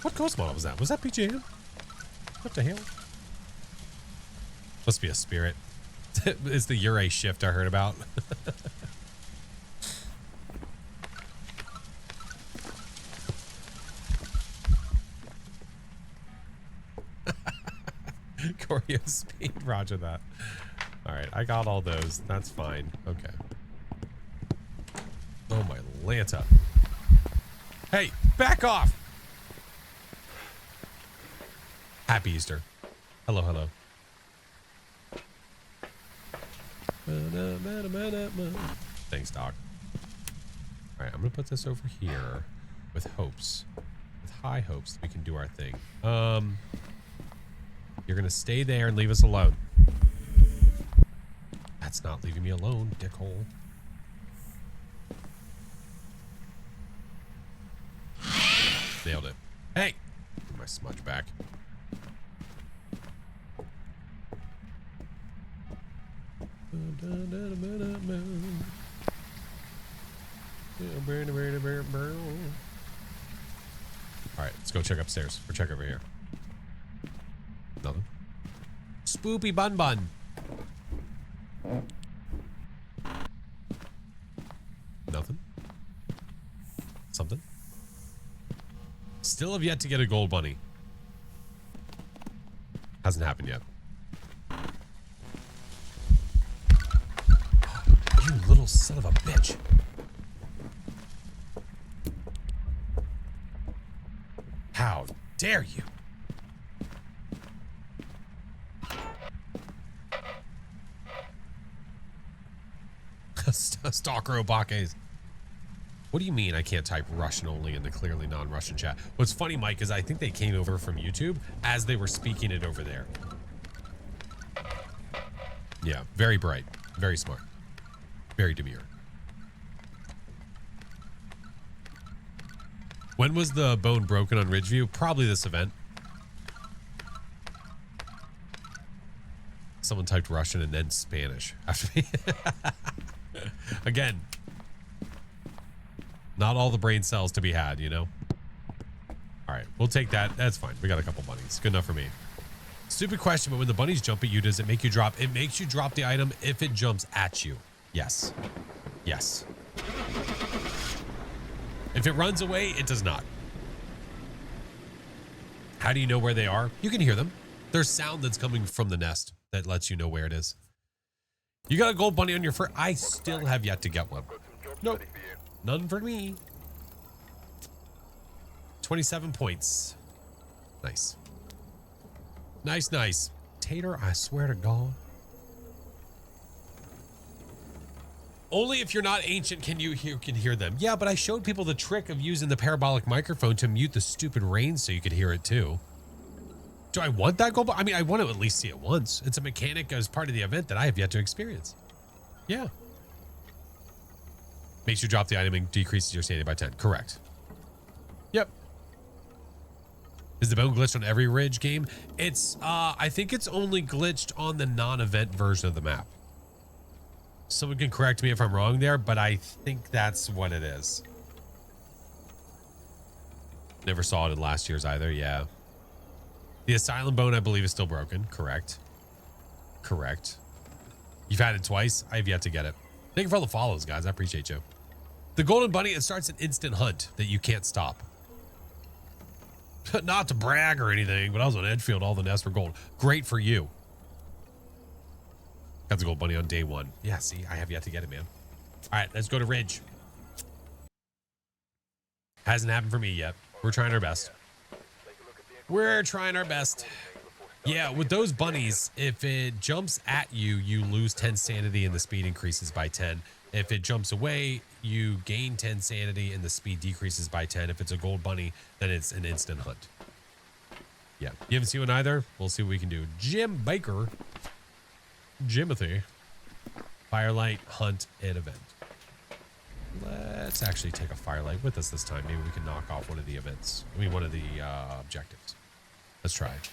What ghost model was that? Was that PJM? What the hell? Must be a spirit. It's the Ure shift I heard about. Choreo speed, roger that. All right, I got all those. That's fine. Okay. Oh my Lanta. Hey, back off. Happy Easter. Hello, hello. Thanks, Doc. All right, I'm gonna put this over here with hopes, with high hopes that we can do our thing. You're gonna stay there and leave us alone. That's not leaving me alone, dickhole. Nailed it. Hey, give my smudge back. All right, let's go check upstairs or check over here. Nothing. Spoopy bun bun. Nothing. Something. Still have yet to get a gold bunny. Hasn't happened yet. You little son of a bitch. How dare you? Stalker Obake's. What do you mean I can't type Russian only in the clearly non-Russian chat? What's funny, Mike, is I think they came over from YouTube as they were speaking it over there. Yeah, very bright, very smart, very demure. When was the bone broken on Ridgeview? Probably this event. Someone typed Russian and then Spanish after me. Again, not all the brain cells to be had, you know? All right, we'll take that. That's fine. We got a couple bunnies. Good enough for me. Stupid question, but when the bunnies jump at you, does it make you drop? It makes you drop the item if it jumps at you. Yes. Yes. If it runs away, it does not. How do you know where they are? You can hear them. There's sound that's coming from the nest that lets you know where it is. You got a gold bunny on your fur? I still have yet to get one. Nope. None for me. 27 points. Nice. Nice, nice. Tater, I swear to God. Only if you're not ancient can you hear them. Yeah, but I showed people the trick of using the parabolic microphone to mute the stupid rain so you could hear it too. Do I want that gold? I mean, I want to at least see it once. It's a mechanic as part of the event that I have yet to experience. Yeah. Makes you drop the item and decreases your sanity by 10. Correct. Yep. Is the bone glitched on every Ridge game? It's, I think it's only glitched on the non-event version of the map. Someone can correct me if I'm wrong there, but I think that's what it is. Never saw it in last year's either, yeah. The asylum bone, I believe, is still broken. Correct. Correct. You've had it twice. I have yet to get it. Thank you for all the follows, guys. I appreciate you. The golden bunny, it starts an instant hunt that you can't stop. Not to brag or anything, but I was on Edgefield. All the nests were gold. Great for you. Got the gold bunny on day one. Yeah, see, I have yet to get it, man. All right, let's go to Ridge. Hasn't happened for me yet. We're trying our best. We're trying our best. Yeah, with those bunnies, if it jumps at you, you lose 10 sanity and the speed increases by 10. If it jumps away, you gain 10 sanity and the speed decreases by 10. If it's a gold bunny, then it's an instant hunt. Yeah, you haven't seen one either? We'll see what we can do. Jim Baker. Jimothy. Firelight, hunt, and event. Let's actually take a firelight with us this time. Maybe we can knock off one of the events. I mean, one of the objectives. Let's try it.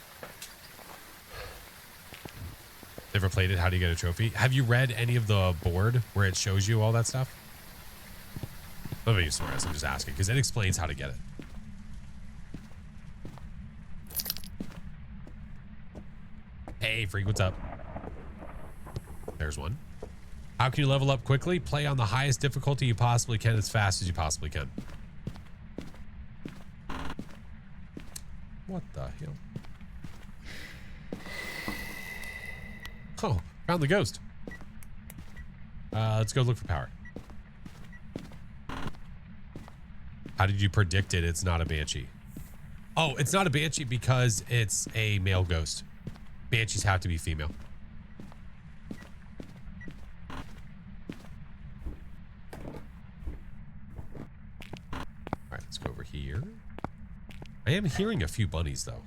Never played it. How do you get a trophy? Have you read any of the board where it shows you all that stuff? Let me swear, I'm just asking because it explains how to get it. Hey, freak, what's up? There's one. How can you level up quickly? Play on the highest difficulty you possibly can as fast as you possibly can. What the hell? Oh, found the ghost. Let's go look for power. How did you predict it? It's not a banshee. Oh, it's not a banshee because it's a male ghost. Banshees have to be female. All right, let's go over here. I am hearing a few bunnies though.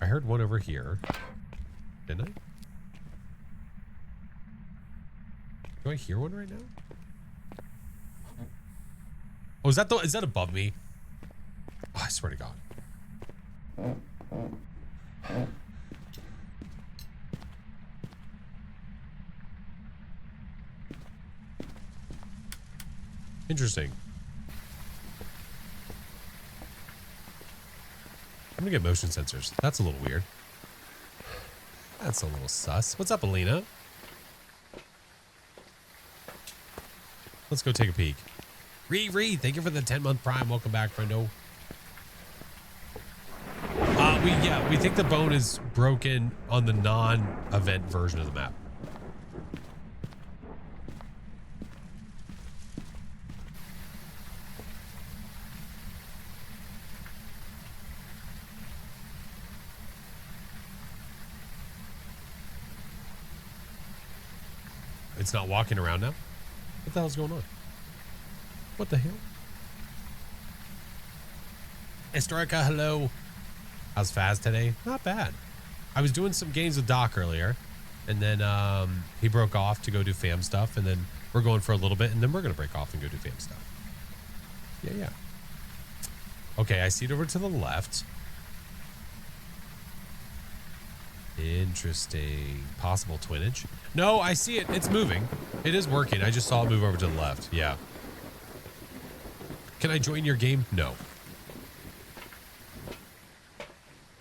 I heard one over here. Didn't I? Do I hear one right now? Oh, is that above me? Oh, I swear to God. Interesting. I'm gonna get motion sensors. That's a little weird. That's a little sus. What's up, Alina? Let's go take a peek. Ree, thank you for the 10-month prime. Welcome back, friendo. We think the bone is broken on the non-event version of the map. It's not walking around now? What the hell's going on? What the hell? Historica, hello. How's Faz today? Not bad. I was doing some games with Doc earlier, and then he broke off to go do fam stuff, and then we're going for a little bit, and then we're going to break off and go do fam stuff. Yeah. Okay, I see it over to the left. Interesting. Possible twinage. No, I see it. It's moving. It is working. I just saw it move over to the left. Yeah. Can I join your game? No.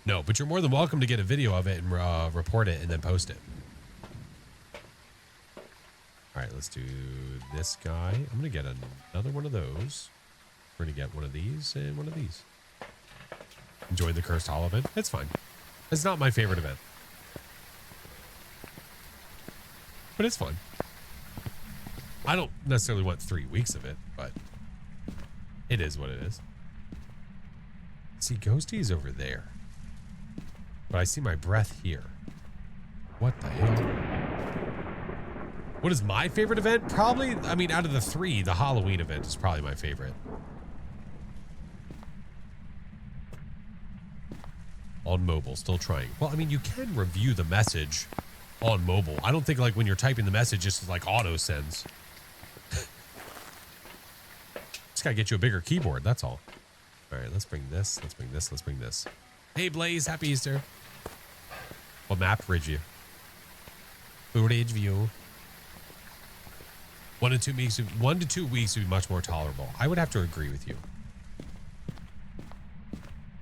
No, but you're more than welcome to get a video of it and report it and then post it. All right, let's do this guy. I'm going to get another one of those. We're going to get one of these and one of these. Enjoy the Cursed Hall event. It's fine. It's not my favorite event. But it's fun. I don't necessarily want 3 weeks of it, but it is what it is. See, Ghosty's over there. But I see my breath here. What the hell? What is my favorite event? Probably, I mean, out of the three, the Halloween event is probably my favorite. On mobile, still trying. Well, I mean, you can review the message on mobile. I don't think like when you're typing the message, just like auto sends. Just gotta get you a bigger keyboard, that's all. All right, let's bring this, let's bring this, let's bring this. Hey Blaze, happy Easter. What map? Ridgeview. Ridgeview. 1 to 2 weeks, 1 to 2 weeks would be much more tolerable. I would have to agree with you.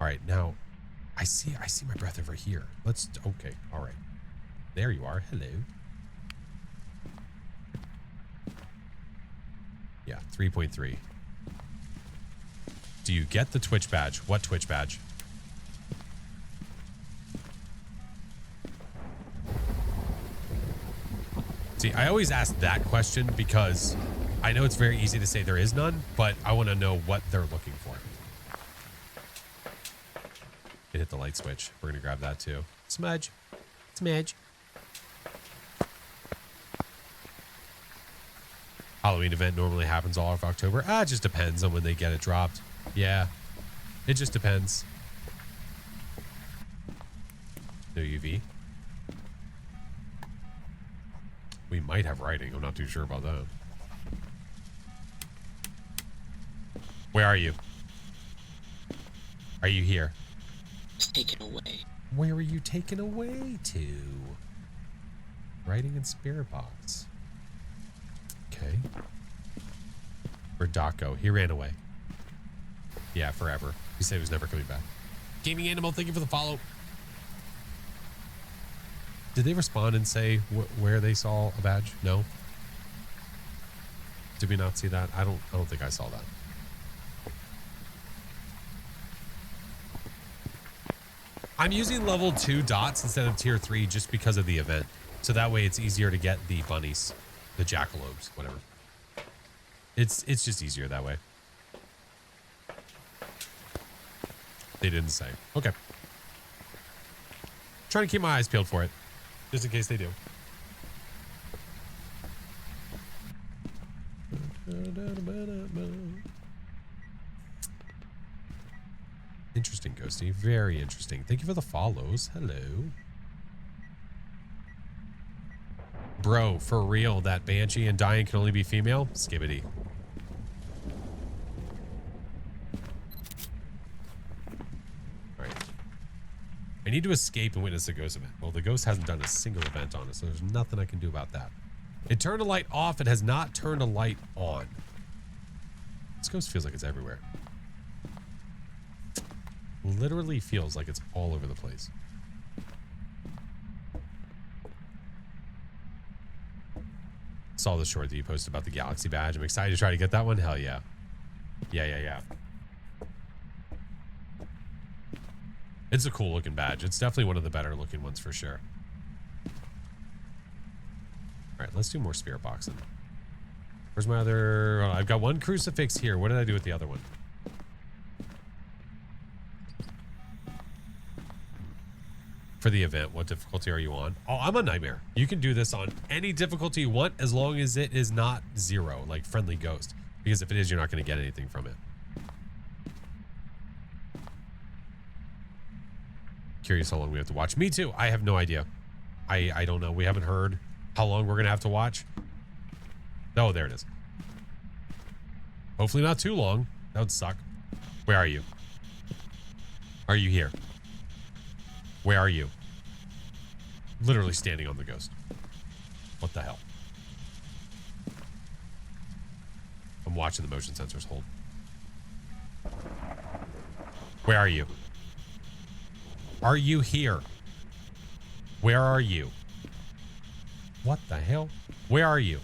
All right, now I see my breath over here. Let's, okay, all right. There you are. Hello. Yeah, 3.3. Do you get the Twitch badge? What Twitch badge? See, I always ask that question because I know it's very easy to say there is none, but I want to know what they're looking for. Hit the light switch. We're going to grab that too. Smudge. Smidge. Halloween event normally happens all of October. It just depends on when they get it dropped. Yeah, it just depends. No UV. We might have writing. I'm not too sure about that. Where are you? Are you here? Taken away. Where are you taken away to? Writing in spirit box. Okay. Where'd Doc go? He ran away. Yeah, forever. He said he was never coming back. Gaming Animal, thank you for the follow. Did they respond and say where they saw a badge? No. Did we not see that? I don't think I saw that. I'm using level 2 dots instead of tier 3 just because of the event. So that way it's easier to get the bunnies, the jackalopes, whatever. It's just easier that way. They didn't say. Okay. Trying to keep my eyes peeled for it. Just in case they do. Interesting, Ghosty. Very interesting. Thank you for the follows. Hello. Bro, for real, that Banshee and Diane can only be female? Skibbity. Alright. I need to escape and witness the ghost event. Well, the ghost hasn't done a single event on it, so there's nothing I can do about that. It turned a light off. It has not turned a light on. This ghost feels like it's everywhere. Literally feels like it's all over the place. Saw the short that you posted about the Galaxy badge. I'm excited to try to get that one. Hell yeah. Yeah. It's a cool looking badge. It's definitely one of the better looking ones for sure. All right, let's do more spirit boxing. Where's my other... Oh, I've got one crucifix here. What did I do with the other one? For the event, what difficulty are you on? Oh, I'm a nightmare. You can do this on any difficulty you want as long as it is not 0, like friendly ghost. Because if it is, you're not going to get anything from it. Curious how long we have to watch. Me too. I have no idea. I don't know. We haven't heard how long we're going to have to watch. Oh, there it is. Hopefully not too long. That would suck. Where are you? Are you here? Where are you? Literally standing on the ghost. What the hell? I'm watching the motion sensors hold. Where are you? Are you here? Where are you? What the hell? Where are you?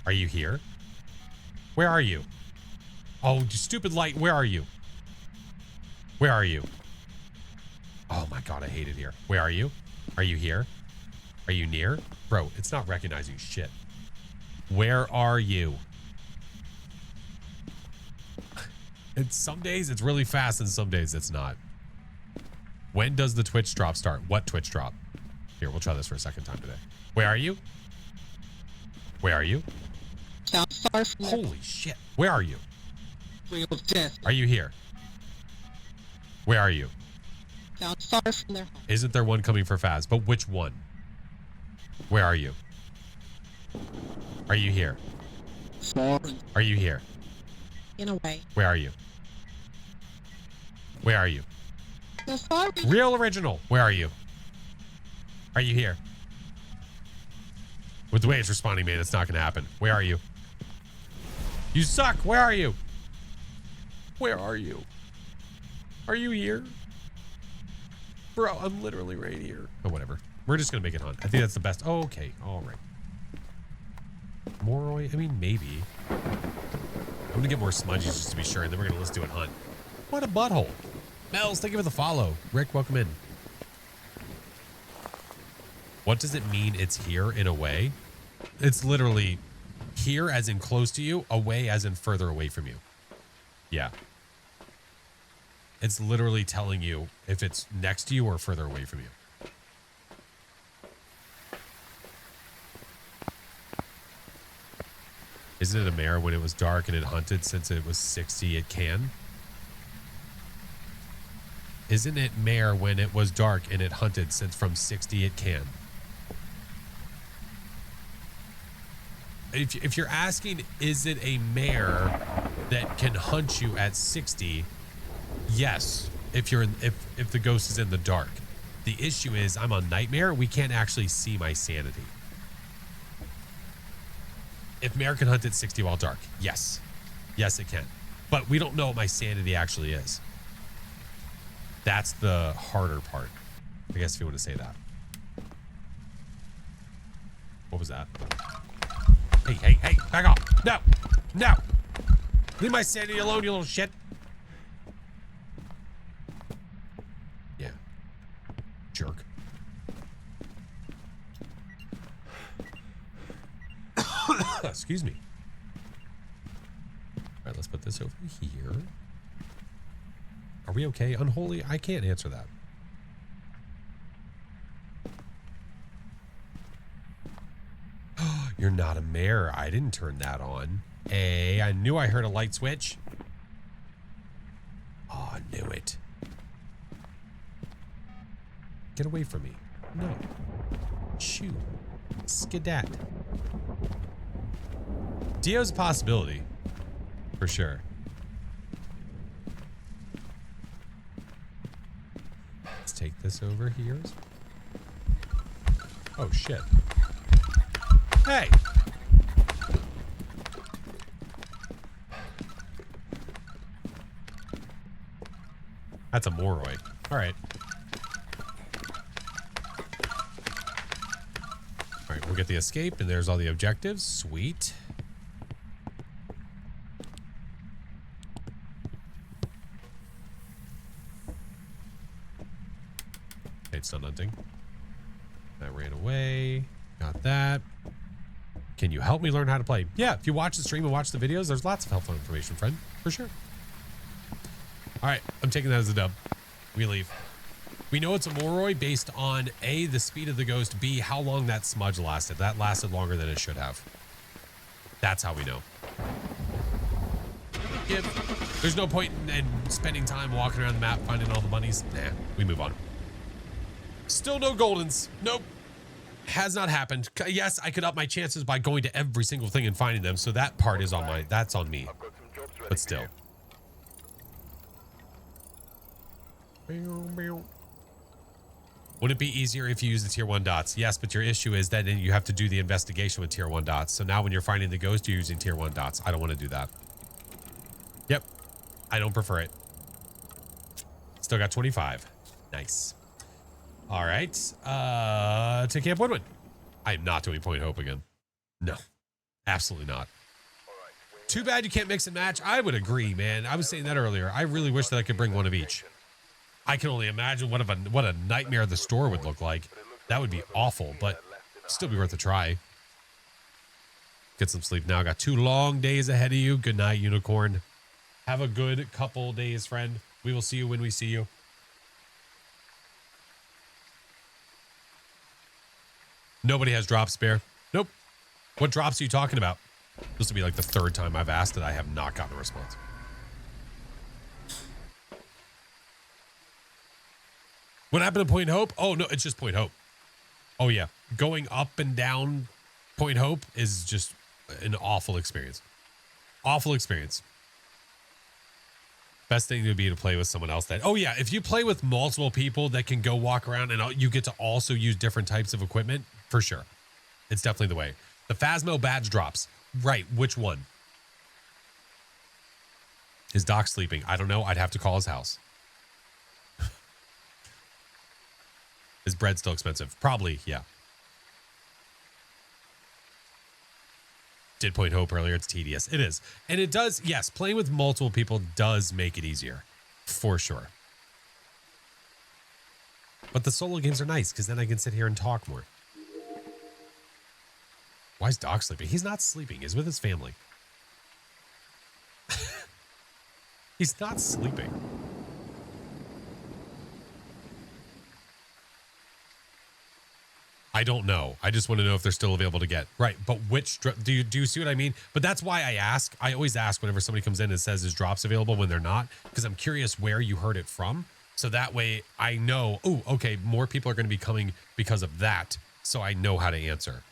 Are you here? Where are you? Oh, you stupid light. Where are you? Where are you? Oh my god, I hate it here. Where are you? Are you here? Are you near? Bro, it's not recognizing shit. Where are you? And some days it's really fast and some days it's not. When does the Twitch drop start? What Twitch drop? Here, we'll try this for a second time today. Where are you? Where are you? Not far from their Holy shit. Where are you? wheel of death. Are you here? Where are you? Not far from their home. Isn't there one coming for Phaz? But which one? Where are you? Are you here? Far Are you here? in a way. Where are you? Where are you? So far. Real original. Where are you? Are you here? With the way it's responding, man, it's not going to happen. Where are you? You suck. Where are you? Where are you? Are you here? Bro, I'm literally right here. Oh, whatever. We're just going to make it hunt. I think that's the best. Oh, okay. All right. Moroi? I mean, maybe. I'm going to get more smudges just to be sure, and then we're going to let's do it hunt. What a butthole. Mel's, thank you for the follow. Rick, welcome in. What does it mean it's here in a way? It's literally here as in close to you, away as in further away from you. Yeah. It's literally telling you if it's next to you or further away from you. Isn't it a mare when it was dark and it hunted since it was 60 it can? Isn't it mare when it was dark and it hunted since from 60 it can? If you're asking, is it a mare that can hunt you at 60? Yes. If the ghost is in the dark. The issue is I'm on nightmare. We can't actually see my sanity. If mare can hunt at 60 while dark, yes. Yes, it can. But we don't know what my sanity actually is. That's the harder part, I guess, if you want to say that. What was that? Hey, back off. No. Leave my sanity alone, you little shit. Yeah. Jerk. Excuse me. All right, let's put this over here. Are we okay? Unholy? I can't answer that. You're not a mare. I didn't turn that on. Hey, I knew I heard a light switch. Oh, I knew it. Get away from me. No. Shoo. Skedat. Dio's a possibility. For sure. Let's take this over here. Oh, shit. Hey! That's a Moroi. All right. All right, we'll get the escape, and there's all the objectives. Sweet. Okay, it's not hunting. That ran away. Got that. Can you help me learn how to play? Yeah, if you watch the stream and watch the videos, there's lots of helpful information, friend. For sure. All right, I'm taking that as a dub. We leave. We know it's a Moroi based on A, the speed of the ghost, B, how long that smudge lasted. That lasted longer than it should have. That's how we know. There's no point in spending time walking around the map finding all the monies. Nah, we move on. Still no goldens. Nope. Has not happened. Yes, I could up my chances by going to every single thing and finding them. So that part is on that's on me. But still. Wouldn't it be easier if you use the tier 1 dots? Yes, but your issue is that then you have to do the investigation with tier 1 dots. So now when you're finding the ghost, you're using tier 1 dots. I don't want to do that. Yep. I don't prefer it. Still got 25. Nice. All right. To Camp Woodwind. I am not doing Point Hope again. No. Absolutely not. Too bad you can't mix and match. I would agree, man. I was saying that earlier. I really wish that I could bring one of each. I can only imagine what a nightmare the store would look like. That would be awful, but still be worth a try. Get some sleep now. Got 2 long days ahead of you. Good night, Unicorn. Have a good couple days, friend. We will see you when we see you. Nobody has drop spare. Nope. What drops are you talking about? This will be like the 3rd time I've asked and I have not gotten a response. What happened to Point Hope? Oh, no, it's just Point Hope. Oh, yeah. Going up and down Point Hope is just an awful experience. Awful experience. Best thing would be to play with someone else that... Oh, yeah. If you play with multiple people that can go walk around and you get to also use different types of equipment, for sure. It's definitely the way. The Phasmo badge drops. Right. Which one? Is Doc sleeping? I don't know. I'd have to call his house. Is bread still expensive? Probably, yeah. Did Point Hope earlier. It's tedious. It is. And it does, yes, playing with multiple people does make it easier. For sure. But the solo games are nice because then I can sit here and talk more. Why is Doc sleeping? He's not sleeping. He's with his family. He's not sleeping. I don't know. I just want to know if they're still available to get. Right. But which do you see what I mean? But that's why I ask. I always ask whenever somebody comes in and says is drops available when they're not, because I'm curious where you heard it from. So that way I know, oh, okay, more people are going to be coming because of that. So I know how to answer.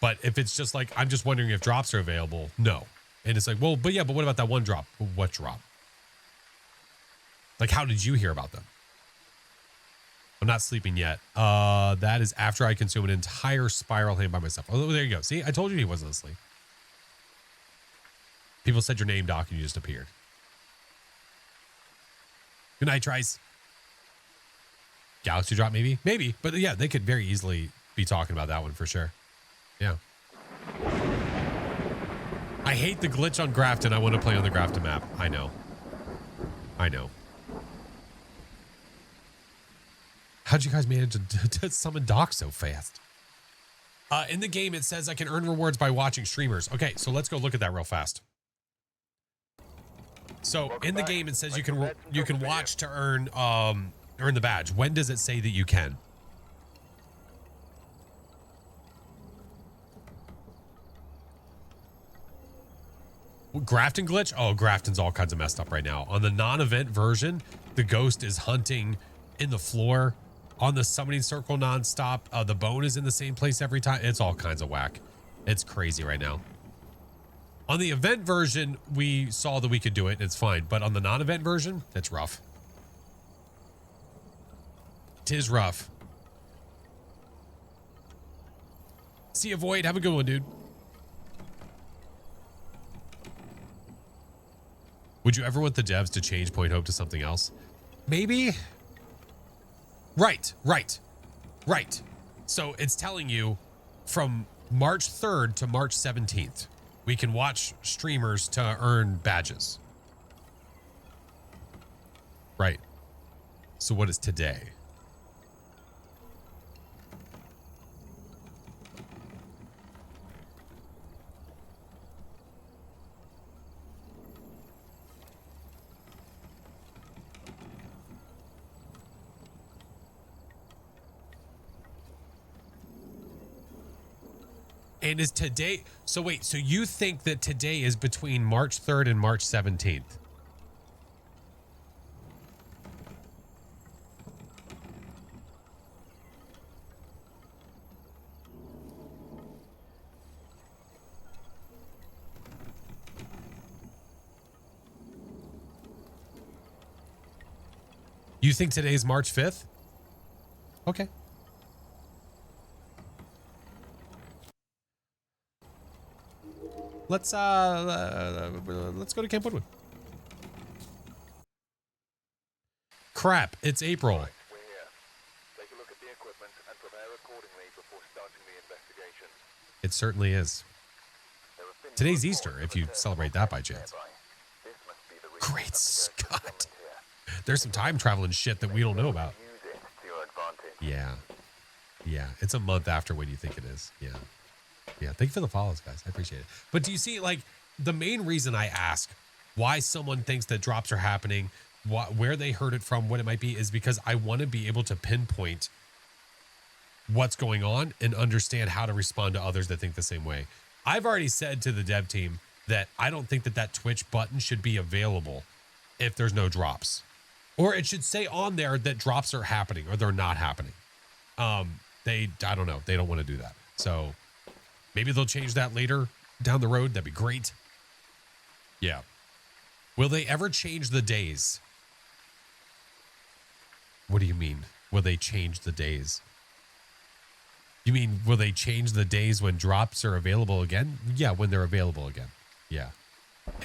But if it's just like, I'm just wondering if drops are available, no. And it's like, well, but what about that one drop? What drop? Like, how did you hear about them? I'm not sleeping yet. That is after I consume an entire spiral hand by myself. Oh, there you go. See, I told you he wasn't asleep. People said your name, Doc, and you just appeared. Good night, Trice. Galaxy drop, maybe? Maybe. But yeah, they could very easily be talking about that one for sure. Yeah. I hate the glitch on Grafton. I want to play on the Grafton map. I know. I know. How'd you guys manage to summon Doc so fast? In the game, it says I can earn rewards by watching streamers. Okay, so let's go look at that real fast. So in the game, it says you can watch to earn the badge. When does it say that you can? Grafton glitch? Oh, Grafton's all kinds of messed up right now. On the non-event version, the ghost is hunting in the floor. On the summoning circle nonstop, the bone is in the same place every time. It's all kinds of whack. It's crazy right now. On the event version, we saw that we could do it. It's fine. But on the non-event version, it's rough. Tis rough. See you, Void. Have a good one, dude. Would you ever want the devs to change Point Hope to something else? Maybe. Right. So it's telling you from March 3rd to March 17th, we can watch streamers to earn badges. Right. So what is today? And is today, so wait, so you think that today is between March 3rd and March 17th? You think today is March 5th? Okay. Let's go to Camp Woodwind. Crap, it's April. Right, we're here. Take a look at the equipment and prepare accordingly before starting the investigation. It certainly is. There have been Today's reports Easter, of if you a celebrate that by chance. nearby. This must be the reason Great that the ghost Scott. is here. There's some time traveling shit that we don't know about. Use it to your advantage. Yeah, it's a month after when you think it is. Yeah, thank you for the follows, guys. I appreciate it. But do you see, like, the main reason I ask why someone thinks that drops are happening, where they heard it from, what it might be, is because I want to be able to pinpoint what's going on and understand how to respond to others that think the same way. I've already said to the dev team that I don't think that Twitch button should be available if there's no drops. Or it should say on there that drops are happening or they're not happening. I don't know. They don't want to do that. So maybe they'll change that later down the road. That'd be great. Yeah. Will they ever change the days? What do you mean? Will they change the days? You mean, will they change the days when drops are available again? Yeah, when they're available again. Yeah.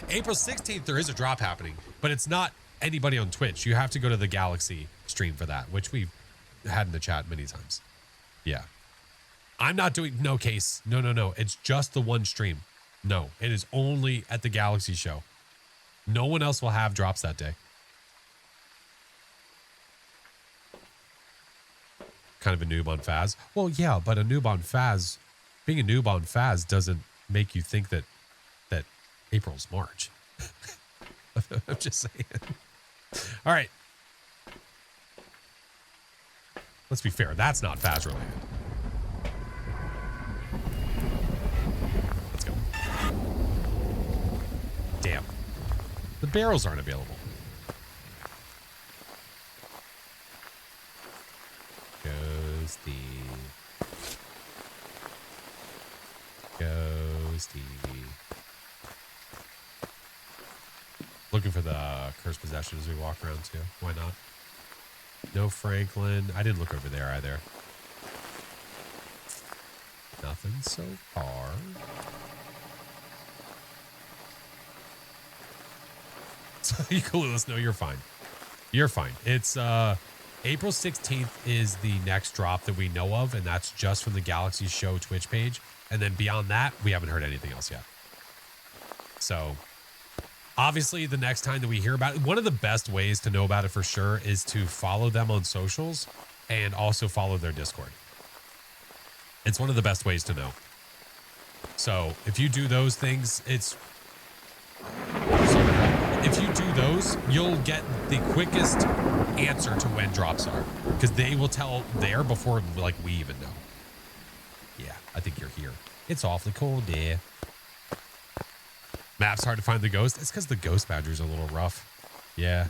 April 16th, there is a drop happening, but it's not anybody on Twitch. You have to go to the Galaxy stream for that, which we've had in the chat many times. Yeah. I'm not doing no case. No. It's just the one stream. No, it is only at the Galaxy show. No one else will have drops that day. Kind of a noob on Phaz. Well, yeah, but a noob on Phaz, being a noob on Phaz doesn't make you think that April's March. I'm just saying. All right. Let's be fair. That's not Phaz related. barrels aren't available. Ghosty. Ghosty. Looking for the cursed possession as we walk around too. Why not? No Franklin. I didn't look over there either. Nothing so far. So you clueless. No, you're fine. You're fine. It's April 16th is the next drop that we know of, and that's just from the Galaxy Show Twitch page. And then beyond that, we haven't heard anything else yet. So obviously the next time that we hear about it, one of the best ways to know about it for sure is to follow them on socials and also follow their Discord. It's one of the best ways to know. So if you do those things, if you do those, you'll get the quickest answer to when drops are, because they will tell there before like we even know. Yeah, I think you're here. It's awfully cold there. Map's hard to find the ghost. It's because the ghost badger's a little rough. Yeah,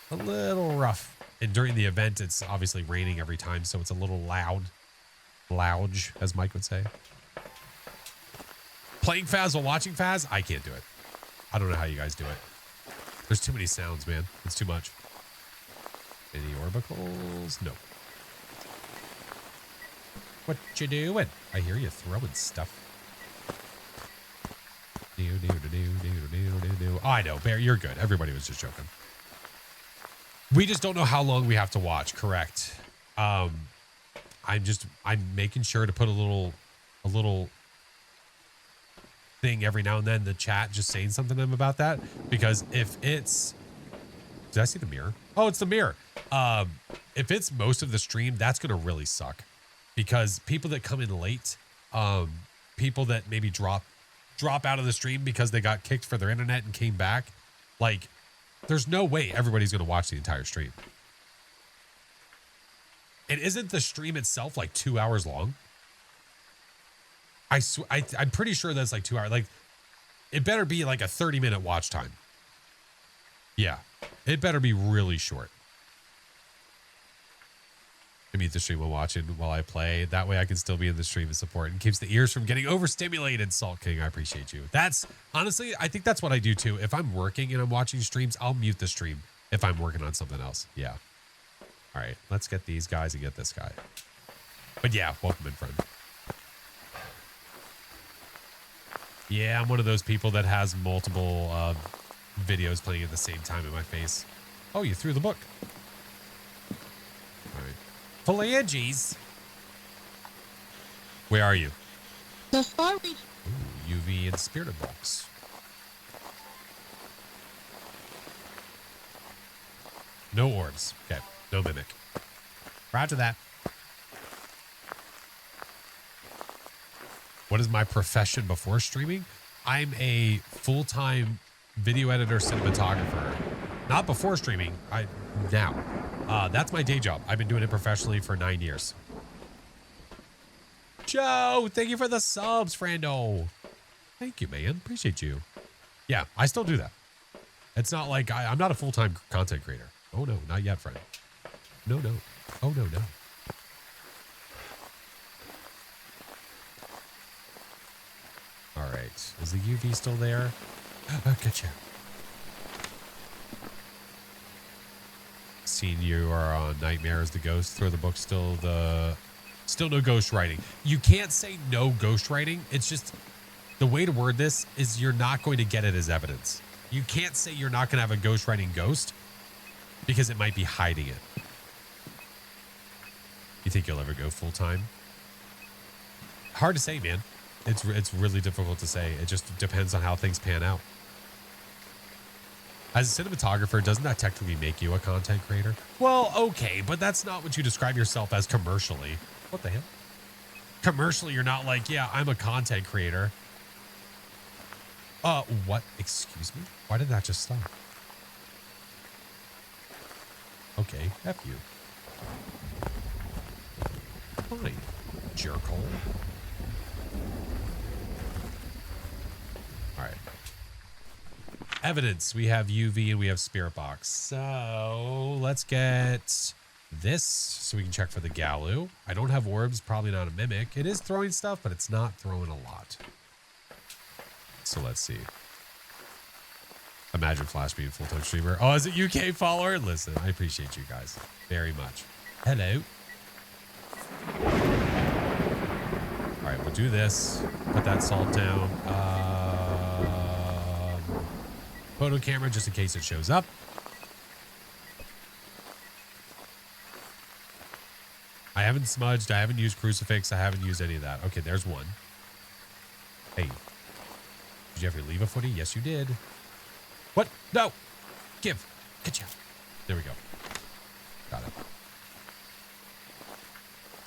a little rough. And during the event, it's obviously raining every time, so it's a little loud. Lounge, as Mike would say. Playing Phaz while watching Phaz? I can't do it. I don't know how you guys do it. There's too many sounds, man. It's too much. Any orbicals? No. What you doing? I hear you throwing stuff. Oh, I know, Bear, you're good. Everybody was just joking. We just don't know how long we have to watch, correct? I'm making sure to put a little thing every now and then in the chat, just saying something to them about that, because if it's, did I see the mirror? Oh, it's the mirror. If it's most of the stream, that's gonna really suck, because people that come in late, people that maybe drop out of the stream because they got kicked for their internet and came back, like, there's no way everybody's gonna watch the entire stream. And isn't the stream itself like 2 hours long? I'm pretty sure that's like 2 hours. Like, it better be like a 30-minute watch time. Yeah, it better be really short. I mute the stream while watching while I play. That way I can still be in the stream and support, and keeps the ears from getting overstimulated. Salt King, I appreciate you. That's honestly, I think that's what I do too. If I'm working and I'm watching streams, I'll mute the stream if I'm working on something else. Yeah. All right, let's get these guys and get this guy. But yeah, welcome in, friend. Yeah, I'm one of those people that has multiple videos playing at the same time in my face. Oh, you threw the book. All right. Phalanges. Where are you? The far reach. Ooh, UV and Spirited Box. No orbs. Okay. No mimic. Roger that. What is my profession before streaming? I'm a full-time video editor, cinematographer. Not before streaming. Now. That's my day job. I've been doing it professionally for 9 years. Joe, thank you for the subs, friendo. Thank you, man. Appreciate you. Yeah, I still do that. It's not like I'm not a full-time content creator. Oh, no, not yet, friend. No, no. Oh, no, no. All right. Is the UV still there? Gotcha. Seeing you are on Nightmare as the ghost. Throw the book. Still no ghost writing. You can't say no ghost writing. It's just the way to word this is you're not going to get it as evidence. You can't say you're not going to have a ghost writing ghost because it might be hiding it. You think you'll ever go full time? Hard to say, man. It's really difficult to say. It just depends on how things pan out. As a cinematographer, doesn't that technically make you a content creator? Well, okay, but that's not what you describe yourself as commercially. What the hell? Commercially, you're not like, yeah, I'm a content creator. What? Excuse me? Why did that just stop? Okay, F you. Fine, jerkhole. All right. Evidence. We have UV and we have Spirit Box. So let's get this so we can check for the Galu. I don't have orbs, probably not a mimic. It is throwing stuff, but it's not throwing a lot. So let's see. Imagine Flash being a full-time streamer. Oh, is it UK follower? Listen, I appreciate you guys very much. Hello. All right, we'll do this. Put that salt down. Photo camera just in case it shows up. I haven't smudged. I haven't used crucifix. I haven't used any of that. Okay, there's one. Hey, did you ever leave a footy? Yes, you did. What? No. Give. Get you. There we go. Got it.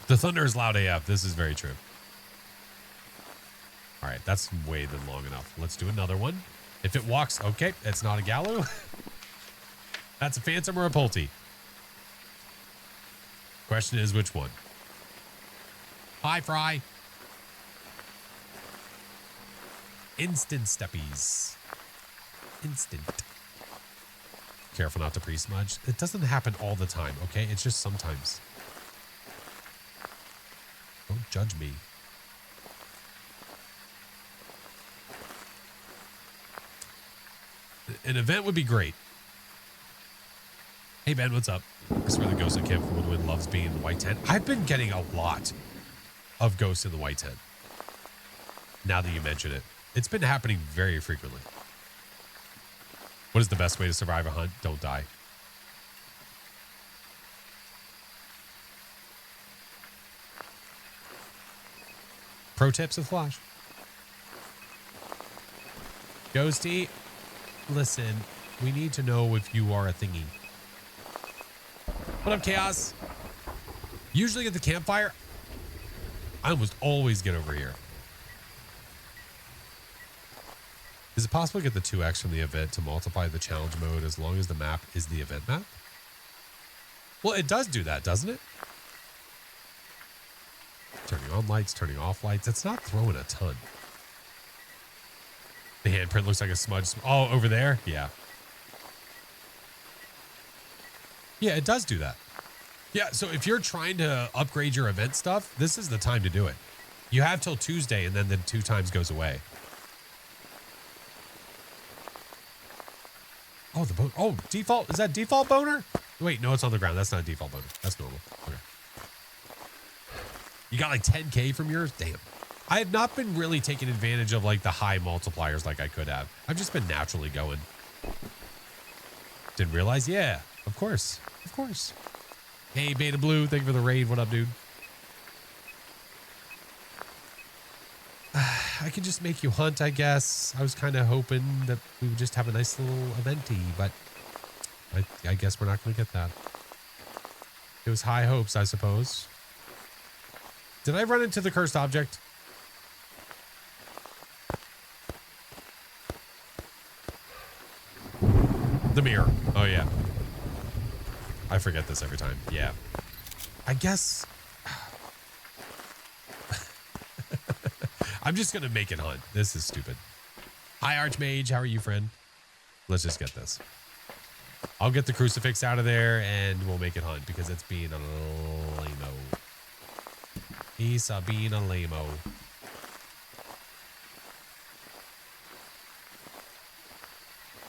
The thunder is loud AF. This is very true. All right, that's way than long enough. Let's do another one. If it walks, okay, it's not a Galu. That's a Phantom or a Pulte. Question is which one? Hi, Fry. Instant steppies. Instant. Careful not to pre-smudge. It doesn't happen all the time, okay? It's just sometimes. Don't judge me. An event would be great. Hey, Ben, what's up? I swear the ghost at Camp Woodwind loves being in the white tent. I've been getting a lot of ghosts in the white tent. Now that you mention it. It's been happening very frequently. What is the best way to survive a hunt? Don't die. Pro tips with Flash. Ghosty, listen, we need to know if you are a thingy. What up, Chaos? Usually at the campfire, I almost always get over here. Is it possible to get the 2x from the event to multiply the challenge mode as long as the map is the event map? Well, it does do that, doesn't it? Turning on lights, turning off lights. It's not throwing a ton. The handprint looks like a smudge. Oh, over there? Yeah. Yeah, it does do that. Yeah, so if you're trying to upgrade your event stuff, this is the time to do it. You have till Tuesday, and then the 2 times goes away. Oh, the boat. Oh, default. Is that default boner? Wait, no, it's on the ground. That's not a default boner. That's normal. Okay. You got like 10K from yours? Damn. I have not been really taking advantage of like the high multipliers like I could have. I've just been naturally going. Didn't realize? Yeah, of course. Of course. Hey, Beta Blue. Thank you for the raid. What up, dude? I could just make you hunt, I guess. I was kind of hoping that we would just have a nice little eventy, but I guess we're not going to get that. It was high hopes, I suppose. Did I run into the cursed object? The mirror. Oh, yeah. I forget this every time. Yeah. I guess... I'm just going to make it hunt. This is stupid. Hi, Archmage. How are you, friend? Let's just get this. I'll get the crucifix out of there, and we'll make it hunt, because it's being a lame-o. He's being a lame-o.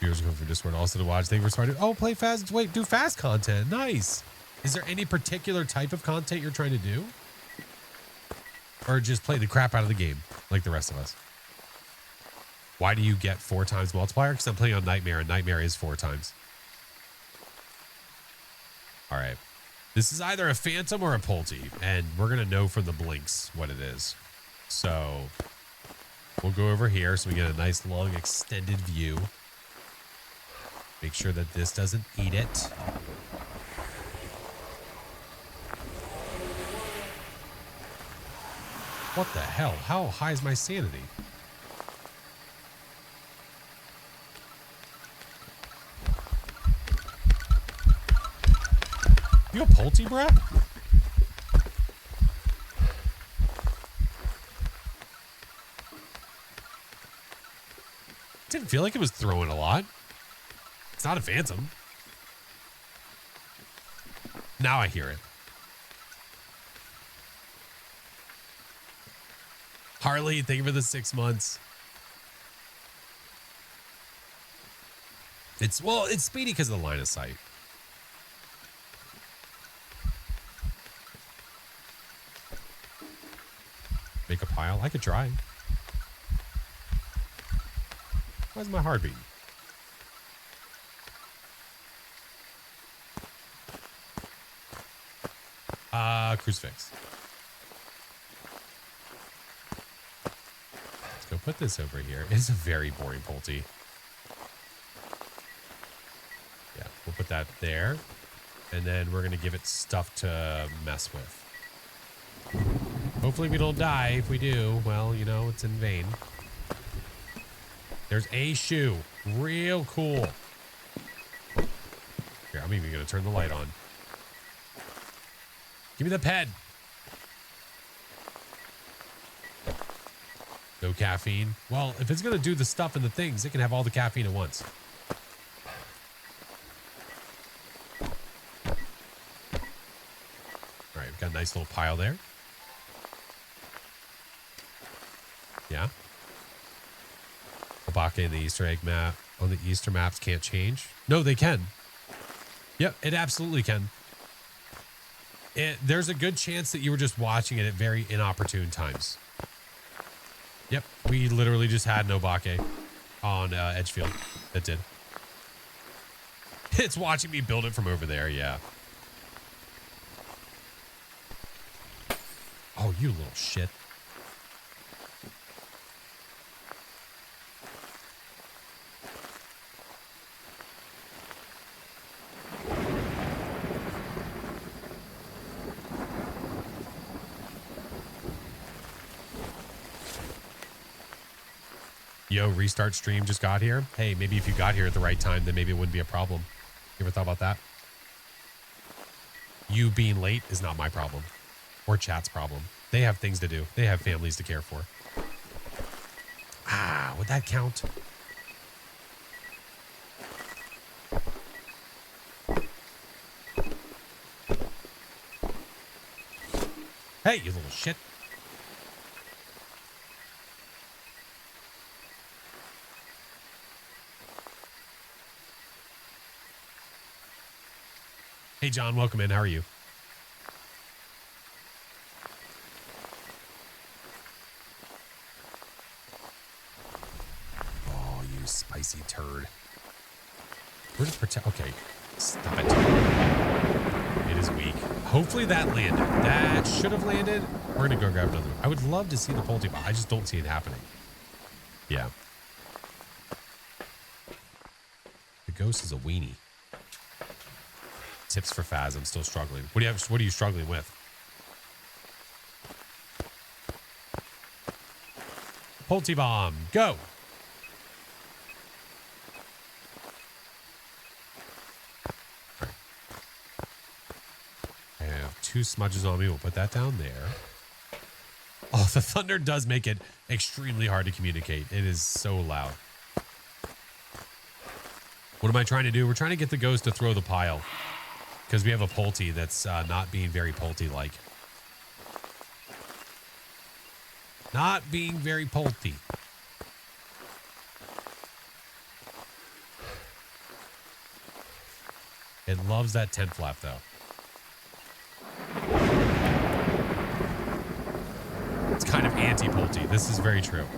Viewers going for Discord also to watch. Thank you for starting. Oh, play fast. Wait, do fast content. Nice. Is there any particular type of content you're trying to do? Or just play the crap out of the game like the rest of us? Why do you get 4 times multiplier? Because I'm playing on Nightmare, and Nightmare is 4 times. All right. This is either a Phantom or a Pulte, and we're going to know from the blinks what it is. So we'll go over here so we get a nice long extended view. Make sure that this doesn't eat it. What the hell? How high is my sanity? You a Pulte, bruh? Didn't feel like it was throwing a lot. not a phantom. Now I hear it. Harley, thank you for the 6 months. It's speedy because of the line of sight. Make a pile? I could try. Why's my heart beating? Crucifix. Let's go put this over here. It's a very boring Pulte. Yeah, we'll put that there. And then we're going to give it stuff to mess with. Hopefully we don't die. If we do, well, you know, it's in vain. There's a shoe. Real cool. Here, I'm even going to turn the light on. Give me the pen. No caffeine. Well, if it's going to do the stuff and the things, it can have all the caffeine at once. All right, we've got a nice little pile there. Yeah. Obake and the Easter egg map on the Easter maps can't change. No, they can. Yep, it absolutely can. There's a good chance that you were just watching it at very inopportune times. Yep, we literally just had an Obake on Edgefield that did. It's watching me build it from over there, yeah. Oh, you little shit. Yo, restart stream just got here. Hey, maybe if you got here at the right time, then maybe it wouldn't be a problem. You ever thought about that? You being late is not my problem. Or chat's problem. They have things to do. They have families to care for. Ah, would that count? Hey, you little shit. Hey, John, welcome in. How are you? Oh, you spicy turd. We're just protect. Okay, stop it. It is weak. Hopefully that landed. That should have landed. We're going to go grab another one. I would love to see the Pulte, but I just don't see it happening. Yeah. The ghost is a weenie. Tips for Phas. I'm still struggling. What are you struggling with? Pulte bomb. Go. Right. I have 2 smudges on me. We'll put that down there. Oh, the thunder does make it extremely hard to communicate. It is so loud. What am I trying to do? We're trying to get the ghost to throw the pile. Because we have a Pulte that's not being very Pulte-like. Not being very Pulte. It loves that tent flap, though. It's kind of anti-Pulte. This is very true.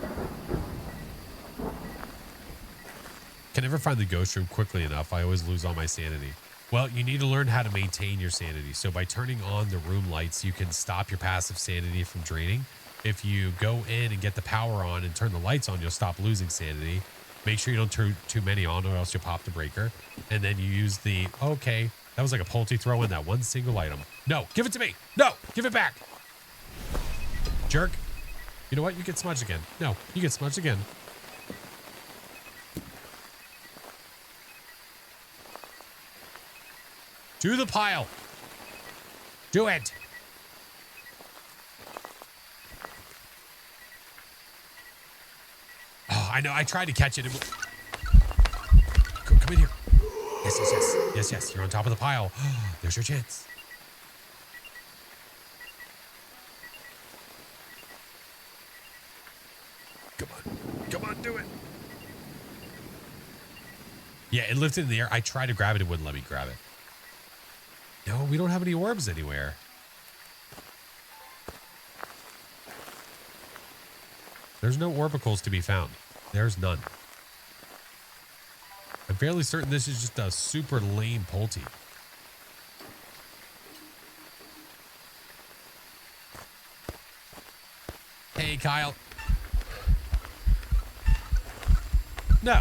Can never find the ghost room quickly enough. I always lose all my sanity. Well, you need to learn how to maintain your sanity. So by turning on the room lights, you can stop your passive sanity from draining. If you go in and get the power on and turn the lights on, you'll stop losing sanity. Make sure you don't turn too many on or else you'll pop the breaker. And then you use the, okay, that was like a Pulte throw in that one single item. No, give it to me. No, give it back. Jerk. You know what? You get smudged again. No, you get smudged again. To the pile. Do it. Oh, I know. I tried to catch it. Come in here. Yes, yes, yes. Yes, yes. You're on top of the pile. There's your chance. Come on. Come on, do it. Yeah, it lifted in the air. I tried to grab it. It wouldn't let me grab it. No, we don't have any orbs anywhere. There's no orbicals to be found. There's none. I'm fairly certain this is just a super lame Pulte. Hey, Kyle. No.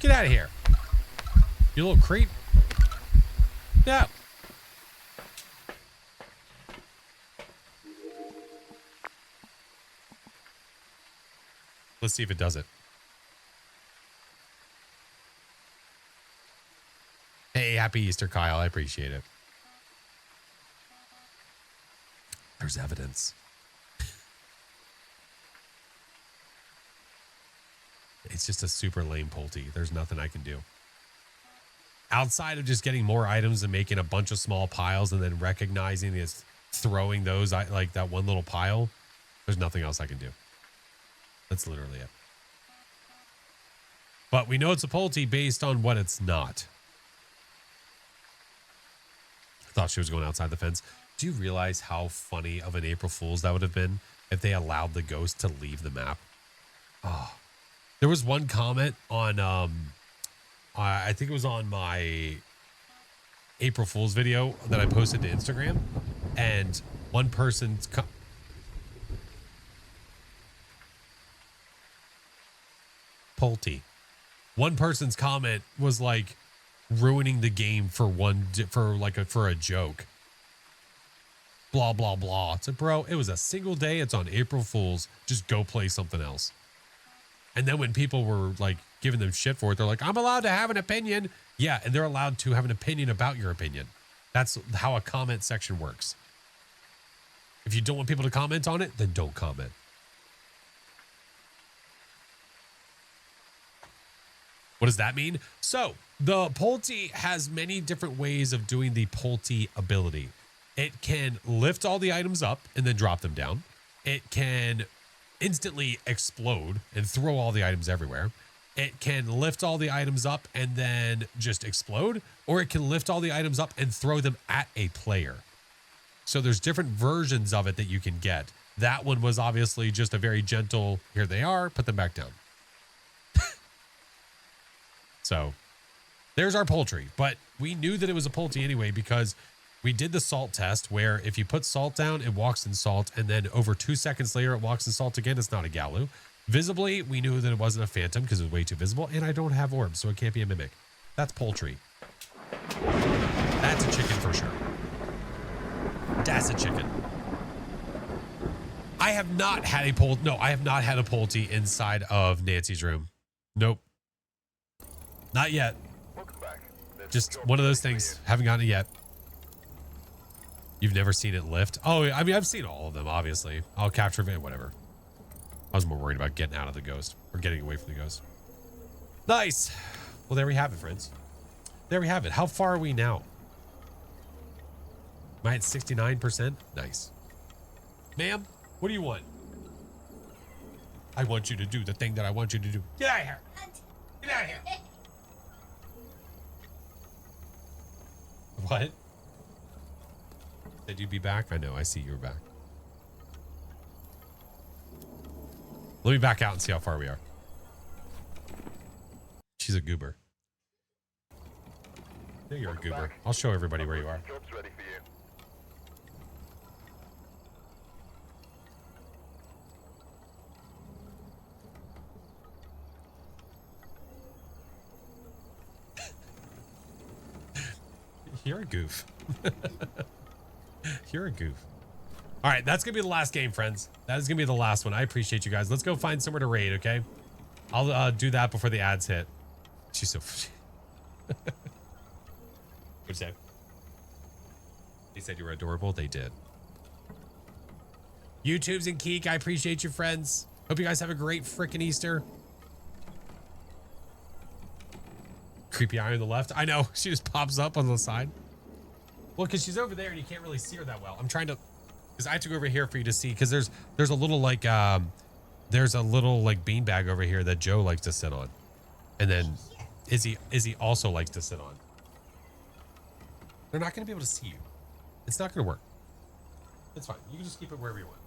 Get out of here. You little creep. No. Let's see if it does it. Hey, happy Easter, Kyle. I appreciate it. There's evidence. It's just a super lame Pulte. There's nothing I can do. Outside of just getting more items and making a bunch of small piles and then recognizing it's throwing those, like that one little pile, there's nothing else I can do. That's literally it. But we know it's a Pulte based on what it's not. I thought she was going outside the fence. Do you realize how funny of an April Fool's that would have been if they allowed the ghost to leave the map? Oh, there was one comment on, I think it was on my April Fool's video that I posted to Instagram, and one person's Pulte. One person's comment was like ruining the game for a joke. Blah blah blah. It's like, bro, it was a single day. It's on April Fool's. Just go play something else. And then when people were like giving them shit for it, they're like, I'm allowed to have an opinion. Yeah, and they're allowed to have an opinion about your opinion. That's how a comment section works. If you don't want people to comment on it, then don't comment. What does that mean? So the Pulte has many different ways of doing the Pulte ability. It can lift all the items up and then drop them down. It can instantly explode and throw all the items everywhere. It can lift all the items up and then just explode, or it can lift all the items up and throw them at a player. So there's different versions of it that you can get. That one was obviously just a very gentle, here they are, put them back down. So there's our poultry, but we knew that it was a Pulte anyway because we did the salt test where if you put salt down, it walks in salt, and then over 2 seconds later, it walks in salt again. It's not a Galu. Visibly, we knew that it wasn't a phantom because it was way too visible, and I don't have orbs, so it can't be a mimic. That's poultry. That's a chicken for sure. That's a chicken. I have not had a Pulte. No, I have not had a Pulte inside of Nancy's room. Nope. Not yet. Welcome back. Just one of those things. Haven't gotten it yet. You've never seen it lift? Oh, I mean, I've seen all of them, obviously. I'll capture it, whatever. I was more worried about getting out of the ghost or getting away from the ghost. Nice. Well, there we have it, friends. There we have it. How far are we now? Am I at 69%? Nice. Ma'am, what do you want? I want you to do the thing that I want you to do. Get out of here. Get out of here. What? Said you'd be back? I know. I see you were back. Let me back out and see how far we are. She's a goober. Yeah, you're a goober. I'll show everybody where you are. Job's ready for you. You're a goof. You're a goof. All right, that's gonna be the last game, friends. That is gonna be the last one. I appreciate you guys. Let's go find somewhere to raid, okay? I'll do that before the ads hit. She's so. What'd you say? They said you were adorable. They did. YouTube's and Keek, I appreciate you, friends. Hope you guys have a great freaking Easter. Creepy eye on the left. I know. She just pops up on the side. Well, because she's over there and you can't really see her that well. I'm trying to, because I took over here for you to see, because there's a little like beanbag over here that Joe likes to sit on, and then Izzy also likes to sit on. They're not going to be able to see you. It's not going to work. It's fine. You can just keep it wherever you want.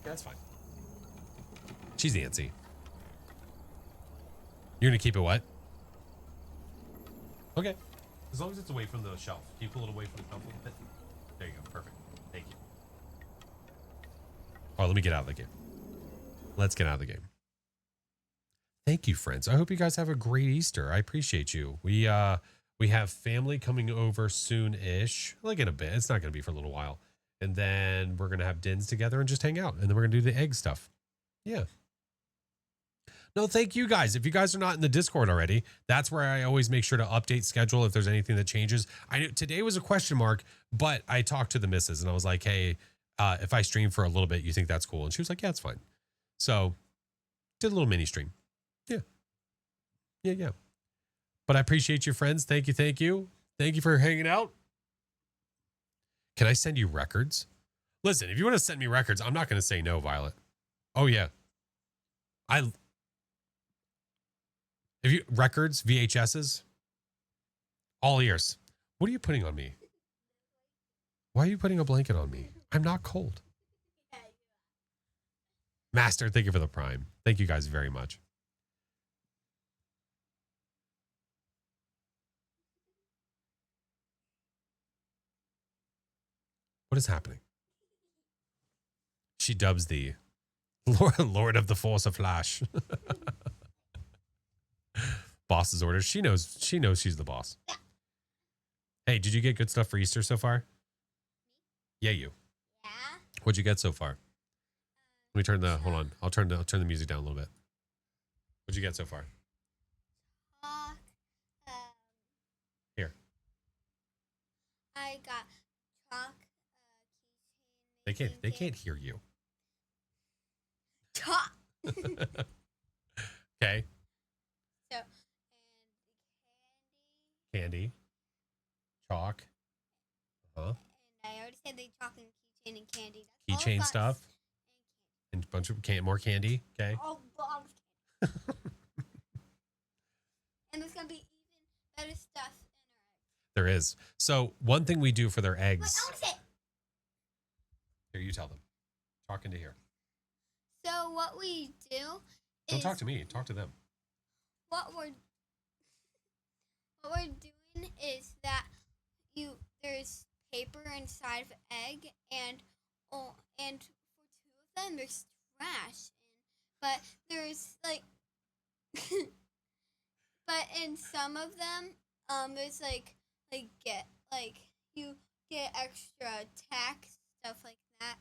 Yeah, that's fine. She's antsy. You're going to keep it what? Okay. As long as it's away from the shelf. Can you pull it away from the shelf a little bit? There you go. Perfect. Thank you. Oh, let me get out of the game. Let's get out of the game. Thank you, friends. I hope you guys have a great Easter. I appreciate you. We have family coming over soon-ish. Like in a bit. It's not going to be for a little while. And then we're going to have dins together and just hang out. And then we're going to do the egg stuff. Yeah. No, thank you guys. If you guys are not in the Discord already, that's where I always make sure to update schedule if there's anything that changes. I knew today was a question mark, but I talked to the missus and I was like, hey, if I stream for a little bit, you think that's cool? And she was like, yeah, it's fine. So did a little mini stream. Yeah. Yeah. But I appreciate you, friends. Thank you. Thank you. Thank you for hanging out. Can I send you records? Listen, if you want to send me records, I'm not going to say no, Violet. Oh, yeah. If you records, VHSs, all ears. What are you putting on me? Why are you putting a blanket on me? I'm not cold. Master, thank you for the prime. Thank you guys very much. What is happening? She dubs the Lord of the Force of Flash. Boss's orders. She knows she's the boss. Hey, did you get good stuff for Easter so far? Yeah, you. Yeah. What'd you get so far? Let me turn the hold on. I'll turn the music down a little bit. What'd you get so far? Chalk. Here. I got chalk. They can't hear you. Chalk. Okay. So, and Candy. Chalk. And I already said the chalk and keychain and candy. That's all I Keychain got. stuff. And a bunch of more candy. Okay. Oh, bombs. And there's gonna be even better stuff in our eggs. There is. So one thing we do for their Wait, eggs. I want to say. Here, you tell them. Talk into here. So what we do Don't is talk to me. Talk to them. what we're doing is that there's paper inside of egg and for two of them there's trash but there's like but in some of them there's you get extra tack stuff like that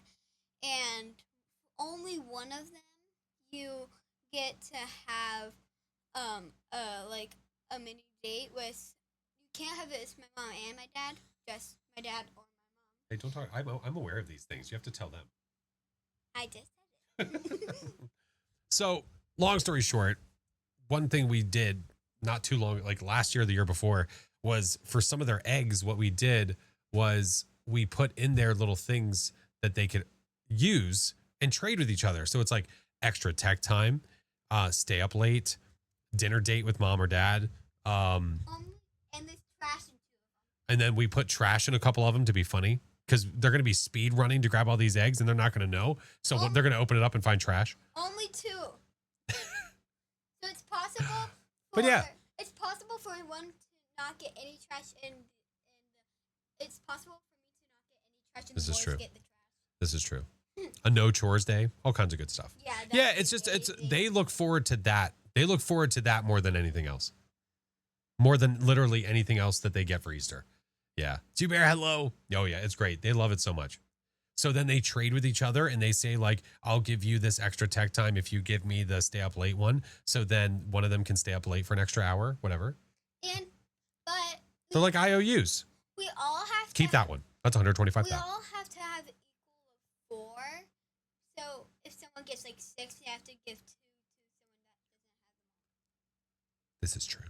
and only one of them you get to have a mini date with. You can't have it as my mom and my dad, just my dad or my mom. Hey, don't talk. I'm aware of these things. You have to tell them. I just said it. So, long story short, one thing we did not too long, like last year or the year before, was for some of their eggs, what we did was we put in there little things that they could use and trade with each other. So it's like extra tech time, stay up late, dinner date with mom or dad. And there's trash in two of them. And then we put trash in a couple of them to be funny because they're going to be speed running to grab all these eggs and they're not going to know. So they're going to open it up and find trash. Only two. So it's possible. But yeah. It's possible for one to not get any trash it's possible for me to not get any trash and This the is boys true. get the trash. This is true. A no chores day, all kinds of good stuff. Yeah. Yeah, it's just they look forward to that. They look forward to that more than anything else. More than literally anything else that they get for Easter. Yeah. Two Bear, hello. Oh yeah, it's great. They love it so much. So then they trade with each other and they say like, I'll give you this extra tech time if you give me the stay up late one. So then one of them can stay up late for an extra hour, whatever. But They're like IOUs. we all have to Keep that one. That's 125,000. We all have to have equal of 4. So if someone gets like 6, you have to give 2 to someone that doesn't have them. This is true.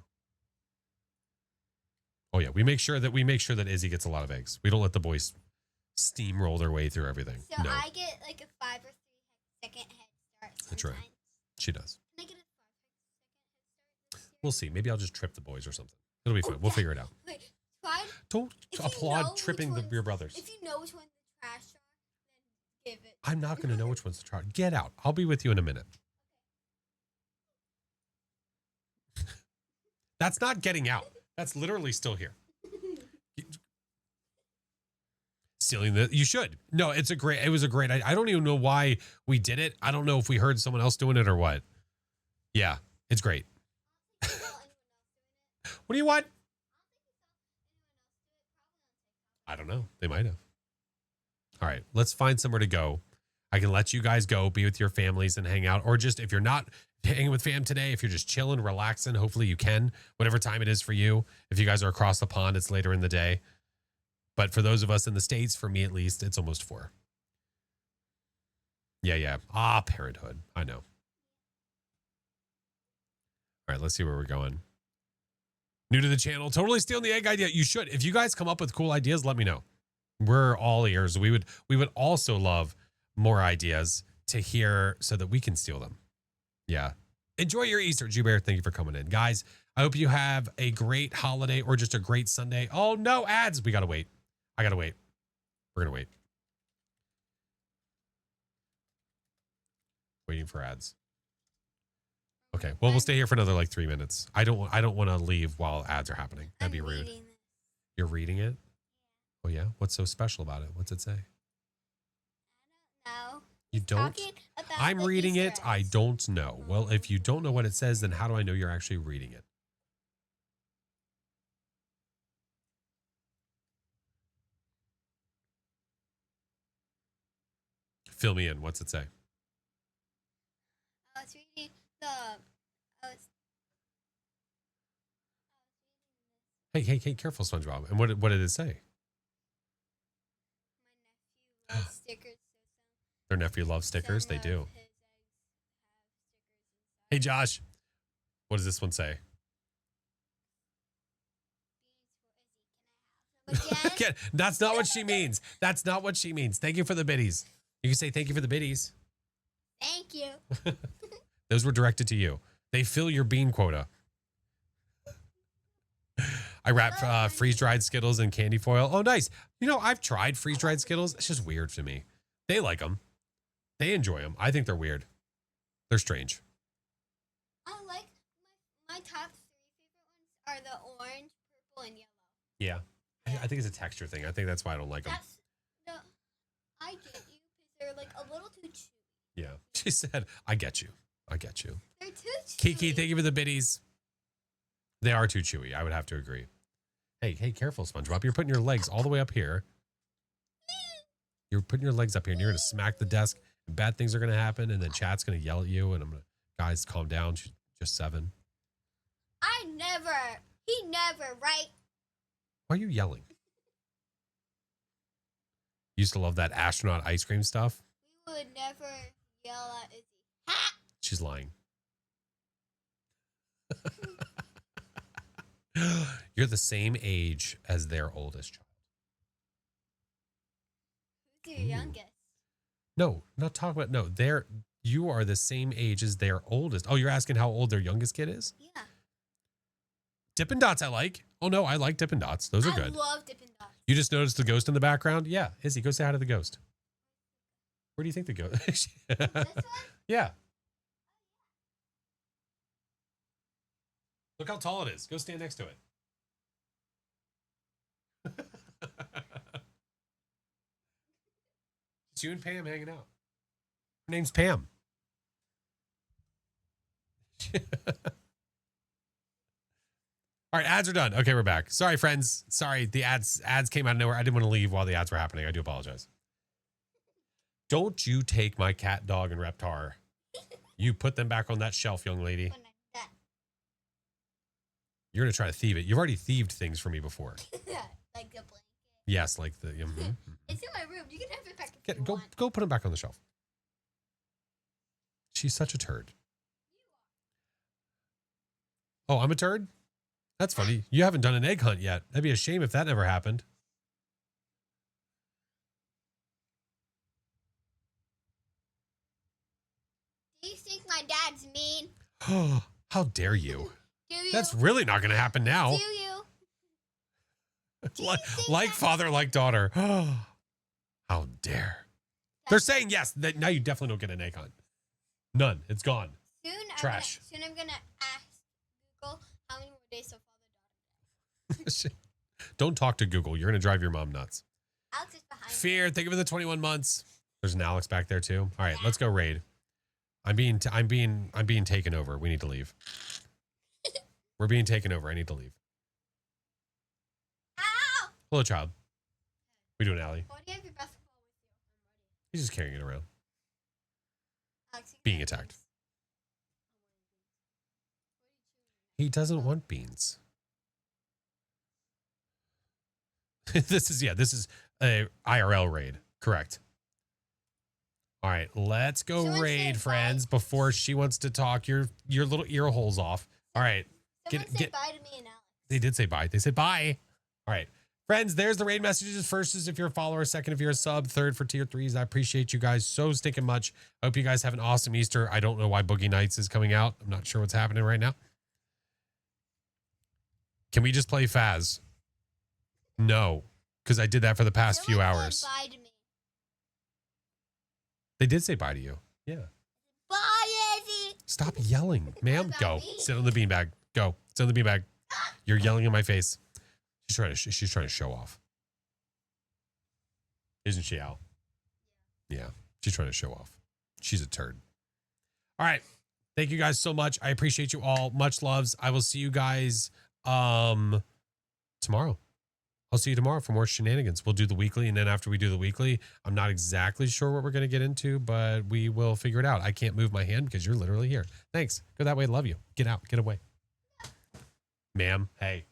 yeah, we make sure that Izzy gets a lot of eggs. We don't let the boys steamroll their way through everything. So No, I get like a 5 or 3 second head start. That's right. sometimes. She does. Can I get a 5 second head start? We'll see. Maybe I'll just trip the boys or something. It'll be fun. We'll figure it out. Wait, try. Don't If you applaud know tripping which your one's- brothers. If you know which one's the trash jar, then give it. I'm not going to know which one's to try. Get out. I'll be with you in a minute. That's not getting out. That's literally still here. Stealing the, you should. No, it was a great, I don't even know why we did it. I don't know if we heard someone else doing it or what. Yeah, it's great. What do you want? I don't know. They might have. All right, let's find somewhere to go. I can let you guys go, be with your families and hang out. Or just if you're not hanging with fam today, if you're just chilling, relaxing, hopefully you can, whatever time it is for you. If you guys are across the pond, it's later in the day. But for those of us in the States, for me at least, it's almost 4. Yeah. Parenthood. I know. All right, let's see where we're going. New to the channel, totally stealing the egg idea. You should. If you guys come up with cool ideas, let me know. We're all ears. We would also love more ideas to hear so that we can steal them. Yeah. Enjoy your Easter, Jubear. Thank you for coming in. Guys, I hope you have a great holiday or just a great Sunday. Oh, no, ads. We got to wait. I got to wait. We're going to wait. Waiting for ads. Okay. Well, we'll stay here for another like 3 minutes. I don't want to leave while ads are happening. That'd be rude. You're reading it? Oh, yeah? What's so special about it? What's it say? No. You don't? I'm reading it. I don't know. Well, if you don't know what it says, then how do I know you're actually reading it? Fill me in. What's it say? I was reading the. Hey, careful, SpongeBob. And what did it say? My nephew loves stickers. Their nephew loves stickers? They do. His eggs have stickers Hey, Josh. What does this one say? Again? That's not what she means. That's not what she means. Thank you for the biddies. You can say thank you for the biddies. Thank you. Those were directed to you. They fill your bean quota. I wrap freeze-dried Skittles in candy foil. Oh, nice. You know, I've tried freeze-dried Skittles. It's just weird to me. They like them. They enjoy them. I think they're weird. They're strange. I like my top 3 favorite ones are the orange, purple, and yellow. Yeah. I think it's a texture thing. I think that's why I don't like them. I get you because they're like a little too chewy. Yeah. She said, I get you. I get you. They're too chewy. Kiki, thank you for the biddies. They are too chewy. I would have to agree. Hey, careful, SpongeBob. You're putting your legs all the way up here. You're putting your legs up here and you're going to smack the desk and bad things are going to happen. And then chat's going to yell at you and I'm going to, guys, calm down. She's just 7. He never, right? Why are you yelling? Used to love that astronaut ice cream stuff. We would never yell at Izzy. Ha! She's lying. You're the same age as their oldest child. Who's your youngest? No, not talking about, no, you are the same age as their oldest. Oh, you're asking how old their youngest kid is? Yeah. Dippin' Dots I like. Oh, no, I like Dippin' Dots. Those are good. I love Dippin' Dots. You just noticed the ghost in the background? Yeah. Izzy, go say hi to the ghost. Where do you think the ghost? This one? Yeah. Look how tall it is. Go stand next to it. It's you and Pam hanging out. Her name's Pam. All right, ads are done. Okay, we're back. Sorry, friends. Sorry, the ads came out of nowhere. I didn't want to leave while the ads were happening. I do apologize. Don't you take my cat, dog, and Reptar. You put them back on that shelf, young lady. When I'm done. You're going to try to thieve it. You've already thieved things for me before. Like the blanket. Yes, like the... It's in my room. You can have it back if you want. Go put them back on the shelf. She's such a turd. Oh, I'm a turd? That's funny. You haven't done an egg hunt yet. That'd be a shame if that never happened. Do you think my dad's mean? How dare you? Do you? That's really not going to happen now. Do you? Like father, like daughter. How dare. They're saying yes. That now you definitely don't get an egg hunt. None. It's gone. Trash. Soon I'm gonna ask Google how many more days so father Don't talk to Google. You're going to drive your mom nuts. Alex is behind me. Fear, thank you for the 21 months. There's an Alex back there too. All right, let's go raid. I'm being taken over. We need to leave. We're being taken over. I need to leave. Ow! Hello, child. We doing, Allie? Why do you have your basketball with you? I'm ready. He's just carrying it around. Alex, you Being can- attacked. He doesn't want beans. This is a IRL raid. Correct. All right, let's go Someone raid, say friends, before she wants to talk your little ear holes off. All right. Someone say get- bye to me and Alex. They did say bye. They said bye. All right. Friends, there's the raid messages. First is if you're a follower. Second, if you're a sub. Third for tier 3s. I appreciate you guys so stinking much. I hope you guys have an awesome Easter. I don't know why Boogie Nights is coming out. I'm not sure what's happening right now. Can we just play Phaz? No, because I did that for the past few Someone said hours. bye to me. They did say bye to you. Yeah. Bye, Izzy. Stop yelling. Ma'am, about go. me? Sit on the beanbag. Go. Sit on the beanbag. You're yelling in my face. She's trying to show off. Isn't she, Al? Yeah. She's trying to show off. She's a turd. All right. Thank you guys so much. I appreciate you all. Much loves. I will see you guys tomorrow. I'll see you tomorrow for more shenanigans. We'll do the weekly, and then after we do the weekly, I'm not exactly sure what we're going to get into, but we will figure it out. I can't move my hand because you're literally here. Thanks. Go that way. Love you. Get out. Get away. Ma'am, hey.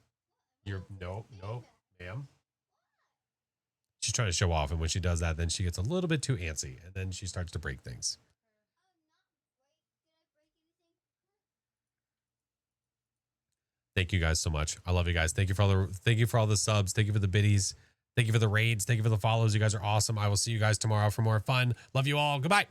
No, ma'am. She's trying to show off, and when she does that, then she gets a little bit too antsy, and then she starts to break things. Thank you guys so much. I love you guys. Thank you for all the subs. Thank you for the biddies. Thank you for the raids. Thank you for the follows. You guys are awesome. I will see you guys tomorrow for more fun. Love you all. Goodbye.